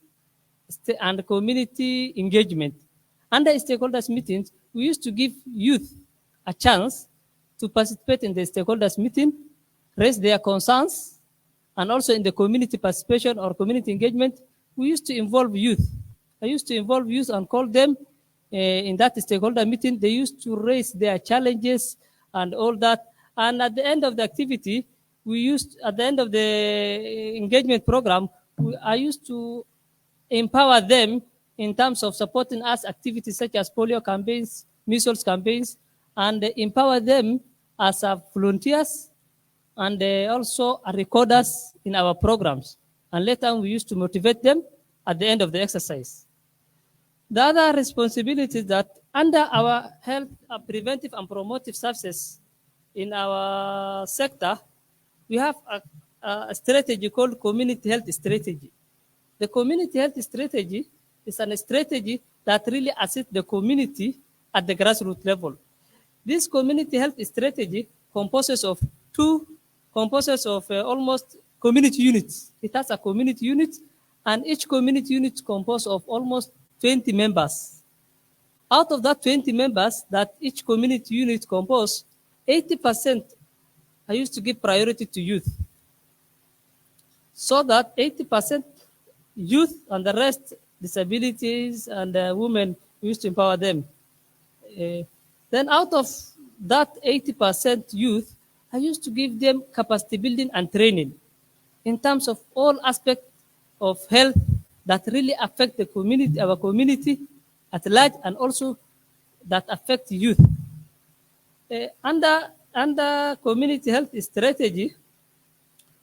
engagement. Under stakeholders meetings, we used to give youth a chance to participate in the stakeholders meeting, raise their concerns, and also in the community participation or community engagement, we used to involve youth. I used to involve youth and call them in that stakeholder meeting. They used to raise their challenges and all that. And at the end of the activity, at the end of the engagement program, I used to empower them in terms of supporting us activities such as polio campaigns, measles campaigns, and empower them as volunteers and also recorders in our programs. And later we used to motivate them at the end of the exercise. The other responsibilities that under our health preventive and promotive services in our sector, we have a strategy called community health strategy. The community health strategy is a strategy that really assists the community at the grassroots level. This community health strategy composes of almost community units. It has a community unit, and each community unit composed of almost 20 members. Out of that 20 members that each community unit composes, 80% I used to give priority to youth. So that 80% youth and the rest disabilities and women, we used to empower them. Then out of that 80% youth, I used to give them capacity building and training in terms of all aspects of health that really affect the community, our community at large, and also that affect youth. Under community health strategy,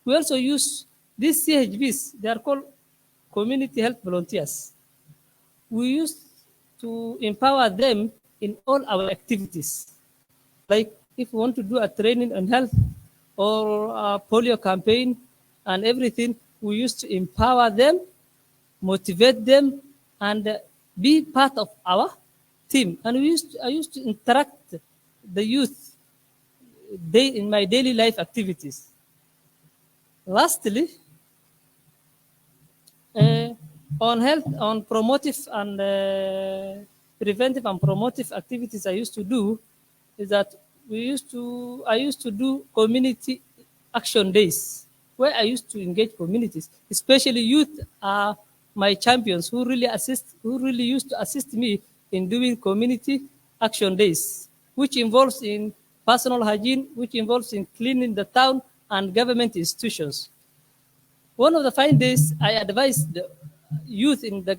we also use these CHVs. They are called community health volunteers. We used to empower them in all our activities. Like if we want to do a training on health or a polio campaign and everything, we used to empower them, motivate them, and be part of our team. And I used to interact the youth in my daily life activities. Lastly, on health, on promotive and preventive and promotive activities I used to do is that I used to do community action days where I used to engage communities, especially youth are my champions who really used to assist me in doing community action days, which involves in personal hygiene, which involves in cleaning the town and government institutions. One of the fine days, I advised the youth in the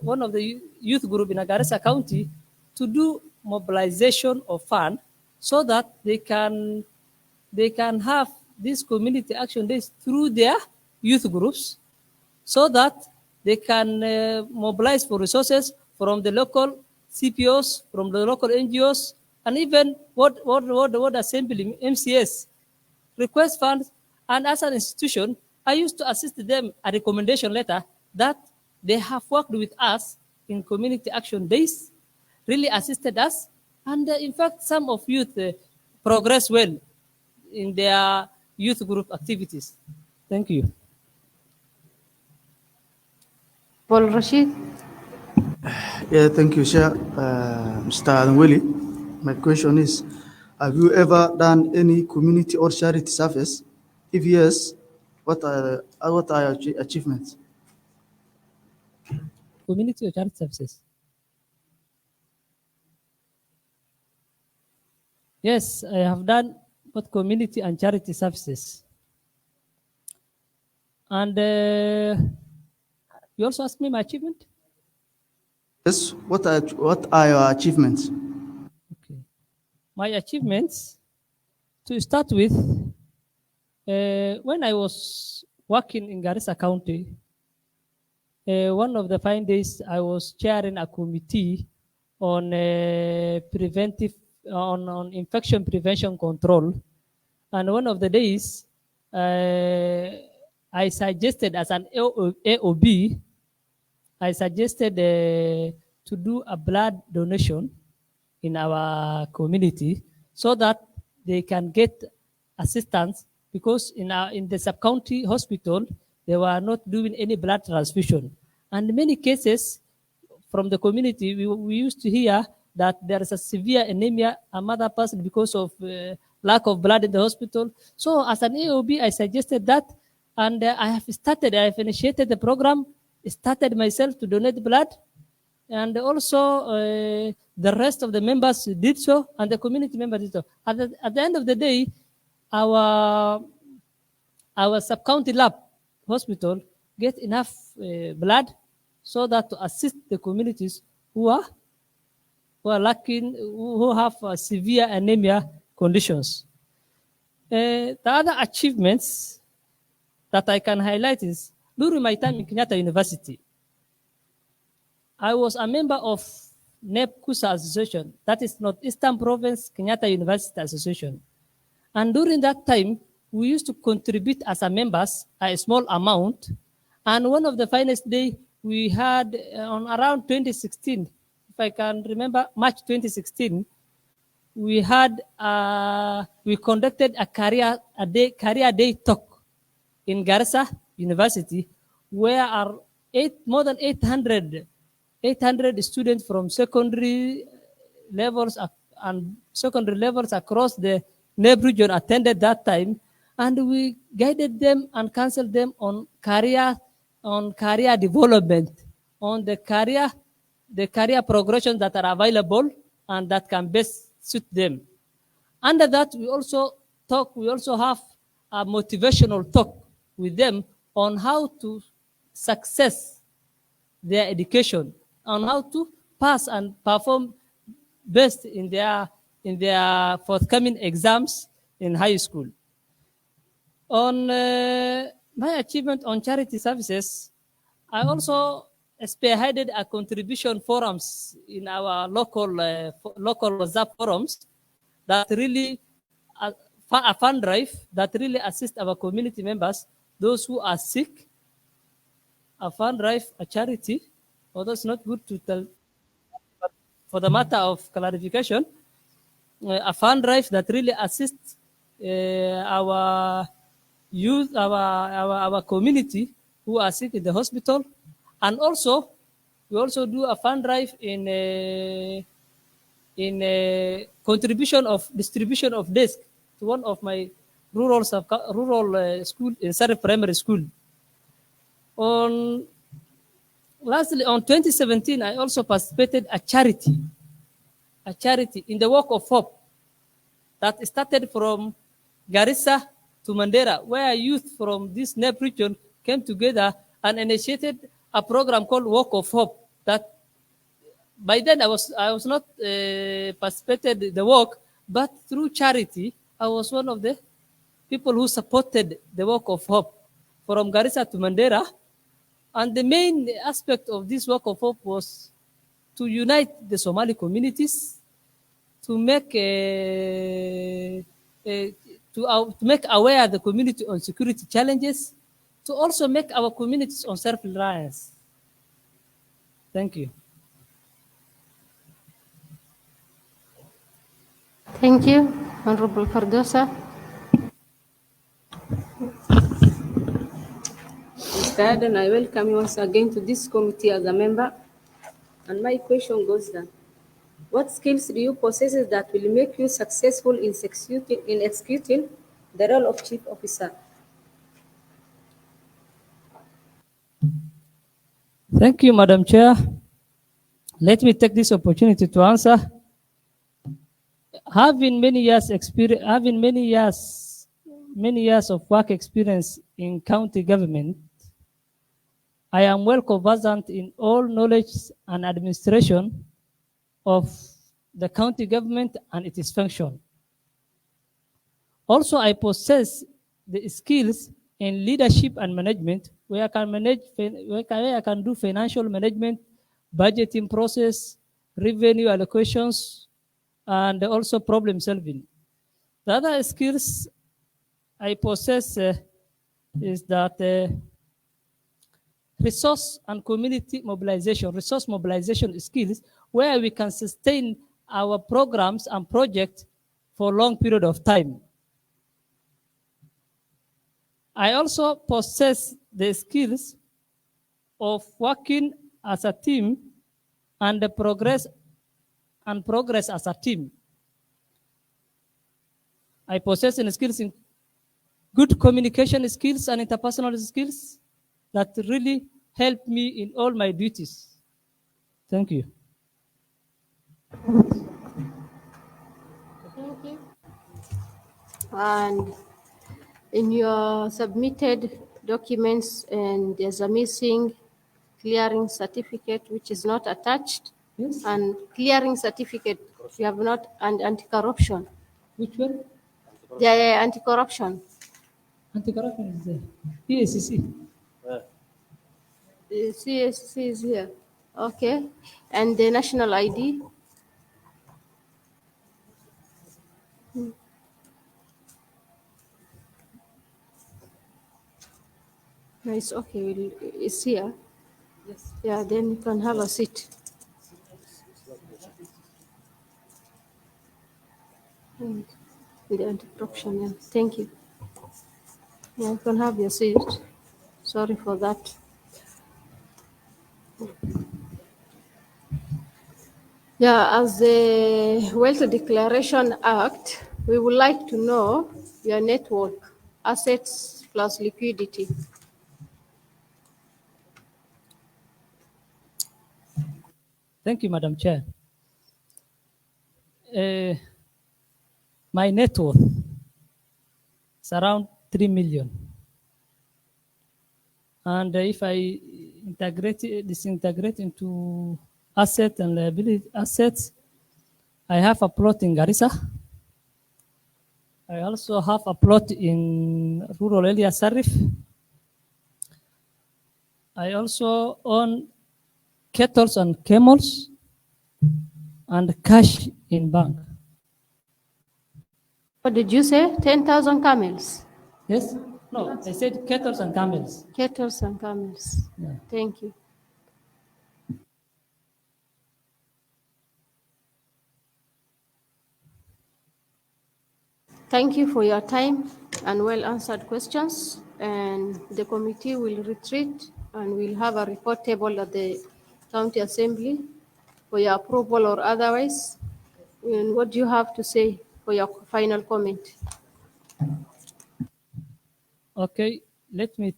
one of the youth group in Garissa County to do mobilization of fund so that they can have these community action days through their youth groups so that they can mobilize for resources from the local CPOs, from the local NGOs, and even Ward Assembly, MCS, request funds. And as an institution, I used to assist them a recommendation letter that they have worked with us in community action days, really assisted us, and in fact, some of youth progress well in their youth group activities. Thank you. Paul Rashid. Yeah, thank you, Chair. Mr. Willie, my question is, have you ever done any community or charity service? If yes, what are your achievements? Community or charity services? Yes, I have done both community and charity services. And you also asked me my achievement? Yes, what are your achievements? My achievements, to start with, when I was working in Garissa County, one of the fine days I was chairing a committee on preventive, on infection prevention control. And one of the days, I suggested as an AOB, I suggested to do a blood donation in our community so that they can get assistance, because in the sub-county hospital, they were not doing any blood transfusion. And in many cases from the community, we used to hear that there is a severe anemia, a mother person because of lack of blood in the hospital. So as an AOB, I suggested that, and I have initiated the program, started myself to donate blood, and also the rest of the members did so, and the community members did so. At the end of the day, our sub-county lab hospital get enough blood so that to assist the communities who are lacking, who have severe anemia conditions. The other achievements that I can highlight is during my time in Kenyatta University, I was a member of NEPKUSA Association, that is Northeastern Province Kenyatta University Association. And during that time, we used to contribute as a members a small amount. And one of the finest day we had on around 2016, if I can remember, March 2016, we conducted a career day talk in Garissa University, where more than 800 students from secondary levels and secondary levels across the NEB region attended that time, and we guided them and counseled them on career development, on the career progression that are available and that can best suit them. Under that, we also have a motivational talk with them on how to success their education, on how to pass and perform best in their forthcoming exams in high school. On my achievement on charity services, I also spearheaded a contribution forums in our local WhatsApp forums that really a fund drive that really assist our community members, those who are sick, a fund drive, a charity, although it's not good to tell, but for the matter of clarification, a fund drive that really assists our youth, our community who are sick in the hospital. And also, we also do a fund drive in distribution of desk to one of my rural school in Surrey Primary School. Lastly, on 2017, I also participated a charity in the Walk of Hope that started from Garissa to Mandera, where youth from this NEP region came together and initiated a program called Walk of Hope. That by then I was not participated in the work, but through charity, I was one of the people who supported the Walk of Hope from Garissa to Mandera. And the main aspect of this Walk of Hope was to unite the Somali communities, to make aware the community on security challenges, to also make our communities on self-reliance. Thank you. Thank you, Honorable Fardosa. Mr. Aden, I welcome you once again to this committee as a member. And my question goes down. What skills do you possess that will make you successful in executing the role of chief officer? Thank you, Madam Chair. Let me take this opportunity to answer. having many years experience, having many years of work experience in county government, I am well conversant in all knowledge and administration of the county government and its function. Also, I possess the skills in leadership and management, where I can do financial management, budgeting process, revenue allocations, and also problem solving. The other skills I possess is that resource and community mobilization, resource mobilization skills, where we can sustain our programs and projects for a long period of time. I also possess the skills of working as a team and progress as a team. I possess skills in good communication skills and interpersonal skills that really help me in all my duties. Thank you. Thank you. And in your submitted documents, and there's a missing clearing certificate which is not attached. Yes. And clearing certificate, you have not, and anti-corruption. Which one? The anti-corruption. Anti-corruption is there. PACC. The CSC is here. Okay. And the national ID. No, it's okay. It's here. Yes. Yeah, then you can have a seat. The anti-corruption, yeah. Thank you. Yeah, you can have your seat. Sorry for that. Yeah, as the Wealth Declaration Act, we would like to know your network, assets plus liquidity. Thank you, Madam Chair. My net worth is around 3 million. And if I disintegrate into asset and liability assets, I have a plot in Garissa. I also have a plot in rural area Sarif. I also own cattle and camels and cash in bank. What did you say? 10,000 camels? Yes? No, I said cattle and camels. Cattle and camels. Yeah. Thank you. Thank you for your time and well answered questions. And the committee will retreat and we'll have a report table at the county assembly for your approval or otherwise. And what do you have to say for your final comment? Okay, let me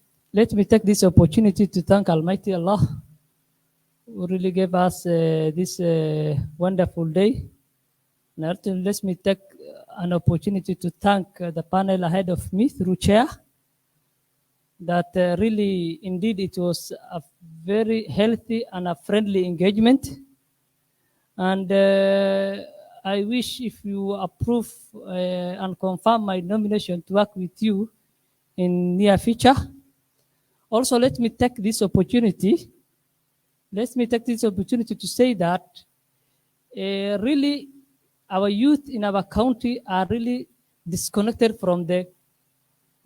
take this opportunity to thank Almighty Allah who really gave us this wonderful day. Now, let me take an opportunity to thank the panel ahead of me through chair. That really, indeed, it was a very healthy and a friendly engagement. And I wish if you approve and confirm my nomination to work with you in near future. Also, let me take this opportunity to say that really our youth in our county are really disconnected from the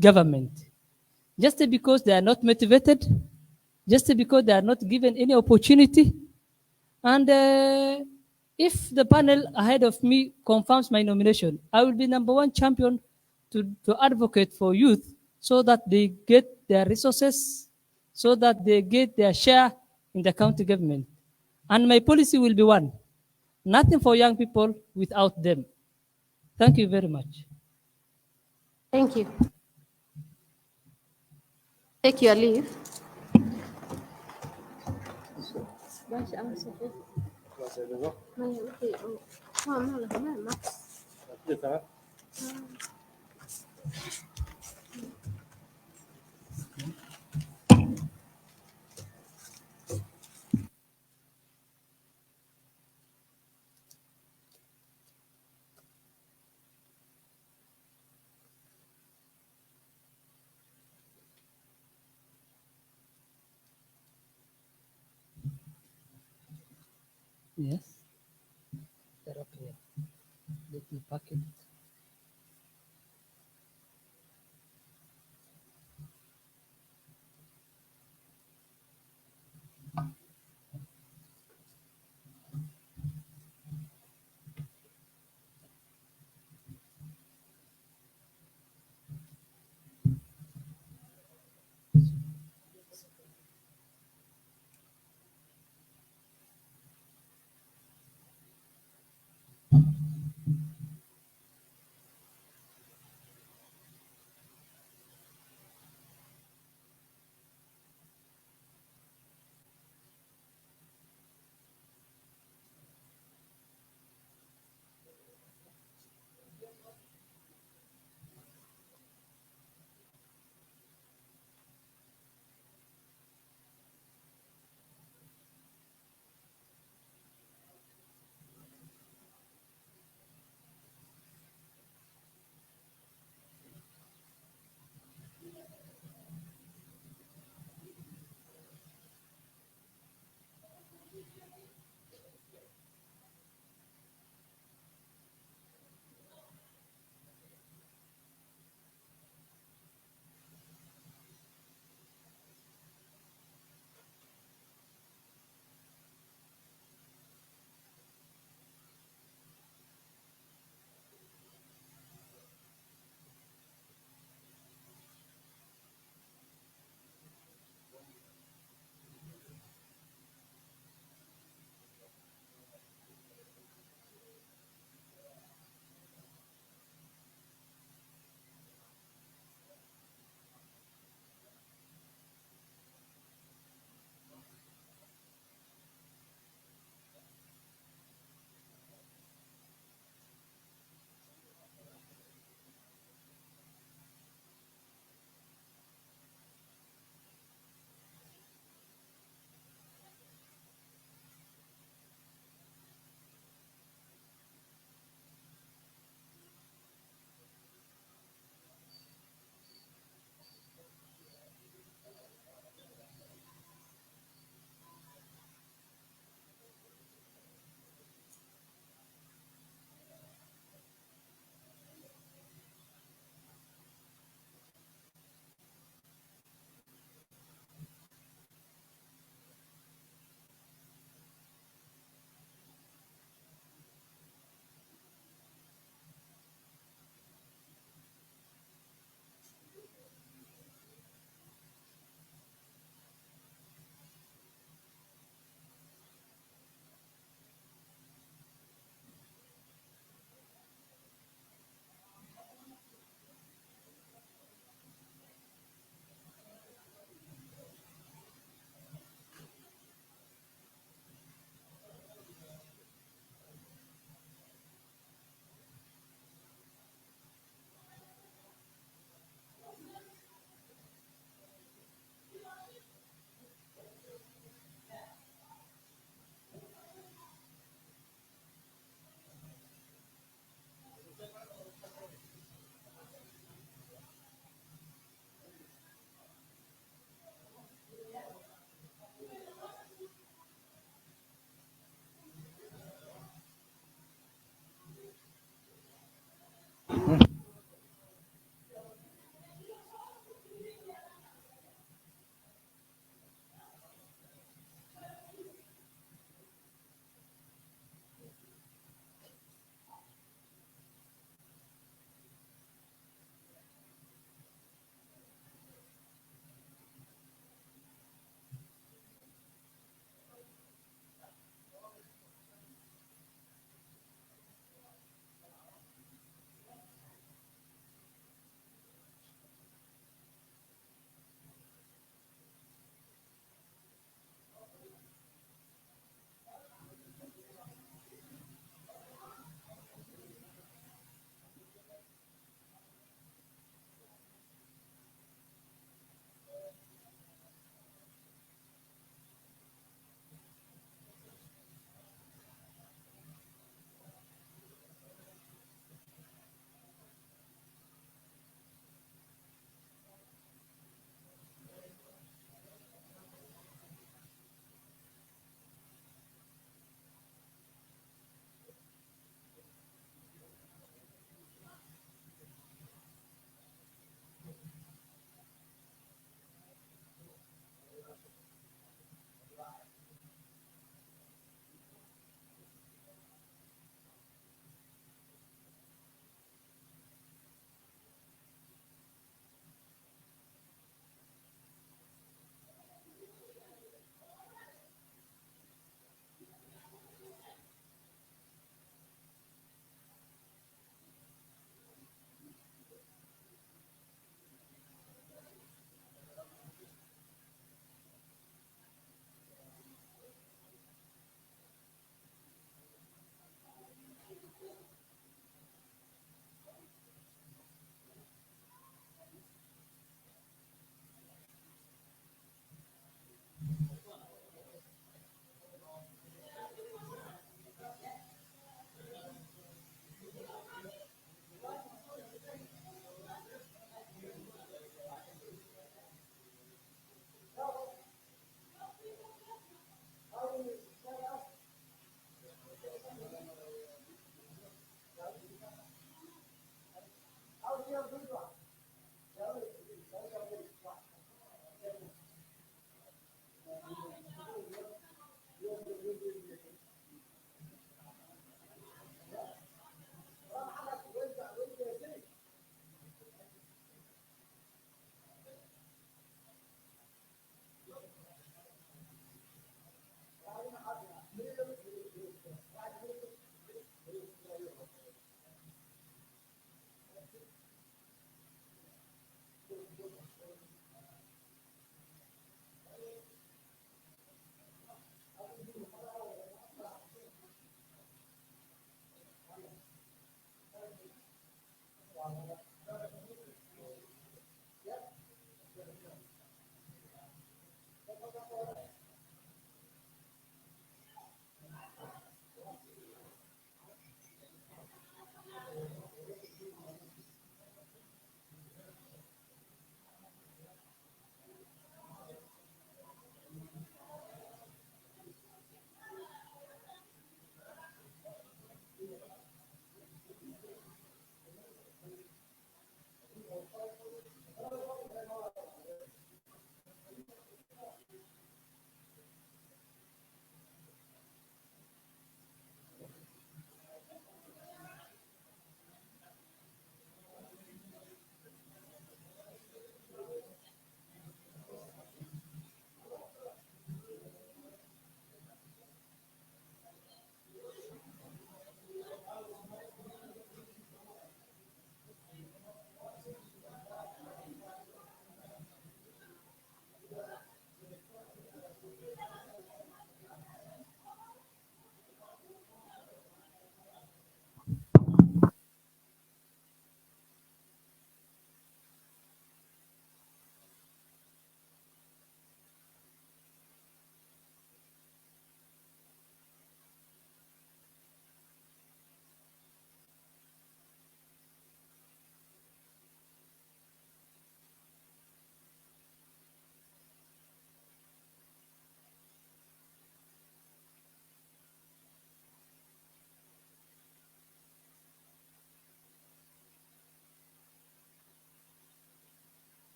government. Just because they are not motivated, just because they are not given any opportunity. And if the panel ahead of me confirms my nomination, I will be #1 champion to advocate for youth so that they get their resources, so that they get their share in the county government. And my policy will be one: nothing for young people without them. Thank you very much. Thank you. Take your leave. Yes. They're up here. Let me pack it.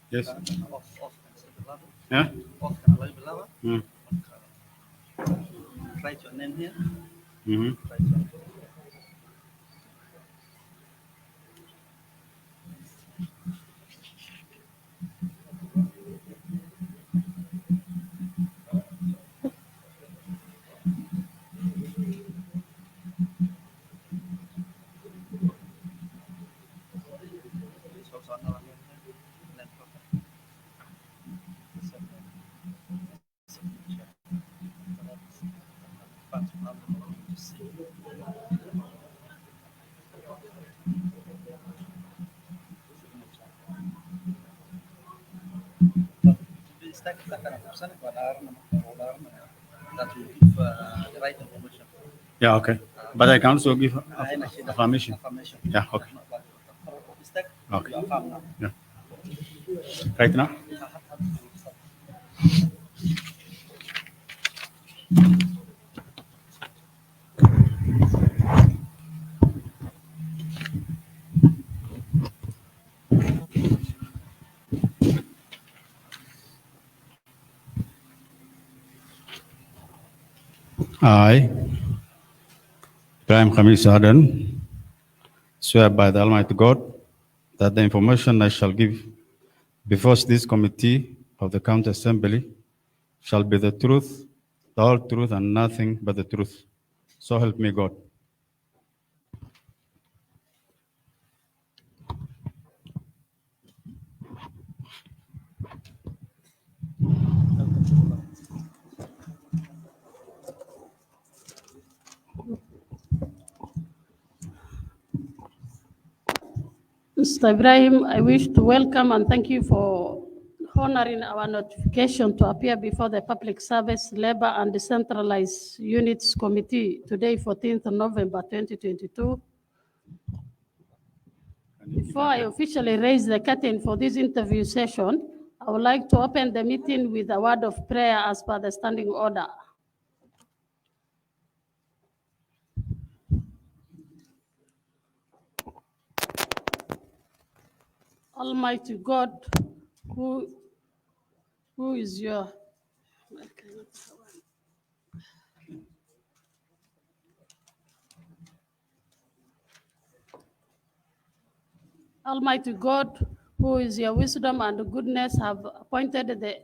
Yes. Yeah? Mm. Write your name here. Mm-hmm. Please also another name here. Name proper. That will give the right information. Yeah, okay. But I can also give affirmation. Affirmation. Yeah, okay. Mistake, Okay. you affirm now. Yeah. Right now? I, Ibrahim Khamis Aden, swear by the Almighty God that the information I shall give before this committee of the County Assembly shall be the truth, the whole truth, and nothing but the truth. So help me God. Mr. Ibrahim, I wish to welcome and thank you for honoring our notification to appear before the Public Service, Labor and Decentralized Units Committee today, 14th of November 2022. Before I officially raise the curtain for this interview session, I would like to open the meeting with a word of prayer as per the standing order. Almighty God, who is your Almighty God, who is your wisdom and goodness, have appointed the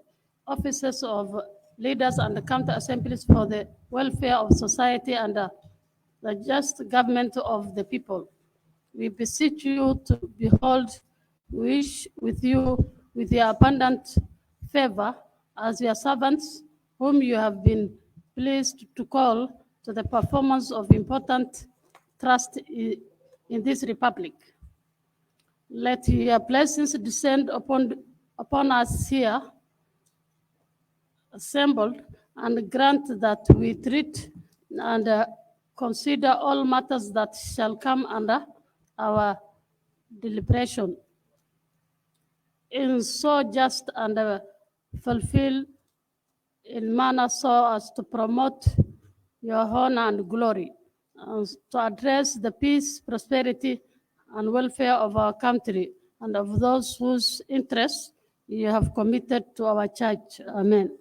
officers of leaders and the county assemblies for the welfare of society and the just government of the people. We beseech you to behold, wish with you with your abundant favor as your servants, whom you have been pleased to call to the performance of important trust in this republic. Let your blessings descend upon us here assembled, and grant that we treat and consider all matters that shall come under our deliberation in so just and fulfill in manner so as to promote your honor and glory, and to address the peace, prosperity, and welfare of our country and of those whose interests you have committed to our church. Amen.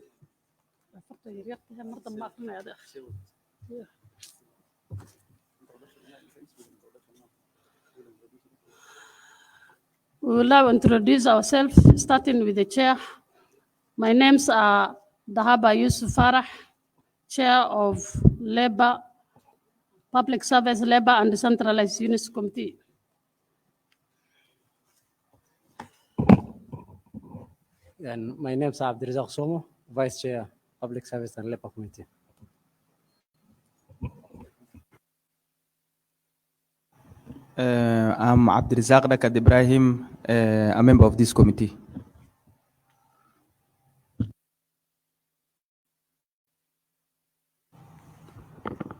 We will now introduce ourselves, starting with the chair. My names are Dahaba Yusuf Farah, Chair of Labor, Public Service, Labor and Decentralized Units Committee. And my name is Abdirizak Somo, Vice Chair, Public Service and Labor Committee. I'm Abdirizak Dakad Ibrahim, a member of this committee.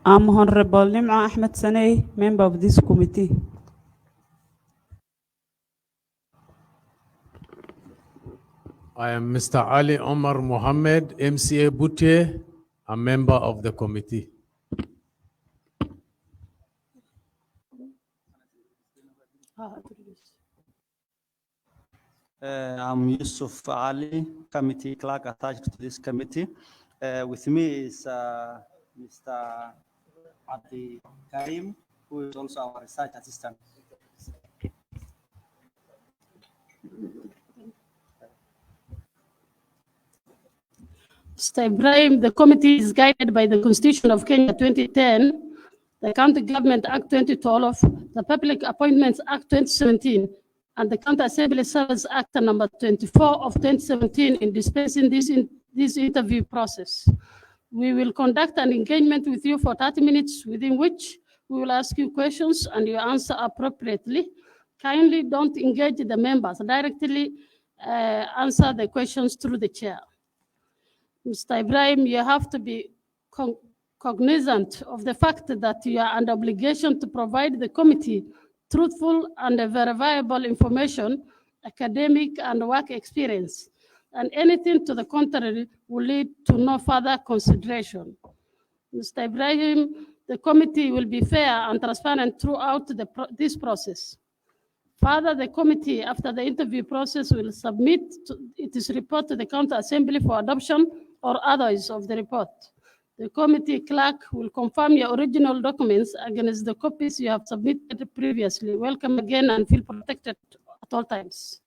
I'm Honorable Nim'a Ahmed Sanei, member of this committee. I am Mr. Ali Omar Mohammed, MCA Bute, a member of the committee. I'm Yusuf Ali, committee clerk attached to this committee. With me is Mr. Abdi Karim, who is also our research assistant. Mr. Ibrahim, the committee is guided by the Constitution of Kenya 2010, the County Government Act 2012, the Public Appointments Act 2017, and the County Assembly Service Act number 24 of 2017 in dispensing this interview process. We will conduct an engagement with you for 30 minutes, within which we will ask you questions and you answer appropriately. Kindly don't engage the members directly, answer the questions through the chair. Mr. Ibrahim, you have to be cognizant of the fact that you are under obligation to provide the committee truthful and verifiable information, academic and work experience, and anything to the contrary will lead to no further consideration. Mr. Ibrahim, the committee will be fair and transparent throughout this process. Further, the committee, after the interview process, will submit its report to the County Assembly for adoption or otherwise of the report. The committee clerk will confirm your original documents against the copies you have submitted previously. Welcome again and feel protected at all times.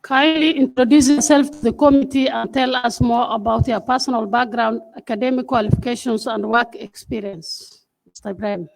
Kindly introduce yourself to the committee and tell us more about your personal background, academic qualifications, and work experience. Mr. Ibrahim.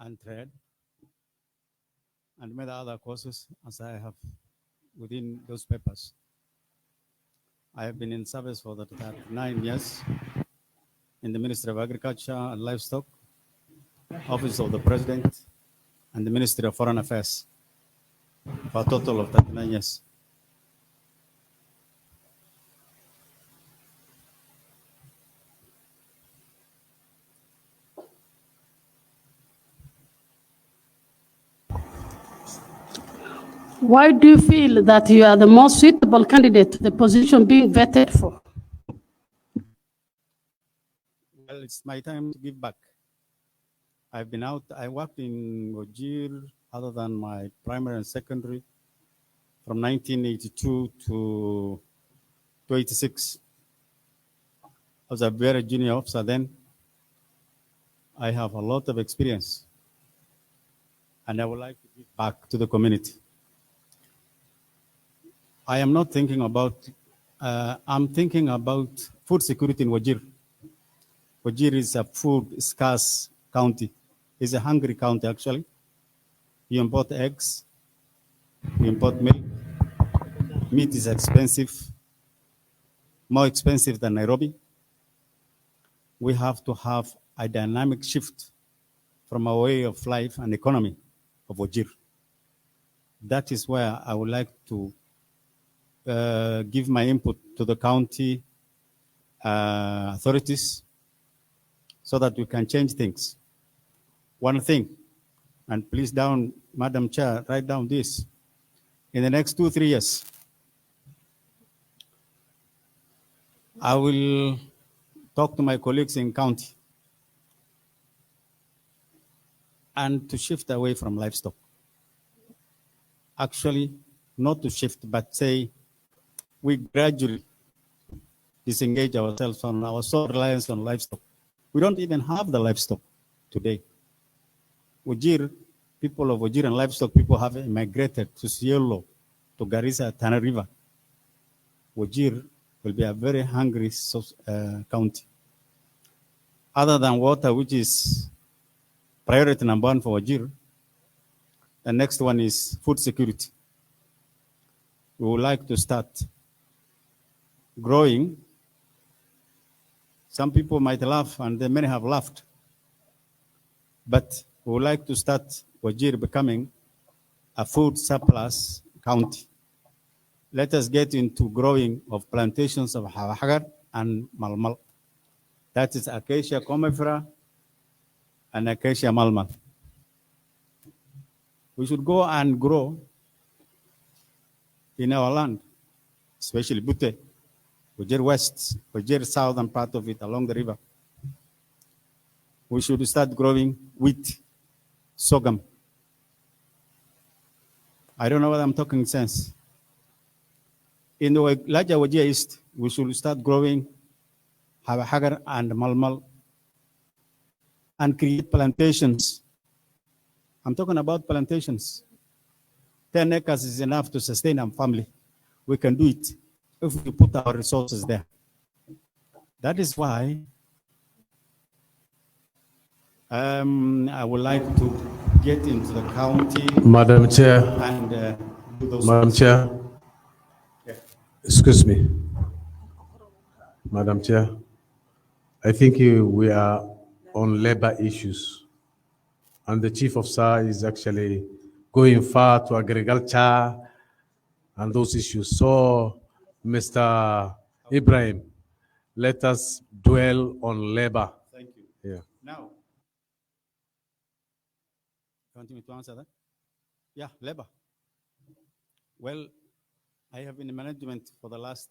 And trade, and many other courses as I have within those papers. I have been in service for the 9 years in the Ministry of Agriculture and Livestock, Office of the President, and the Ministry of Foreign Affairs for a total of 39 years. Why do you feel that you are the most suitable candidate to the position being vetted for? Well, it's my time to give back. I've been out, I worked in Wajir, other than my primary and secondary, from 1982 to 86. I was a very junior officer then. I have a lot of experience, and I would like to give back to the community. I am not thinking about, I'm thinking about food security in Wajir. Wajir is a food scarce county. It's a hungry county, actually. You import eggs, you import milk. Meat is expensive, more expensive than Nairobi. We have to have a dynamic shift from our way of life and economy of Wajir. That is where I would like to give my input to the county authorities so that we can change things. One thing, and please down, Madam Chair, write down this. In the next 2-3 years, I will talk to my colleagues in county and to shift away from livestock. Actually, not to shift, but say we gradually disengage ourselves from our sole reliance on livestock. We don't even have the livestock today. Wajir, people of Wajir and livestock people have migrated to Siolo, to Garissa, Tana River. Wajir will be a very hungry county. Other than water, which is priority number 1 for Wajir, the next one is food security. We would like to start growing. Some people might laugh, and many have laughed. But we would like to start Wajir becoming a food surplus county. Let us get into growing of plantations of hagar and malmal. That is acacia comifera and acacia malmal. We should go and grow in our land, especially Butte, Wajir West, Wajir southern part of it along the river. We should start growing wheat, sorghum. I don't know whether I'm talking sense. In the larger Wajir East, we should start growing hagar and malmal and create plantations. I'm talking about plantations. 10 acres is enough to sustain our family. We can do it if we put our resources there. That is why I would like to get into the county. Madam Chair. And do those Madam things. Chair. Yeah. Excuse me. Madam Chair, I think we are on labor issues, and the chief of SAR is actually going far to agriculture and those issues. So, Mr. Ibrahim, let us dwell on labor. Thank you. Yeah. Now, you want me to answer that? Yeah, labor. Well, I have been in management for the last,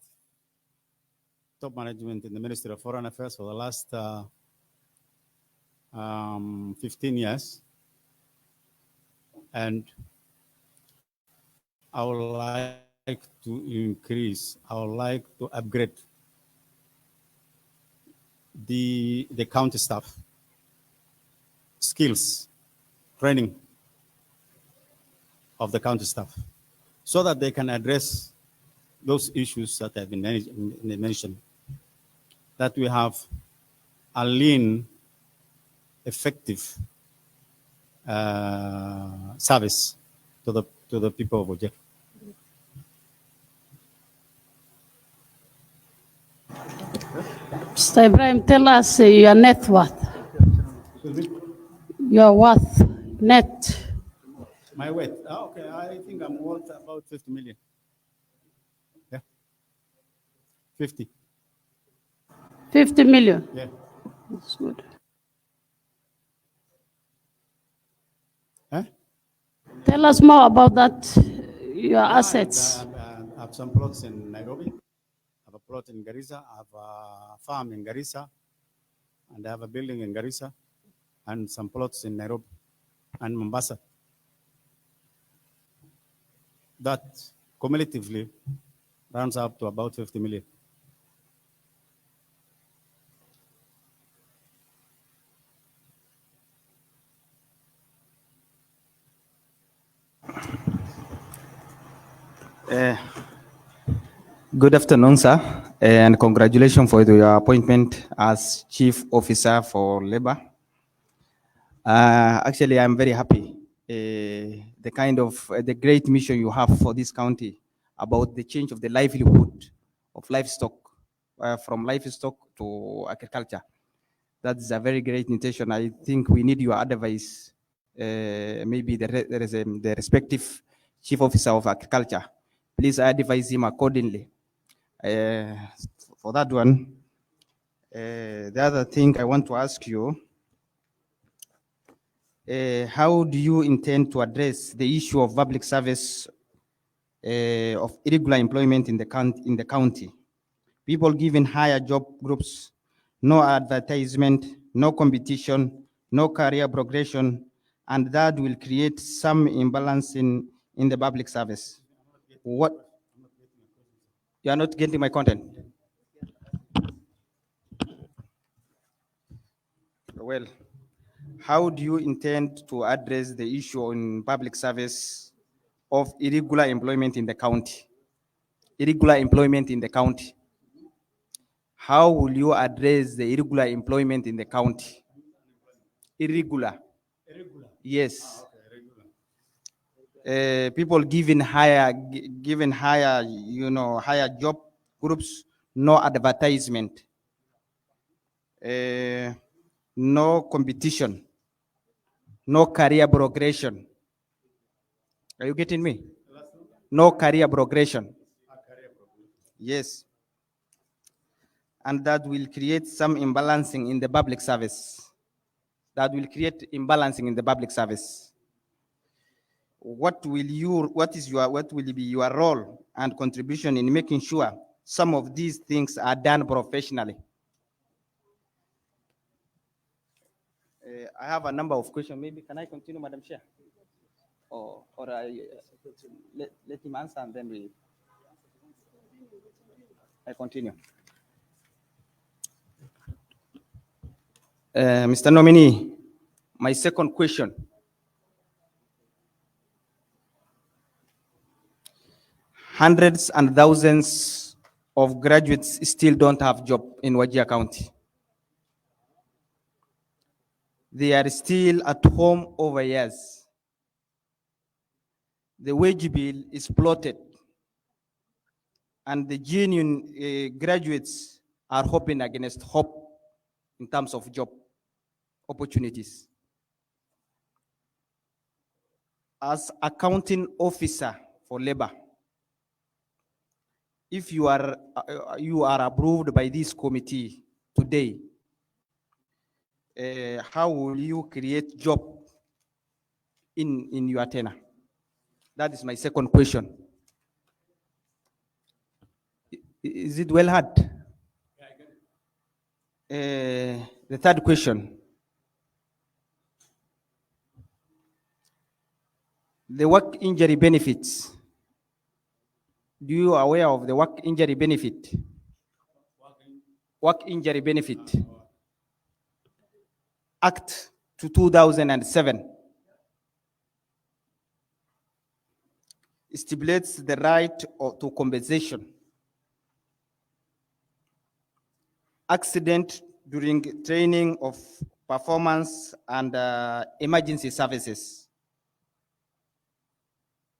top management in the Ministry of Foreign Affairs for the last 15 years. And I would like to increase, I would like to upgrade the county staff, skills, training of the county staff, so that they can address those issues that have been mentioned, that we have a lean, effective service to the people of Wajir. Mr. Ibrahim, tell us your net worth. Your worth, net. My weight? Okay, I think I'm worth about 50 million. Yeah. 50. 50 million. Yeah. That's good. Huh? Tell us more about that, your assets. I have some plots in Nairobi. I have a plot in Garissa. I have a farm in Garissa. And I have a building in Garissa. And some plots in Nairobi and Mombasa. That cumulatively rounds up to about 50 million. Good afternoon, sir, and congratulations for your appointment as Chief Officer for Labor. Actually, I'm very happy. The kind of the great mission you have for this county about the change of the livelihood of livestock from livestock to agriculture. That's a very great intention. I think we need your advice. Maybe there is the respective Chief Officer of Agriculture. Please advise him accordingly. For that one, the other thing I want to ask you, how do you intend to address the issue of public service of irregular employment in the county? People given higher job groups, no advertisement, no competition, no career progression, and that will create some imbalance in the public service. What? You are not getting my content. Well, how do you intend to address the issue in public service of irregular employment in the county? Irregular employment in the county. How will you address the irregular employment in the county? Irregular. Yes. People given higher, higher job groups, no advertisement, no competition, no career progression. Are you getting me? No career progression. Yes. And that will create some imbalancing in the public service. That will create imbalancing in the public service. What will be your role and contribution in making sure some of these things are done professionally? I have a number of questions. Maybe can I continue, Madam Chair? Or let him answer and then I continue. Mr. Nominee, my second question. Hundreds and thousands of graduates still don't have job in Wajir County. They are still at home over years. The wage bill is bloated, and the genuine graduates are hoping against hope in terms of job opportunities. As accounting officer for labor, if you are approved by this committee today, how will you create job in your tenure? That is my second question. Is it well heard? Yeah, I get it. The third question. The work injury benefits. Do you are aware of the work injury benefit? Work injury benefit. Act to 2007 stipulates the right to compensation. Accident during training of performance and emergency services.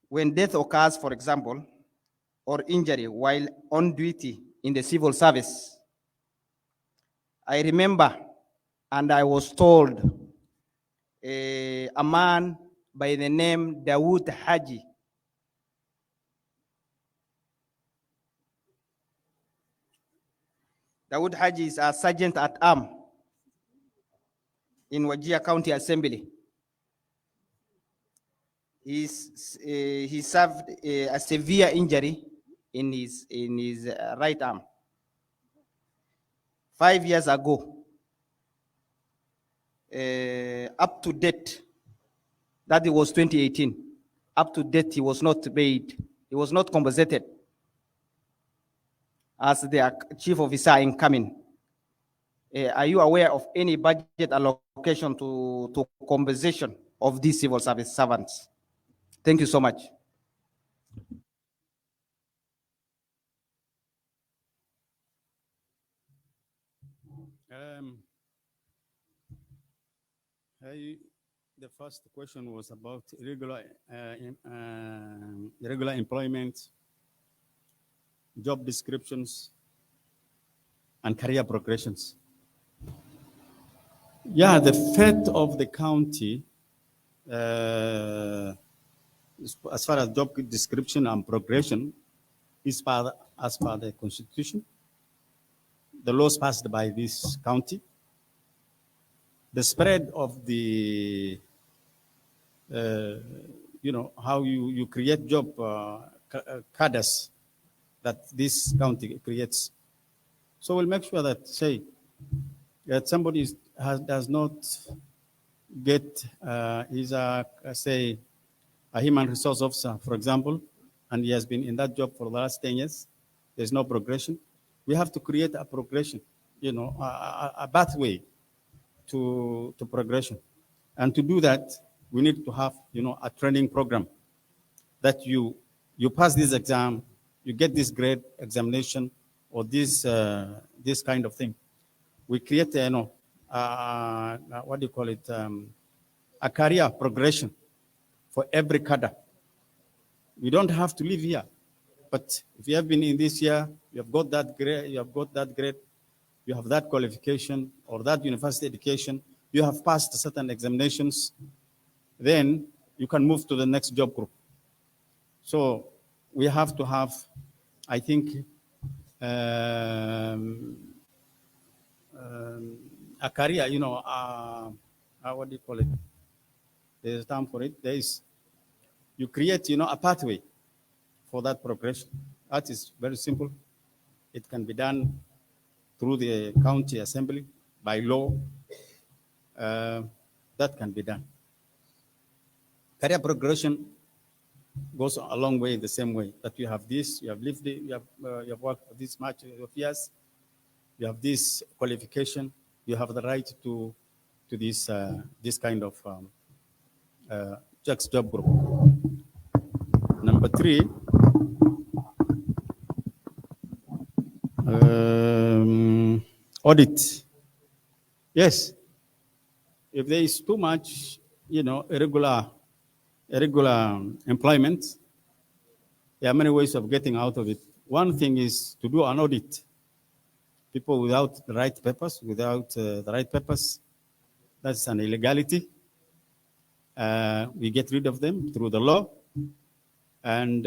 When death occurs, for example, or injury while on duty in the civil service, I remember and I was told a man by the name Dawood Haji is a sergeant at arms in Wajir County Assembly. He suffered a severe injury in his right arm. 5 years ago, up to date, that it was 2018, up to date he was not paid, he was not compensated as the chief officer incoming. Are you aware of any budget allocation to compensation of these civil service servants? Thank you so much. The first question was about irregular employment, job descriptions, and career progressions. Yeah, the fate of the county, as far as job description and progression, is as per the constitution, the laws passed by this county, the spread of the, how you create job cadres that this county creates. So we'll make sure that, say, that somebody does not get, say, a human resource officer, for example, and he has been in that job for the last 10 years, there's no progression. We have to create a progression, a pathway to progression. And to do that, we need to have, a training program that you pass this exam, you get this grade examination, or this kind of thing. We create, what do you call it, a career progression for every cadre. You don't have to live here, but if you have been in this year, you have got that grade, you have that qualification or that university education, you have passed certain examinations, then you can move to the next job group. So we have to have, I think, a career, what do you call it? There's a term for it. You create, a pathway for that progression. That is very simple. It can be done through the county assembly by law. That can be done. Career progression goes a long way, the same way that you have this, you have lived it, you have worked for this much of years, you have this qualification, you have the right to this kind of job group. Number 3, audit. Yes, if there is too much, irregular employment, there are many ways of getting out of it. One thing is to do an audit. People without the right papers, that's an illegality. We get rid of them through the law. And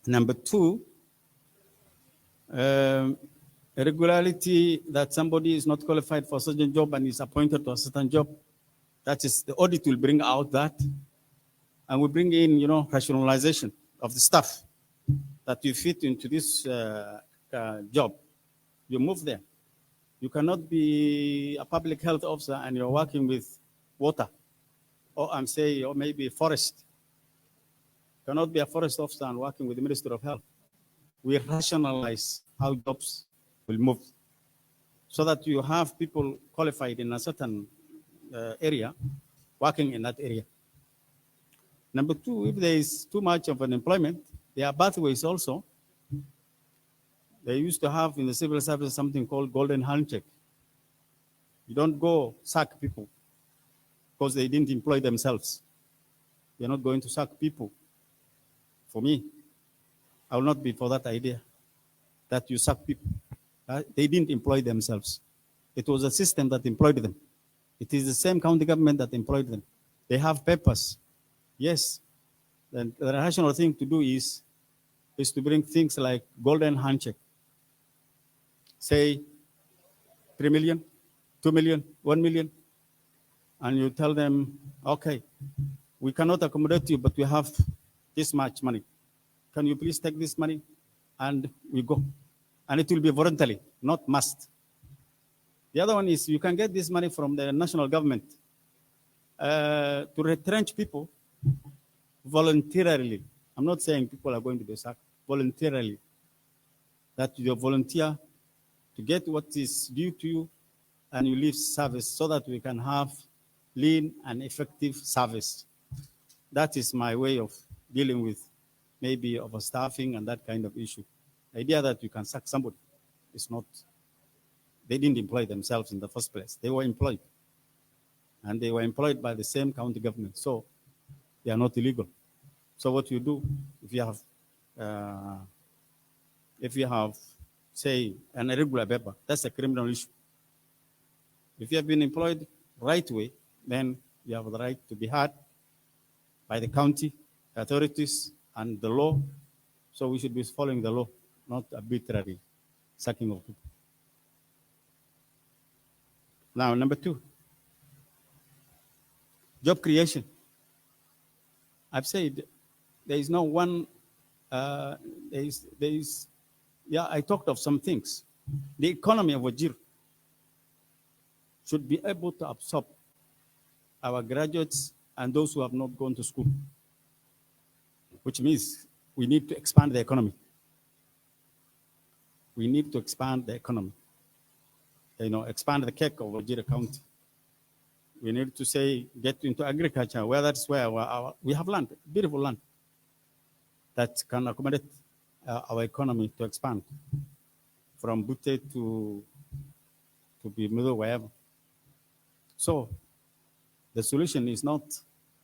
number 2, irregularity that somebody is not qualified for a certain job and is appointed to a certain job. That is, the audit will bring out that, and we bring in, rationalization of the staff that you fit into this job. You move there. You cannot be a public health officer and you're working with water, or maybe forest. You cannot be a forest officer and working with the Ministry of Health. We rationalize how jobs will move so that you have people qualified in a certain area working in that area. Number 2, if there is too much of an employment, there are pathways also. They used to have in the civil service something called golden handshake. You don't go sack people because they didn't employ themselves. You're not going to sack people. For me, I will not be for that idea that you sack people. They didn't employ themselves. It was a system that employed them. It is the same county government that employed them. They have papers. Yes. Then the rational thing to do is to bring things like golden handshake. Say 3 million, 2 million, 1 million. And you tell them, okay, we cannot accommodate you, but we have this much money. Can you please take this money? And we go. And it will be voluntary, not must. The other one is you can get this money from the national government to retrench people voluntarily. I'm not saying people are going to be sacked, voluntarily. That you volunteer to get what is due to you and you leave service so that we can have lean and effective service. That is my way of dealing with maybe overstaffing and that kind of issue. The idea that you can sack somebody is not, they didn't employ themselves in the first place. They were employed. and they were employed by the same county government, so they are not illegal. So what you do, if you have, say, an irregular paper, that's a criminal issue. If you have been employed right way, then you have the right to be heard by the county authorities and the law. So we should be following the law, not arbitrary sacking of people. Now, number 2, job creation. I've said there is no one, I talked of some things. The economy of Wajir should be able to absorb our graduates and those who have not gone to school, which means we need to expand the economy. We need to expand the economy. Expand the cake of Wajir County. We need to say, get into agriculture, where that's where we have land, beautiful land, that can accommodate our economy to expand from Butte to Middle, wherever. So the solution is not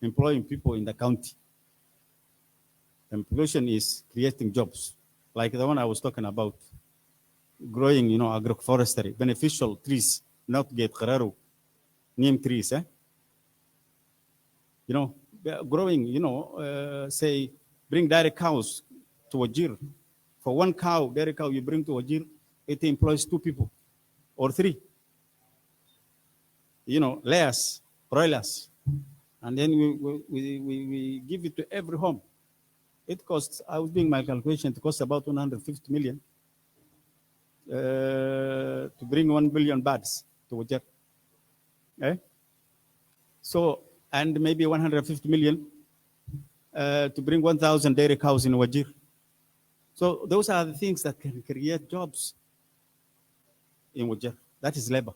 employing people in the county. The solution is creating jobs, like the one I was talking about, growing, agroforestry, beneficial trees, not get Kararu, neem trees, growing, say, bring dairy cows to Wajir. For one cow, dairy cow you bring to Wajir, it employs 2 people or 3. Layers, broilers. And then we give it to every home. It costs, I was doing my calculation, it costs about 150 million to bring 1 billion birds to Wajir. So, and maybe 150 million to bring 1,000 dairy cows in Wajir. So those are the things that can create jobs in Wajir. That is labor.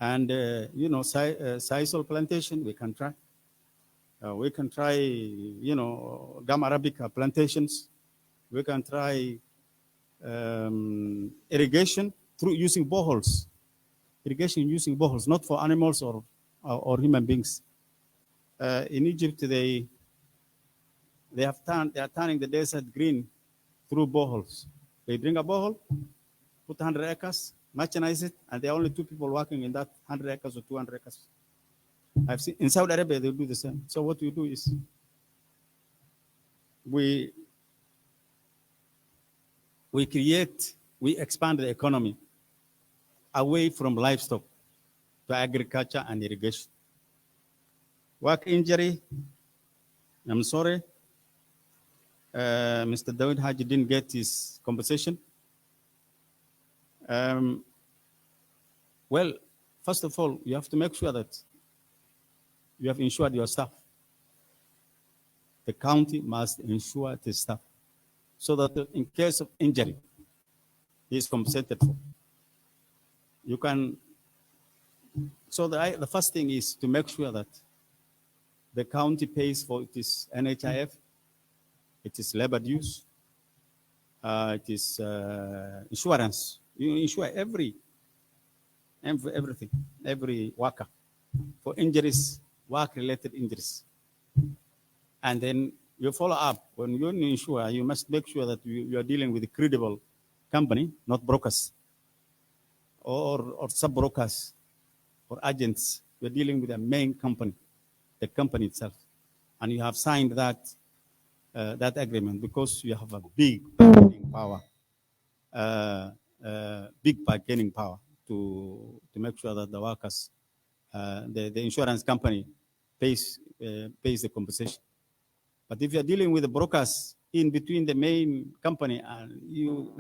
And, sisal plantation, we can try. We can try, gum arabica plantations. We can try irrigation through using boreholes. Irrigation using boreholes, not for animals or human beings. In Egypt, they are turning the desert green through boreholes. They bring a borehole, put 100 acres, mechanize it, and there are only 2 people working in that 100 acres or 200 acres. I've seen in Saudi Arabia they do the same. So what we do is we expand the economy away from livestock to agriculture and irrigation. Work injury, I'm sorry, Mr. Dawood Haji didn't get his compensation. Well, first of all, you have to make sure that you have insured your staff. The county must insure the staff so that in case of injury, he is compensated for. You can, so the first thing is to make sure that the county pays for its NHIF, it is labor dues, it is insurance. You insure everything, every worker for injuries, work-related injuries. And then you follow up. When you insure, you must make sure that you are dealing with a credible company, not brokers or sub-brokers or agents. You're dealing with a main company, the company itself. And you have signed that agreement because you have a big bargaining power, to make sure that the workers, the insurance company pays the compensation. But if you're dealing with the brokers in between the main company and you,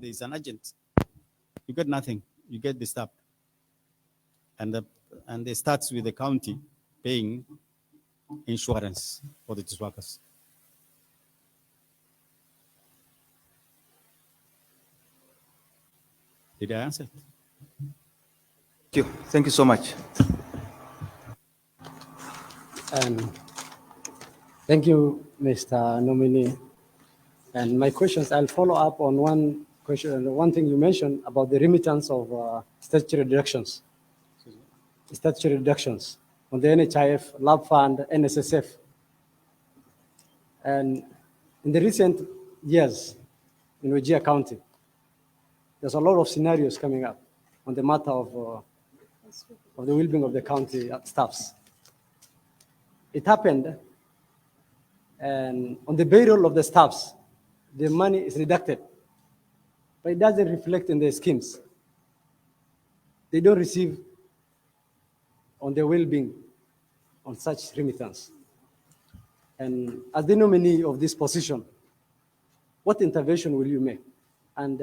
there's an agent, you get nothing. You get disturbed. And it starts with the county paying insurance for the workers. Did I answer it? Thank you. Thank you so much. Thank you, Mr. Nominee. And my questions, I'll follow up on one question, one thing you mentioned about the remittance of statutory deductions. Statutory deductions. on the NHIF, Lab Fund, NSSF. And in the recent years in Wajir County, there's a lot of scenarios coming up on the matter of the well-being of the county staffs. It happened, and on the payroll of the staffs, the money is deducted, but it doesn't reflect in the schemes. They don't receive on their well-being on such remittance. And as the nominee of this position, what intervention will you make? And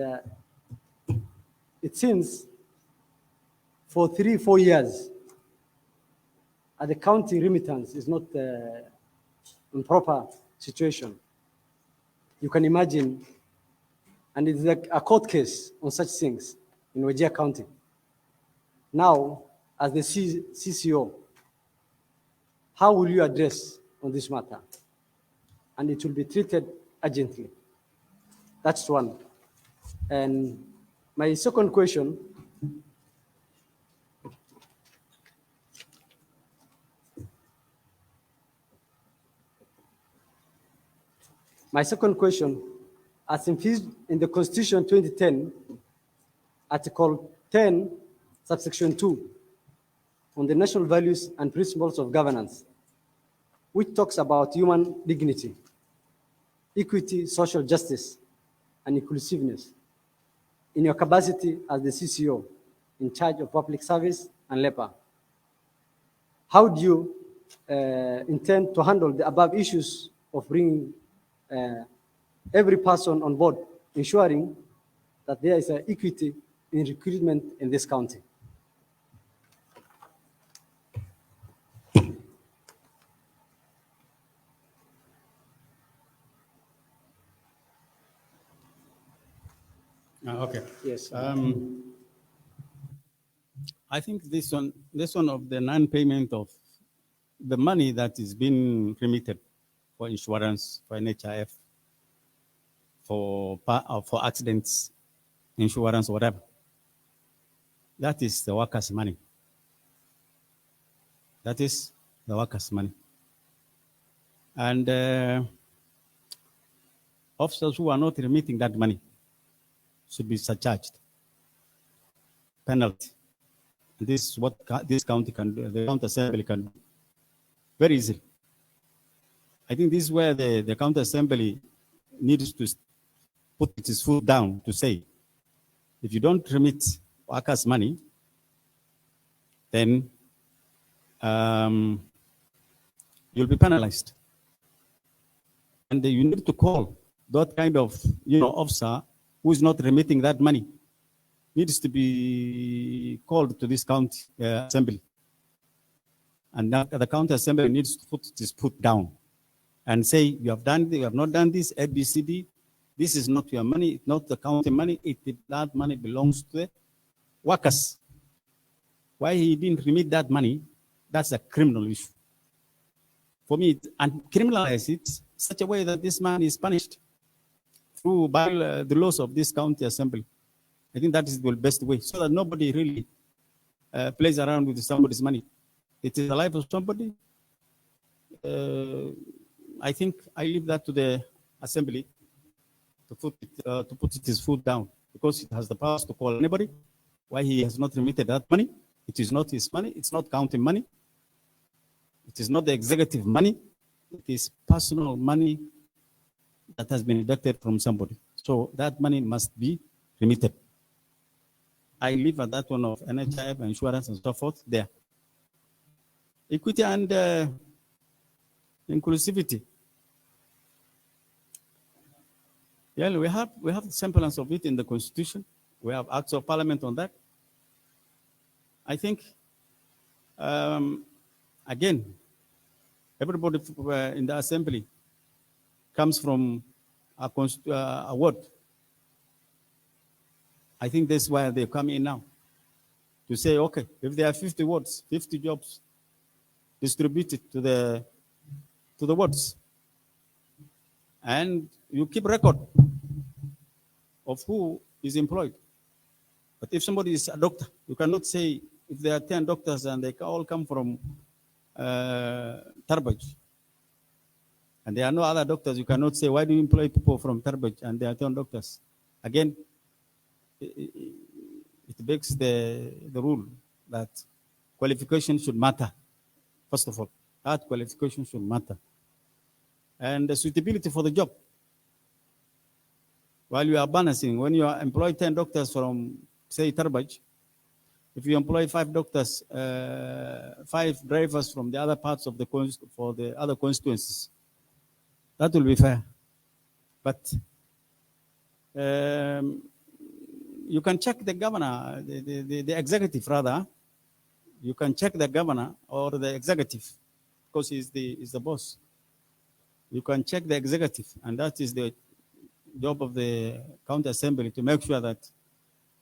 it seems for 3-4 years, the county remittance is not in proper situation. You can imagine, and it's like a court case on such things in Wajir County. Now, as the CCO, how will you address on this matter? And it will be treated urgently. That's one. And my second question, as infused in the Constitution 2010, Article 10, subsection 2, on the national values and principles of governance, which talks about human dignity, equity, social justice, and inclusiveness. In your capacity as the CCO in charge of public service and labor, how do you intend to handle the above issues of bringing every person on board, ensuring that there is equity in recruitment in this county? Okay. Yes. I think this one of the non-payment of the money that is being remitted for insurance, for NHIF, for accidents, insurance, whatever. That is the workers' money. That is the workers' money. And officers who are not remitting that money should be surcharged. Penalty. And this is what this county can do, the county assembly can do. Very easily. I think this is where the county assembly needs to put its foot down to say, if you don't remit workers' money, then you'll be penalized. And you need to call that kind of officer who is not remitting that money, needs to be called to this county assembly. And now the county assembly needs to put its foot down and say, you have not done this, ABCD, this is not your money, it's not the county money, that money belongs to the workers. Why he didn't remit that money, that's a criminal issue. For me, and criminalize it such a way that this man is punished by the laws of this county assembly. I think that is the best way, so that nobody really plays around with somebody's money. It is the life of somebody. I think I leave that to the assembly to put its foot down, because it has the power to call anybody. Why he has not remitted that money? It is not his money. It's not county money. It is not the executive money. It is personal money that has been deducted from somebody. So that money must be remitted. I leave at that one of NHIF, insurance, and so forth there. Equity and inclusivity. Yeah, we have the semblance of it in the Constitution. We have acts of parliament on that. I think, again, everybody in the assembly comes from a word. I think that's why they come in now, to say, okay, if there are 50 wards, 50 jobs distributed to the wards, and you keep record of who is employed. But if somebody is a doctor, you cannot say if there are 10 doctors and they all come from Tarbaj. And there are no other doctors. You cannot say, why do you employ people from Tarbaj and they are not doctors? Again, it breaks the rule that qualification should matter. First of all, that qualification should matter. And the suitability for the job. While you are balancing, when you employ 10 doctors from, say, Tarbaj, if you employ 5 doctors, 5 drivers from the other parts of for the other constituencies, that will be fair. But you can check the governor, the executive rather. You can check the governor or the executive because he's the boss. You can check the executive, and that is the job of the county assembly to make sure that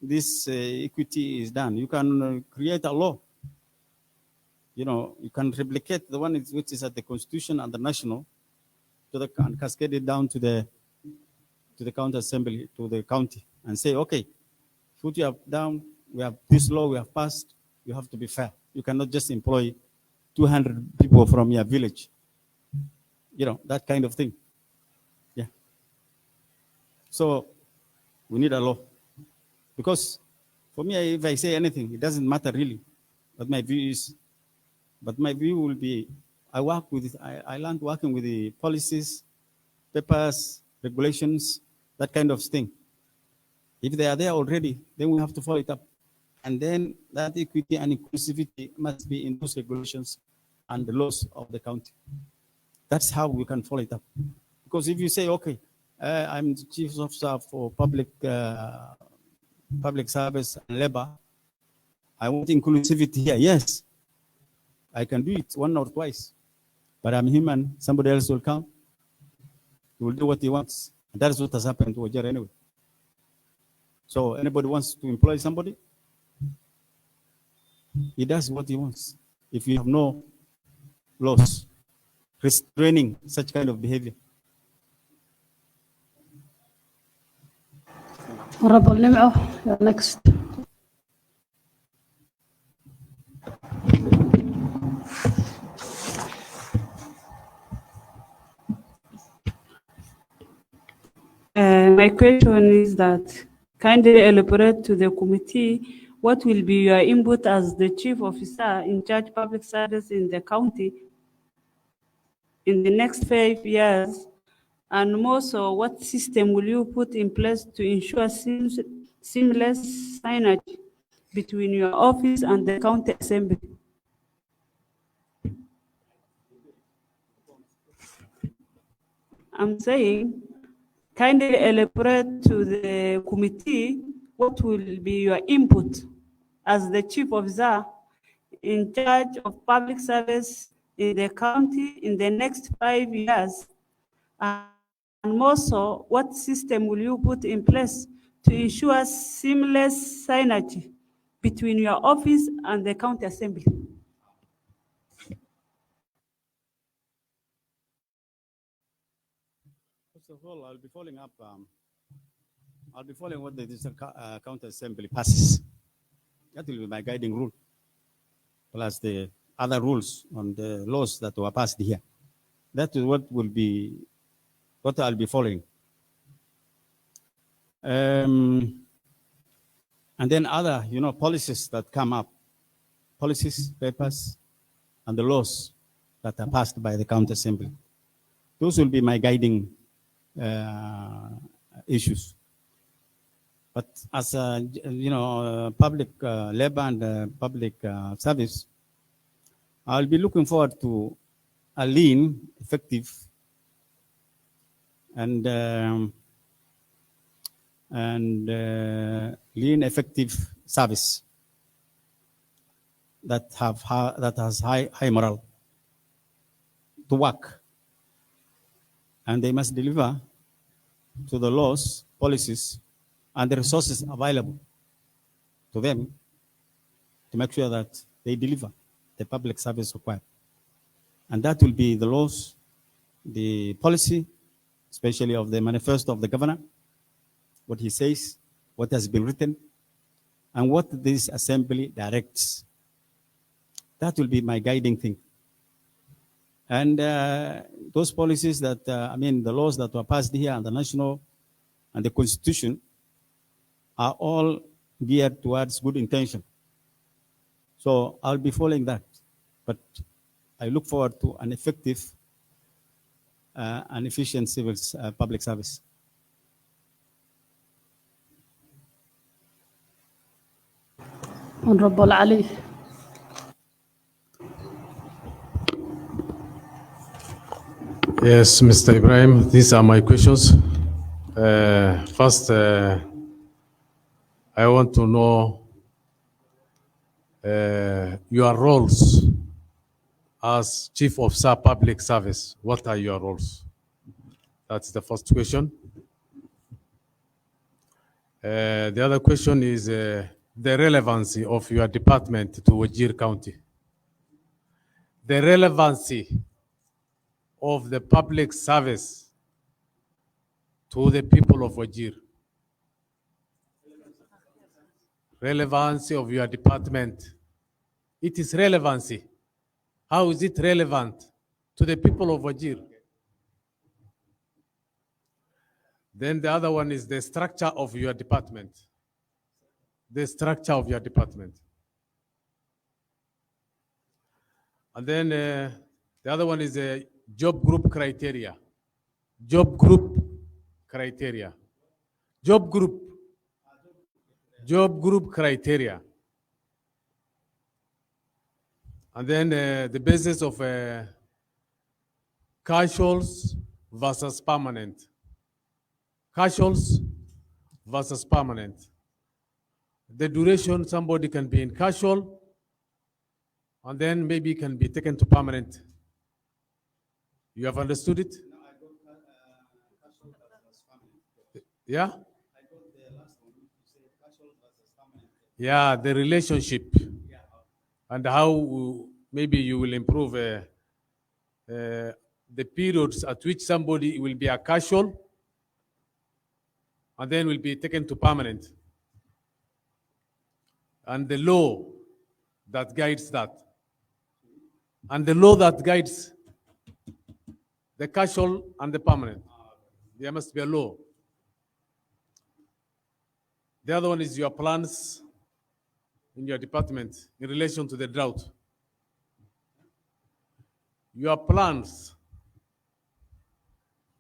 this equity is done. You can create a law. You know, you can replicate the one which is at the constitution and the national, and cascade it down to the county assembly, to the county, and say, okay, what you have done, we have this law we have passed. You have to be fair. You cannot just employ 200 people from your village. You know, that kind of thing. Yeah. So we need a law. Because for me, if I say anything, it doesn't matter really what my view is. But my view will be, I learned working with the policies, papers, regulations, that kind of thing. If they are there already, then we have to follow it up. And then that equity and inclusivity must be in those regulations and the laws of the county. That's how we can follow it up. Because if you say, okay, I'm the chief officer for public service and labor, I want inclusivity here. Yes, I can do it 1 or twice. But I'm human. Somebody else will come. He will do what he wants. And that is what has happened to Wajir anyway. So anybody wants to employ somebody, he does what he wants. If you have no laws restraining such kind of behavior. Honorable Nim'o, you're next. My question is that, kindly elaborate to the committee what will be your input as the chief officer in charge public service in the county in the next 5 years, and more so, what system will you put in place to ensure seamless synergy between your office and the county assembly? I'm saying, kindly elaborate to the committee what will be your input as the chief officer in charge of public service in the county in the next 5 years, and more so, what system will you put in place to ensure seamless synergy between your office and the county assembly? First of all, I'll be following up. I'll be following what the county assembly passes. That will be my guiding rule, plus the other rules on the laws that were passed here. That is what will be, what I'll be following. And then other, policies that come up, policies, papers, and the laws that are passed by the county assembly. Those will be my guiding issues. But as a, public labor and public service, I'll be looking forward to a lean, effective, and lean, effective service that has high morale to work, and they must deliver to the laws, policies, and the resources available to them to make sure that they deliver the public service required. And that will be the laws, the policy, especially of the manifesto of the governor, what he says, what has been written, and what this assembly directs. That will be my guiding thing. And those policies that, the laws that were passed here and the national and the constitution are all geared towards good intention. So I'll be following that. But I look forward to an effective and efficient civil public service. Honorable Ali. Yes, Mr. Ibrahim, these are my questions. First, I want to know your roles as Chief of Public Service. What are your roles? That's the first question. The other question is the relevancy of your department to Wajir County. The relevancy of the public service to the people of Wajir. Relevancy of your department. It is relevancy. How is it relevant to the people of Wajir? Then the other one is the structure of your department. The structure of your department. And then the other one is a job group criteria. Job group criteria. Job group. Job group criteria. And then the basis of casuals versus permanent. Casuals versus permanent. The duration, somebody can be in casual and then maybe can be taken to permanent. You have understood it? Yeah? Yeah, the relationship and how maybe you will improve the periods at which somebody will be a casual and then will be taken to permanent. And the law that guides that. And the law that guides the casual and the permanent. There must be a law. The other one is your plans in your department in relation to the drought. Your plans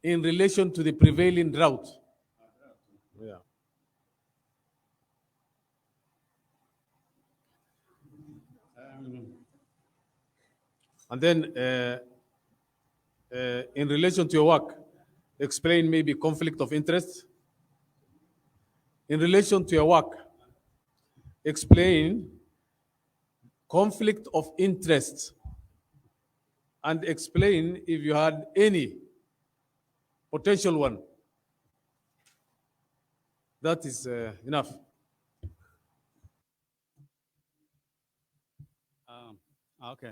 in relation to the prevailing drought. Yeah. And then in relation to your work, explain maybe conflict of interest. In relation to your work, explain conflict of interest and explain if you had any potential one. That is enough. Okay.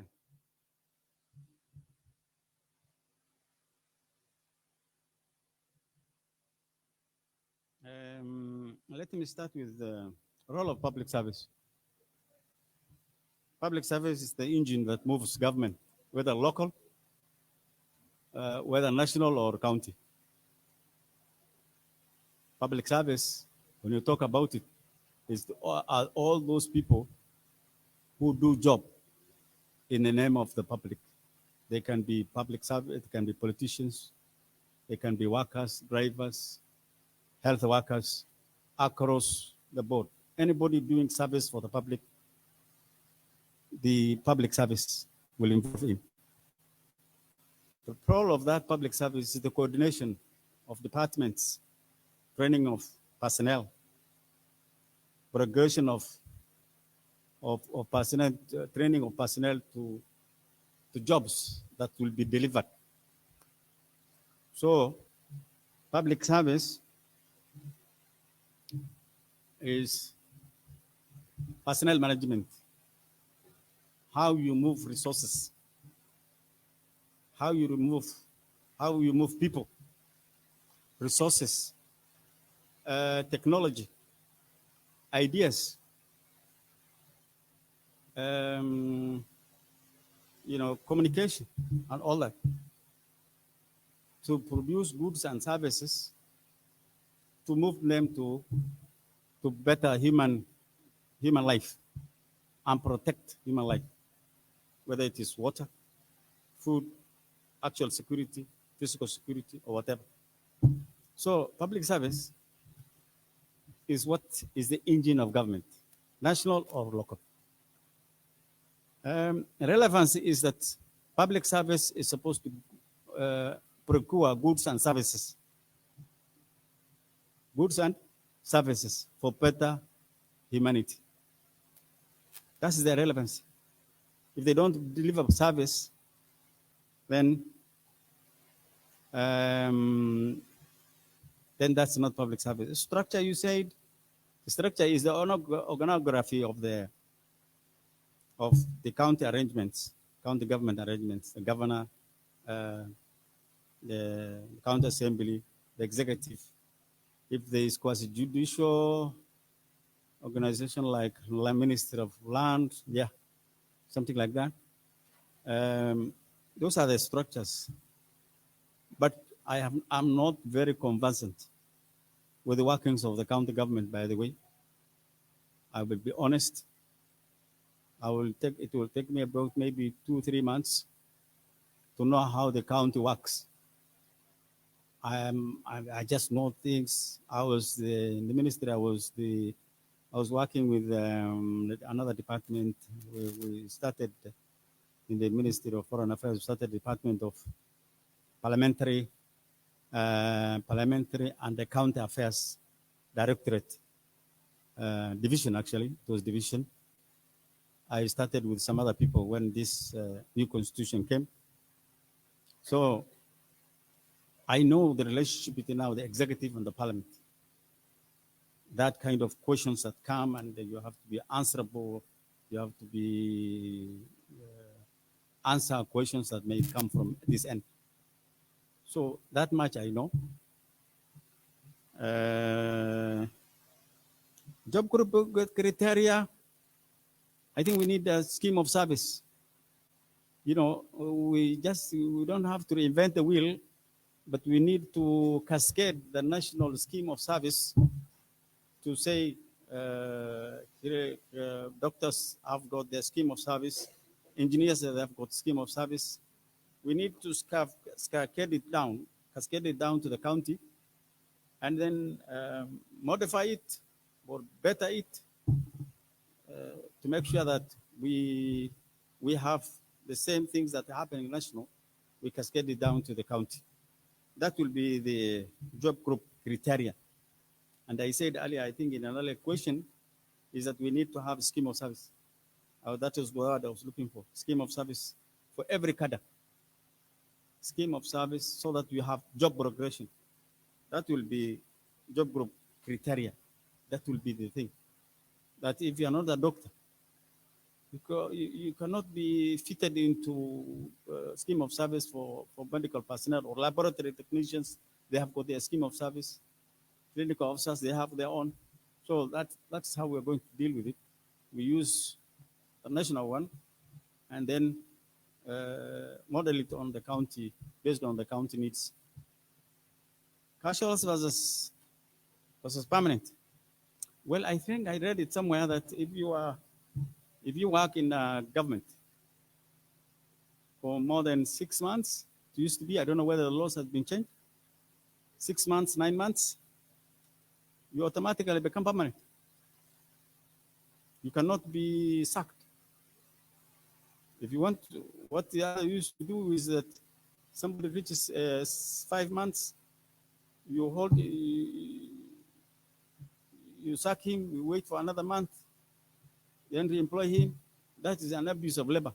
Let me start with the role of public service. Public service is the engine that moves government, whether local, whether national or county. Public service, when you talk about it, is all those people who do job in the name of the public. They can be public service, it can be politicians, they can be workers, drivers, health workers, across the board. Anybody doing service for the public service will involve in. The role of that public service is the coordination of departments, training of personnel, progression of personnel, training of personnel to jobs that will be delivered. So public service is personnel management, how you move resources, how you move people, resources, technology, ideas, communication and all that, to produce goods and services, to move them to better human life and protect human life, whether it is water, food, actual security, physical security, or whatever. So public service is what is the engine of government, national or local. Relevance is that public service is supposed to procure goods and services for better humanity. That's their relevance. If they don't deliver service, then that's not public service. Structure, you said, the structure is the organography of the county arrangements, county government arrangements, the governor, the county assembly, the executive. If there is quasi-judicial organization like Ministry of Land, yeah, something like that. Those are the structures. But I'm not very conversant with the workings of the county government, by the way. I will be honest. It will take me about maybe 2-3 months to know how the county works. I just know things. In the ministry. I was working with another department. We started in the Ministry of Foreign Affairs. We started the Department of Parliamentary and the County Affairs Directorate division. Actually, it was division. I started with some other people when this new constitution came. So I know the relationship between now the executive and the parliament. That kind of questions that come and you have to be answerable. You have to be answer questions that may come from this end. So that much I know. Job group criteria. I think we need a scheme of service. We don't have to reinvent the wheel, but we need to cascade the national scheme of service to say, doctors have got their scheme of service, engineers have got scheme of service. We need to cascade it down to the county, and then modify it or better it to make sure that we have the same things that are happening national. We cascade it down to the county. That will be the job group criteria. And I said earlier, I think in another question, is that we need to have a scheme of service. That is what I was looking for, scheme of service for every cadre. Scheme of service so that we have job progression. That will be job group criteria. That will be the thing. That if you are not a doctor, you cannot be fitted into scheme of service for medical personnel or laboratory technicians. They have got their scheme of service. Clinical officers, they have their own. So that's how we're going to deal with it. We use the national one and then model it on the county, based on the county needs. Casuals versus permanent. Well, I think I read it somewhere that if you work in government for more than 6 months, it used to be, I don't know whether the laws have been changed, 6 months, 9 months, you automatically become permanent. You cannot be sacked. If you want to, what the other used to do is that somebody reaches 5 months, you sack him, you wait for another month, then re-employ him. That is an abuse of labor.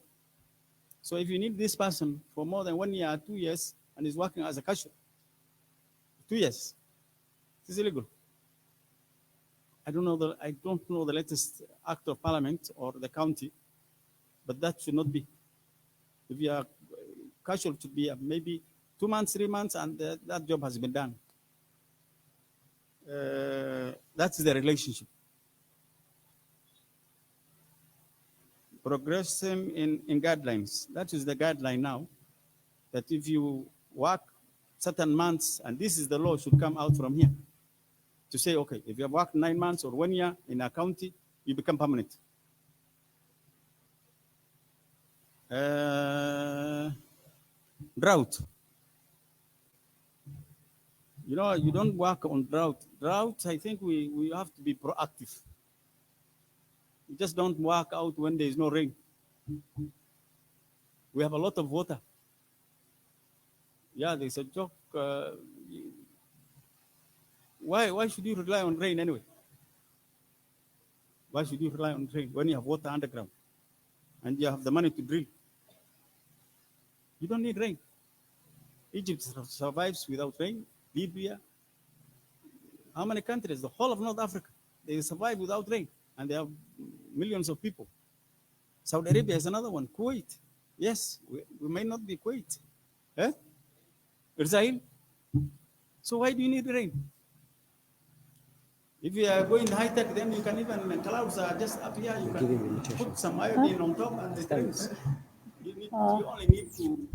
So if you need this person for more than 1 year, 2 years, and is working as a cashier, 2 years, it is illegal. I don't know the latest act of parliament or the county, but that should not be. If you are casual, to be maybe 2 months, 3 months, and that job has been done. That's the relationship. progressing in guidelines. That is the guideline now, that if you work certain months, and this is the law should come out from here, to say, okay, if you have worked 9 months or 1 year in a county, you become permanent. Drought. You know, you don't work on drought. Drought, I think we have to be proactive. You just don't work out when there is no rain. We have a lot of water. Yeah, there's a joke. Why should you rely on rain anyway? Why should you rely on rain when you have water underground and you have the money to drill? You don't need rain. Egypt survives without rain. Libya. How many countries? The whole of North Africa. They survive without rain. And they have millions of people. Saudi Arabia is another one. Kuwait. Yes, we may not be Kuwait. Eh? Israel. So why do you need rain? If you are going high tech, then you can even, clouds are just up here. You can put some iodine on top and it rains. You only need to